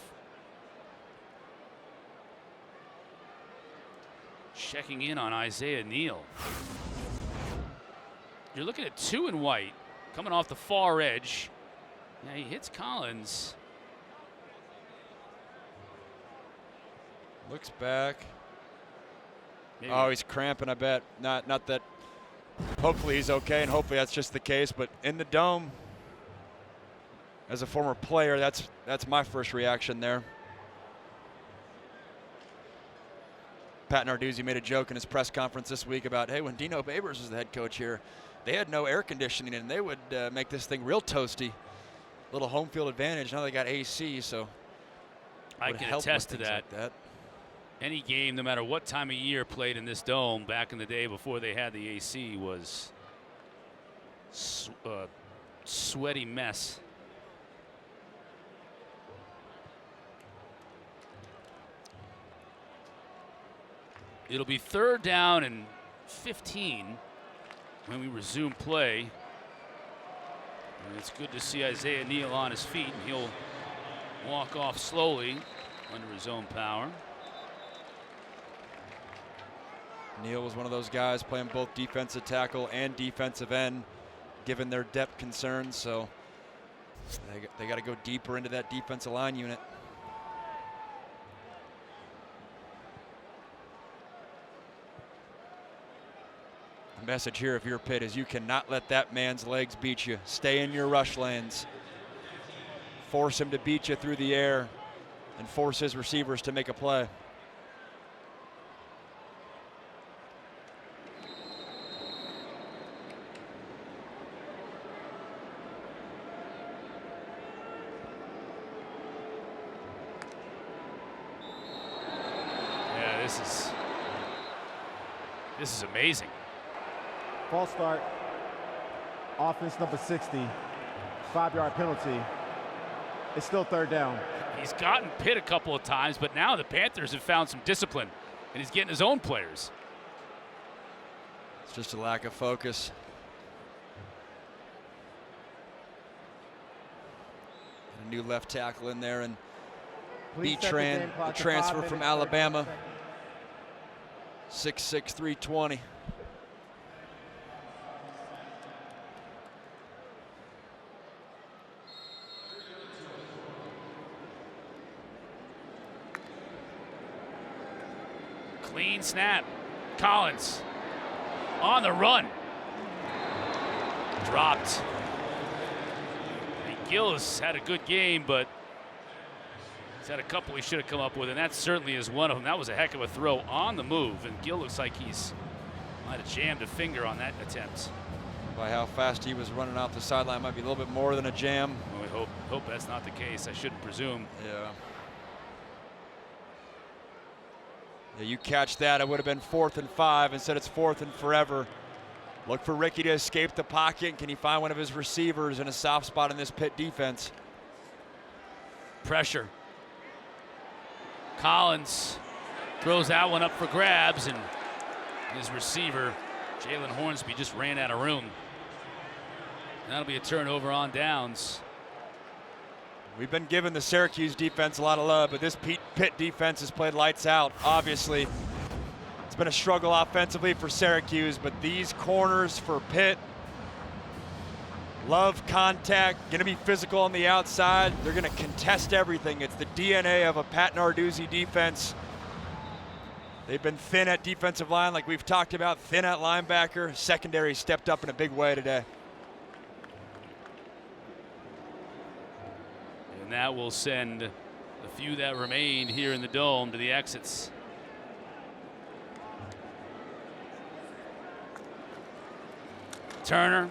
Speaker 1: checking in on Isaiah Neal. You're looking at 2 in white, coming off the far edge. Yeah, he hits Collins.
Speaker 2: Looks back.
Speaker 1: Maybe.
Speaker 2: Oh, he's cramping, I bet. Not that. Hopefully he's okay, and hopefully that's just the case. But in the dome, as a former player, that's my first reaction there. Pat Narduzzi made a joke in his press conference this week about, hey, when Dino Babers was the head coach here, they had no air conditioning and they would make this thing real toasty. Little home field advantage. Now they got AC, so
Speaker 1: I can attest to that. Any game, no matter what time of year played in this dome back in the day before they had the AC, was a sweaty mess. It'll be third down and 15 when we resume play. And it's good to see Isaiah Neal on his feet, and he'll walk off slowly under his own power.
Speaker 2: Neal was one of those guys playing both defensive tackle and defensive end, given their depth concerns, so they got to go deeper into that defensive line unit. The message here, if you're Pitt, is you cannot let that man's legs beat you. Stay in your rush lanes. Force him to beat you through the air and force his receivers to make a play.
Speaker 1: Yeah, this is amazing.
Speaker 3: False start. Offense number 60, 5-yard penalty. It's still third down.
Speaker 1: He's gotten Pitt a couple of times, but now the Panthers have found some discipline, and he's getting his own players.
Speaker 2: It's just a lack of focus. A new left tackle in there, and B-Tran, the transfer from Alabama. 6'6", 320.
Speaker 1: Clean snap. Collins on the run. Dropped. And Gillis had a good game, but he's had a couple he should have come up with, and that certainly is one of them. That was a heck of a throw on the move, and Gill looks like he's might have jammed a finger on that attempt.
Speaker 2: By how fast he was running off the sideline, might be a little bit more than a jam.
Speaker 1: Well, we hope that's not the case. I shouldn't presume.
Speaker 2: Yeah. Yeah, you catch that, it would have been 4th and 5. Instead, it's 4th and forever. Look for Ricky to escape the pocket. Can he find one of his receivers in a soft spot in this Pitt defense?
Speaker 1: Pressure. Collins throws that one up for grabs, and his receiver, Jalen Hornsby, just ran out of room. And that'll be a turnover on downs.
Speaker 2: We've been giving the Syracuse defense a lot of love, but this Pitt defense has played lights out. Obviously, it's been a struggle offensively for Syracuse, but these corners for Pitt love contact, going to be physical on the outside. They're going to contest everything. It's the DNA of a Pat Narduzzi defense. They've been thin at defensive line, like we've talked about, thin at linebacker. Secondary stepped up in a big way today.
Speaker 1: And that will send the few that remain here in the Dome to the exits. Turner.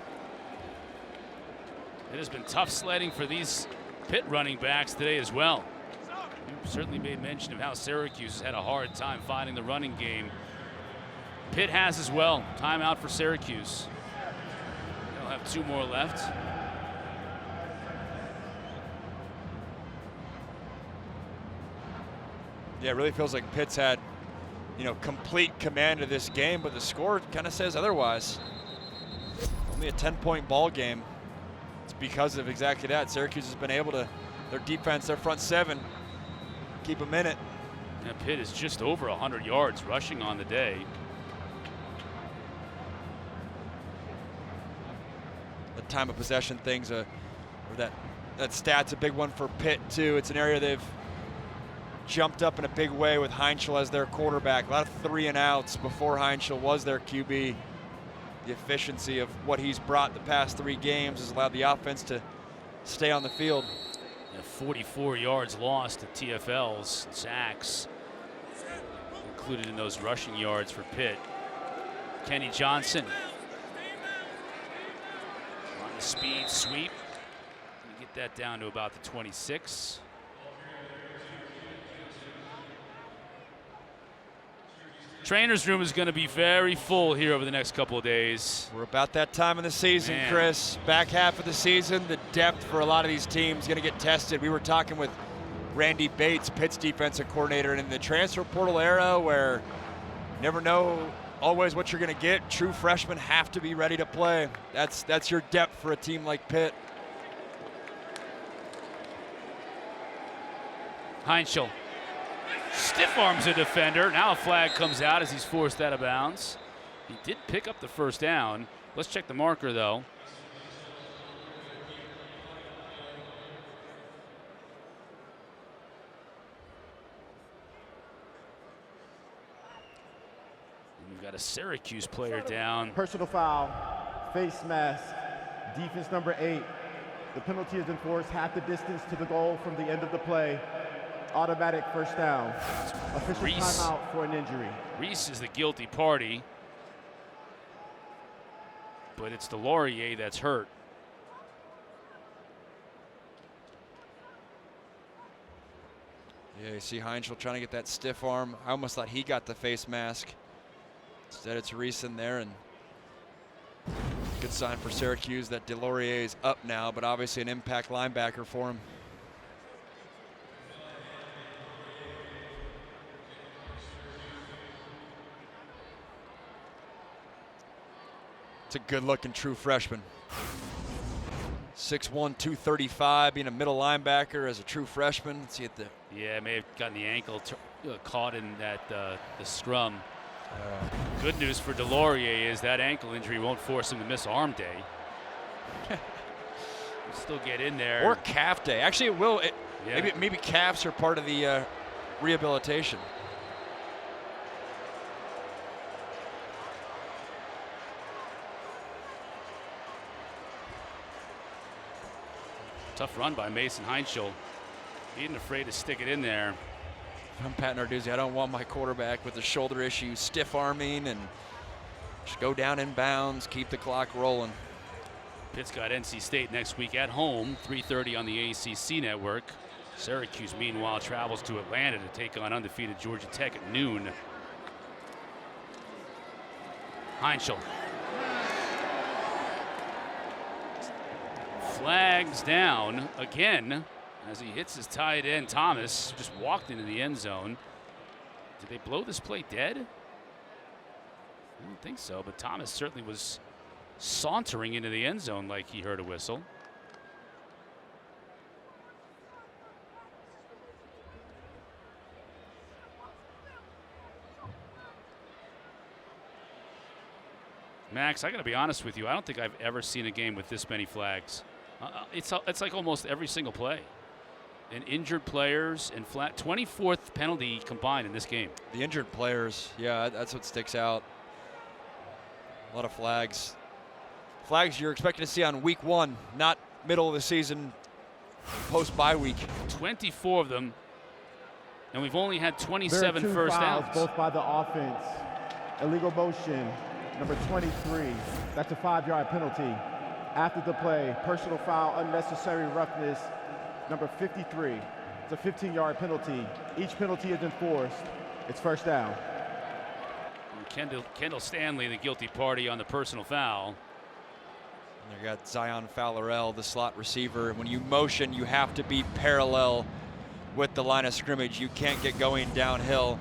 Speaker 1: It has been tough sledding for these Pitt running backs today as well. You certainly made mention of how Syracuse has had a hard time finding the running game. Pitt has as well. Timeout for Syracuse. They'll have 2 more left.
Speaker 2: Yeah, it really feels like Pitt's had, complete command of this game, but the score kind of says otherwise. Only a 10-point ball game. It's because of exactly that. Syracuse has been able to, their defense, their front 7, keep them in it.
Speaker 1: Yeah, Pitt is just over 100 yards rushing on the day.
Speaker 2: The time of possession things, or that stat's a big one for Pitt too. It's an area they've jumped up in a big way with Heintschel as their quarterback. A lot of 3 and outs before Heintschel was their QB. The efficiency of what he's brought the past 3 games has allowed the offense to stay on the field.
Speaker 1: 44 yards lost to TFLs, sacks included in those rushing yards for Pitt. Kenny Johnson on the speed sweep. Get that down to about the 26. Trainer's room is going to be very full here over the next couple of days.
Speaker 2: We're about that time of the season,
Speaker 1: Man.
Speaker 2: Chris. Back half of the season, the depth for a lot of these teams is going to get tested. We were talking with Randy Bates, Pitt's defensive coordinator, and in the transfer portal era where you never know always what you're going to get, true freshmen have to be ready to play. That's your depth for a team like Pitt.
Speaker 1: Heintschel stiff arms a defender. Now a flag comes out as he's forced out of bounds. He did pick up the first down. Let's check the marker though. And we've got a Syracuse player down.
Speaker 3: Personal foul, face mask, defense number 8. The penalty is enforced half the distance to the goal from the end of the play. Automatic first down. Official timeout for an injury.
Speaker 1: Reese is the guilty party, but it's Delorier that's hurt.
Speaker 2: Yeah, you see Heintschel trying to get that stiff arm. I almost thought he got the face mask. Instead, it's Reese in there, and good sign for Syracuse that Delorier is up now, but obviously an impact linebacker for him. It's a good-looking true freshman. 6'1", 235, being a middle linebacker as a true freshman. Let's see at the.
Speaker 1: Yeah, may have gotten the ankle caught in that the scrum. Good news for Delorier is that ankle injury won't force him to miss arm day. Still get in there.
Speaker 2: Or calf day. Actually, it will.
Speaker 1: Yeah.
Speaker 2: Maybe calves are part of the rehabilitation.
Speaker 1: Tough run by Mason Heintschel. He isn't afraid to stick it in there.
Speaker 2: I'm Pat Narduzzi. I don't want my quarterback with a shoulder issue stiff arming and just go down in bounds, keep the clock rolling.
Speaker 1: Pitt's got NC State next week at home, 3:30 on the ACC network. Syracuse, meanwhile, travels to Atlanta to take on undefeated Georgia Tech at noon. Heintschel. Flags down again as he hits his tight end. Thomas just walked into the end zone. Did they blow this play dead? I don't think so, but Thomas certainly was sauntering into the end zone like he heard a whistle. Max, I got to be honest with you. I don't think I've ever seen a game with this many flags. It's like almost every single play. And injured players and 24th penalty combined in this game.
Speaker 2: The injured players, yeah, that's what sticks out. A lot of flags. Flags you're expecting to see on week 1, not middle of the season, post bye week.
Speaker 1: 24 of them, and we've only had 27
Speaker 3: there are two
Speaker 1: first
Speaker 3: fouls,
Speaker 1: downs.
Speaker 3: both by the offense. Illegal motion, number 23. That's a 5-yard penalty. After the play, personal foul, unnecessary roughness, number 53. It's a 15-yard penalty. Each penalty is enforced. It's first down.
Speaker 1: And Kendall Stanley, the guilty party on the personal foul.
Speaker 2: And you got Zion Fowlerell, the slot receiver. When you motion, you have to be parallel with the line of scrimmage. You can't get going downhill.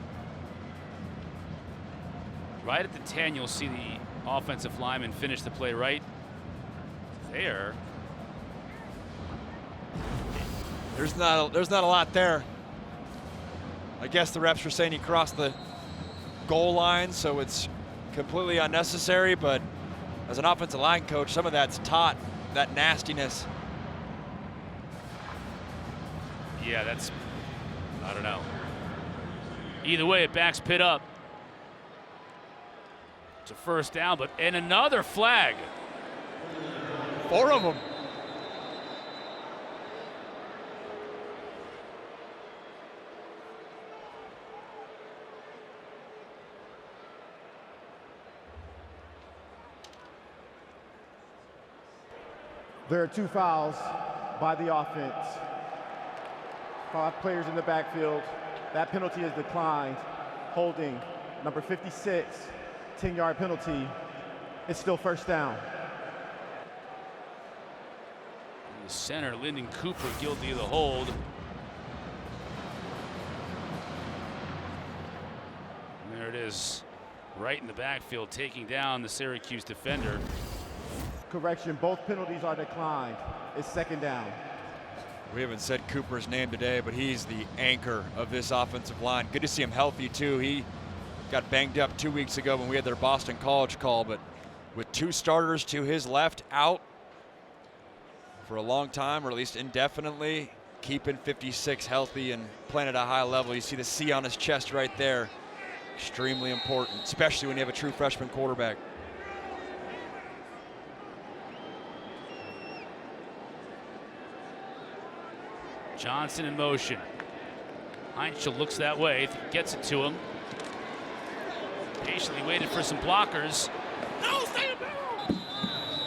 Speaker 1: Right at the 10, you'll see the offensive lineman finish the play right there.
Speaker 2: There's not a lot there. I guess the refs are saying he crossed the goal line, so it's completely unnecessary, but as an offensive line coach, some of that's taught, that nastiness.
Speaker 1: Yeah, that's, I don't know. Either way, it backs Pitt up. It's a first down, and another flag.
Speaker 2: 4 of them.
Speaker 3: There are 2 fouls by the offense. 5 players in the backfield. That penalty is declined. Holding, number 56, 10-yard penalty. It's still first down.
Speaker 1: The center, Lyndon Cooper, guilty of the hold. And there it is, right in the backfield, taking down the Syracuse defender.
Speaker 3: Correction, both penalties are declined. It's second down.
Speaker 2: We haven't said Cooper's name today, but he's the anchor of this offensive line. Good to see him healthy, too. He got banged up 2 weeks ago when we had their Boston College call, but with 2 starters to his left out for a long time, or at least indefinitely, keeping 56 healthy and playing at a high level. You see the C on his chest right there. Extremely important, especially when you have a true freshman quarterback.
Speaker 1: Johnson in motion. Heintschel looks that way, gets it to him. Patiently waited for some blockers. No, stay in bounds.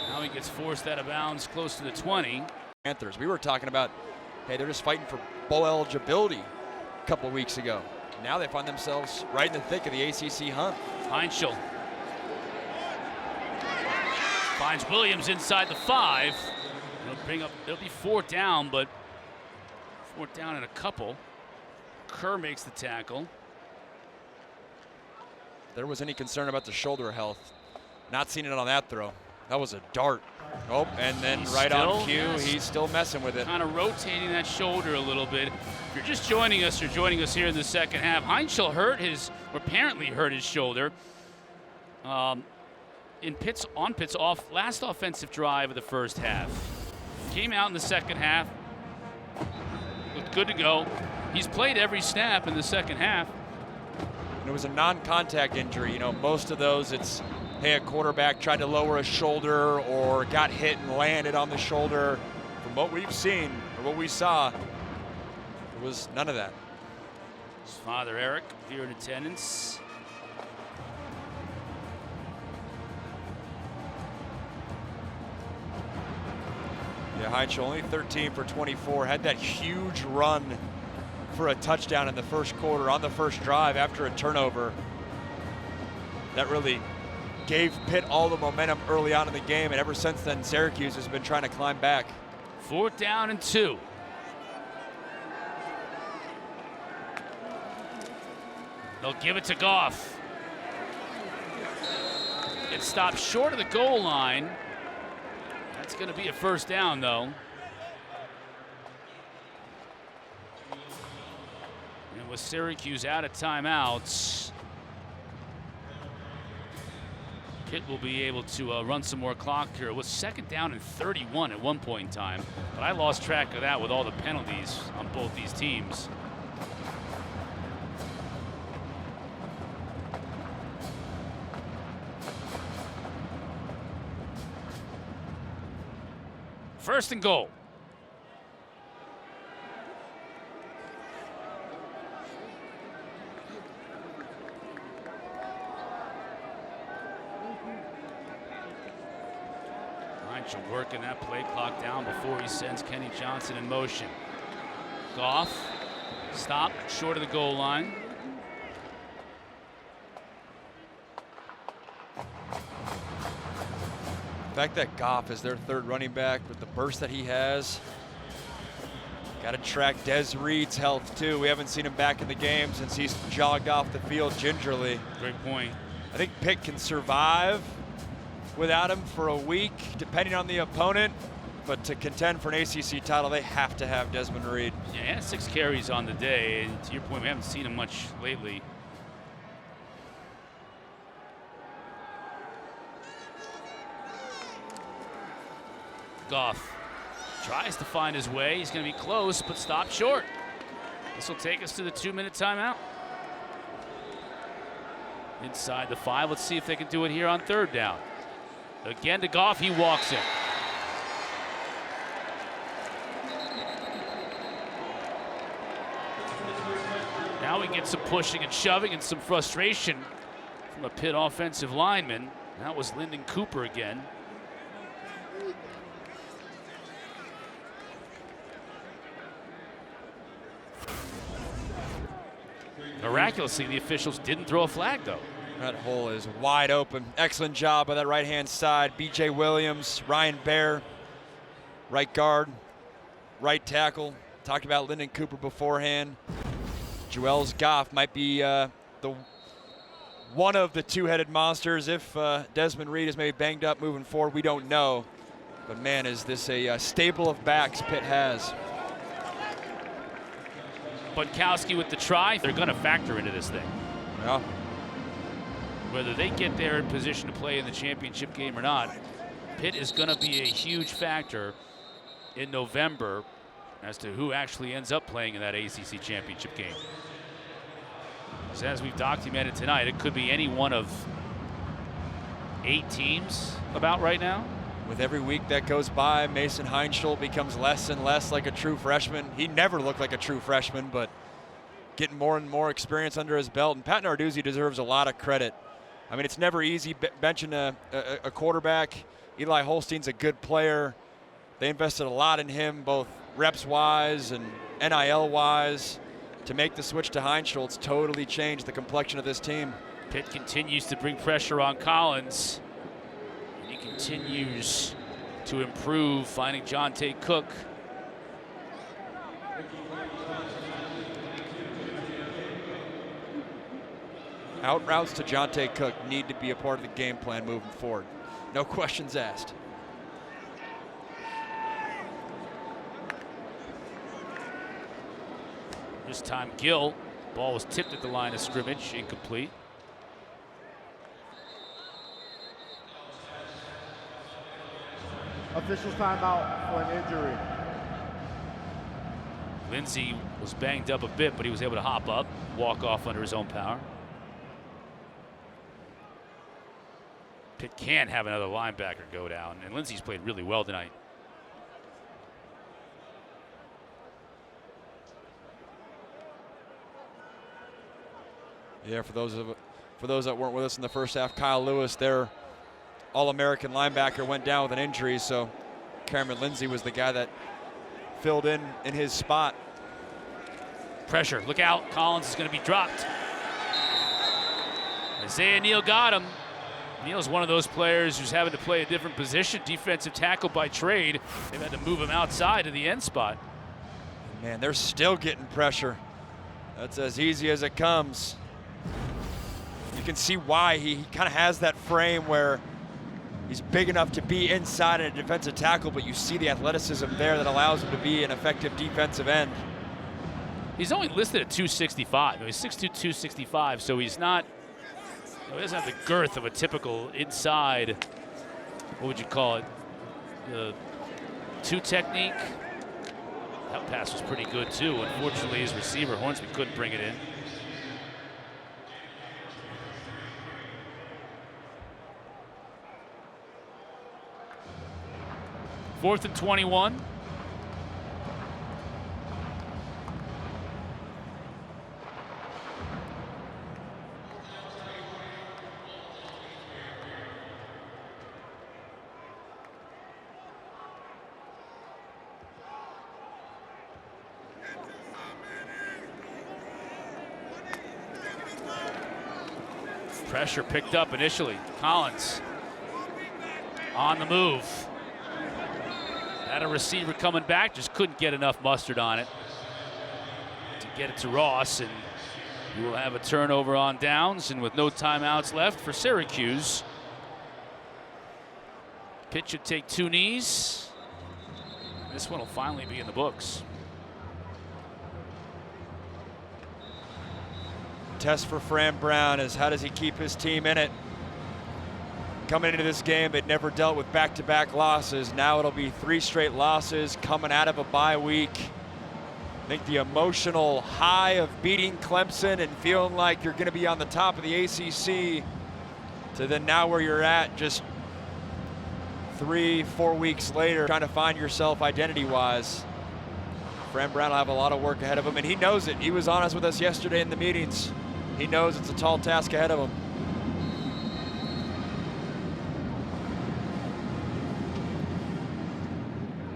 Speaker 1: Now he gets forced out of bounds close to the 20.
Speaker 2: Panthers, we were talking about, hey, they're just fighting for bowl eligibility a couple weeks ago. Now they find themselves right in the thick of the ACC hunt.
Speaker 1: Heintschel finds Williams inside the 5. It'll be 4th down, but 4th down in a couple. Kerr makes the tackle.
Speaker 2: If there was any concern about the shoulder health, not seeing it on that throw. That was a dart. Oh, and then right on cue, he's still messing with it.
Speaker 1: Kind of rotating that shoulder a little bit. If you're just joining us, you're joining us here in the second half. Heintschel apparently hurt his shoulder on Pitt's last offensive drive of the first half. Came out in the second half, looked good to go. He's played every snap in the second half.
Speaker 2: And it was a non-contact injury. You know, most of those, it's, hey, a quarterback tried to lower a shoulder or got hit and landed on the shoulder. From what we've seen, or what we saw, there was none of that.
Speaker 1: His father, Eric, here in attendance.
Speaker 2: Yeah, Heintschel only 13 for 24, had that huge run for a touchdown in the first quarter on the first drive after a turnover. That really gave Pitt all the momentum early on in the game, and ever since then, Syracuse has been trying to climb back.
Speaker 1: 4th down and 2. They'll give it to Goff. It stops short of the goal line. That's going to be a first down, though. And with Syracuse out of timeouts, Pitt will be able to run some more clock here. It was 2nd down and 31 at one point in time, but I lost track of that with all the penalties on both these teams. First and goal. Heintschel working that play clock down before he sends Kenny Johnson in motion. Goff, stop short of the goal line.
Speaker 2: The fact that Goff is their 3rd running back with the burst that he has. Got to track Des Reed's health too. We haven't seen him back in the game since he's jogged off the field gingerly.
Speaker 1: Great point.
Speaker 2: I think Pitt can survive without him for a week, depending on the opponent. But to contend for an ACC title, they have to have Desmond Reed.
Speaker 1: Yeah, he had 6 carries on the day. And to your point, we haven't seen him much lately. Goff tries to find his way. He's going to be close, but stopped short. This will take us to the 2-minute timeout. Inside the 5. Let's see if they can do it here on 3rd down. Again to Goff. He walks it. Now we get some pushing and shoving and some frustration from a Pitt offensive lineman. That was Lyndon Cooper again. Miraculously, the officials didn't throw a flag, though.
Speaker 2: That hole is wide open. Excellent job by that right-hand side. B.J. Williams, Ryan Baer, right guard, right tackle. Talked about Lyndon Cooper beforehand. Joels Goff might be one of the 2-headed monsters. If Desmond Reed is maybe banged up moving forward, we don't know. But man, is this a stable of backs Pitt has.
Speaker 1: Bunkowski with the try. They're going to factor into this thing.
Speaker 2: Yeah.
Speaker 1: Whether they get there in position to play in the championship game or not, Pitt is going to be a huge factor in November as to who actually ends up playing in that ACC championship game. So as we've documented tonight, it could be any one of 8 teams about right now.
Speaker 2: With every week that goes by, Mason Heintschel becomes less and less like a true freshman. He never looked like a true freshman, but getting more and more experience under his belt. And Pat Narduzzi deserves a lot of credit. I mean, it's never easy benching a quarterback. Eli Holstein's a good player. They invested a lot in him, both reps-wise and NIL-wise. To make the switch to Heintschel, it's totally changed the complexion of this team.
Speaker 1: Pitt continues to bring pressure on Collins. He continues to improve, finding Jonte Cook.
Speaker 2: Out routes to Jonte Cook need to be a part of the game plan moving forward. No questions asked.
Speaker 1: This time Gill. Ball was tipped at the line of scrimmage, incomplete.
Speaker 3: Official timeout for an injury.
Speaker 1: Lindsey was banged up a bit, but he was able to hop up, walk off under his own power. Pitt can't have another linebacker go down, and Lindsey's played really well tonight.
Speaker 2: Yeah, for those that weren't with us in the first half, Kyle Lewis, their All-American linebacker, went down with an injury, so Cameron Lindsey was the guy that filled in his spot.
Speaker 1: Pressure, look out, Collins is going to be dropped. Isaiah Neal got him. Neal's one of those players who's having to play a different position, defensive tackle by trade. They've had to move him outside to the end spot.
Speaker 2: Man, they're still getting pressure. That's as easy as it comes. You can see why he kind of has that frame where he's big enough to be inside a defensive tackle, but you see the athleticism there that allows him to be an effective defensive end.
Speaker 1: He's only listed at 265. He's 6'2", 265, so he's not, he doesn't have the girth of a typical inside, what would you call it, the two technique. That pass was pretty good too. Unfortunately, his receiver, Hornsby, couldn't bring it in. Fourth and 21. Pressure picked up initially. Collins on the move. Had a receiver coming back, just couldn't get enough mustard on it to get it to Ross, and you will have a turnover on downs, and with no timeouts left for Syracuse. Pitt should take 2 knees. This one will finally be in the books.
Speaker 2: Test for Fran Brown is how does he keep his team in it? Coming into this game, they'd never dealt with back-to-back losses. Now it'll be 3 straight losses coming out of a bye week. I think the emotional high of beating Clemson and feeling like you're going to be on the top of the ACC to then now where you're at just 3-4 weeks later, trying to find yourself identity-wise. Fran Brown will have a lot of work ahead of him, and he knows it. He was honest with us yesterday in the meetings. He knows it's a tall task ahead of him.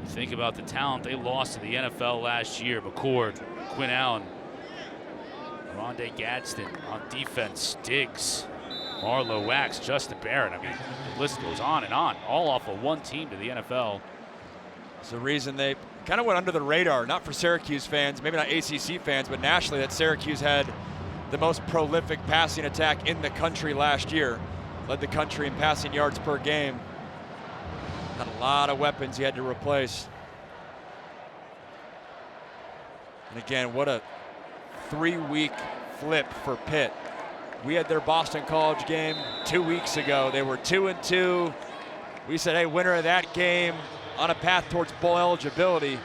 Speaker 1: Think about the talent they lost to the NFL last year. McCord, Quinn Allen, Rondé Gadsden on defense, Diggs, Marlowe Wax, Justin Barrett. I mean, the list goes on and on, all off of one team to the NFL.
Speaker 2: It's the reason they kind of went under the radar, not for Syracuse fans, maybe not ACC fans, but nationally, that Syracuse had the most prolific passing attack in the country last year. Led the country in passing yards per game. Had a lot of weapons he had to replace. And again, what a 3-week flip for Pitt. We had their Boston College game 2 weeks ago. They were 2-2. We said, hey, winner of that game on a path towards bowl eligibility.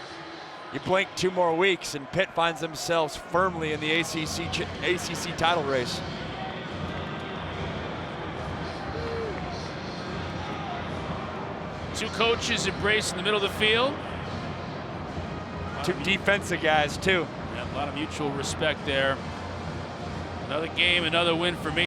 Speaker 2: You blink 2 more weeks and Pitt finds themselves firmly in the ACC title race.
Speaker 1: Two coaches embrace in the middle of the field.
Speaker 2: 2 defensive guys, too.
Speaker 1: Yeah, a lot of mutual respect there. Another game, another win for me.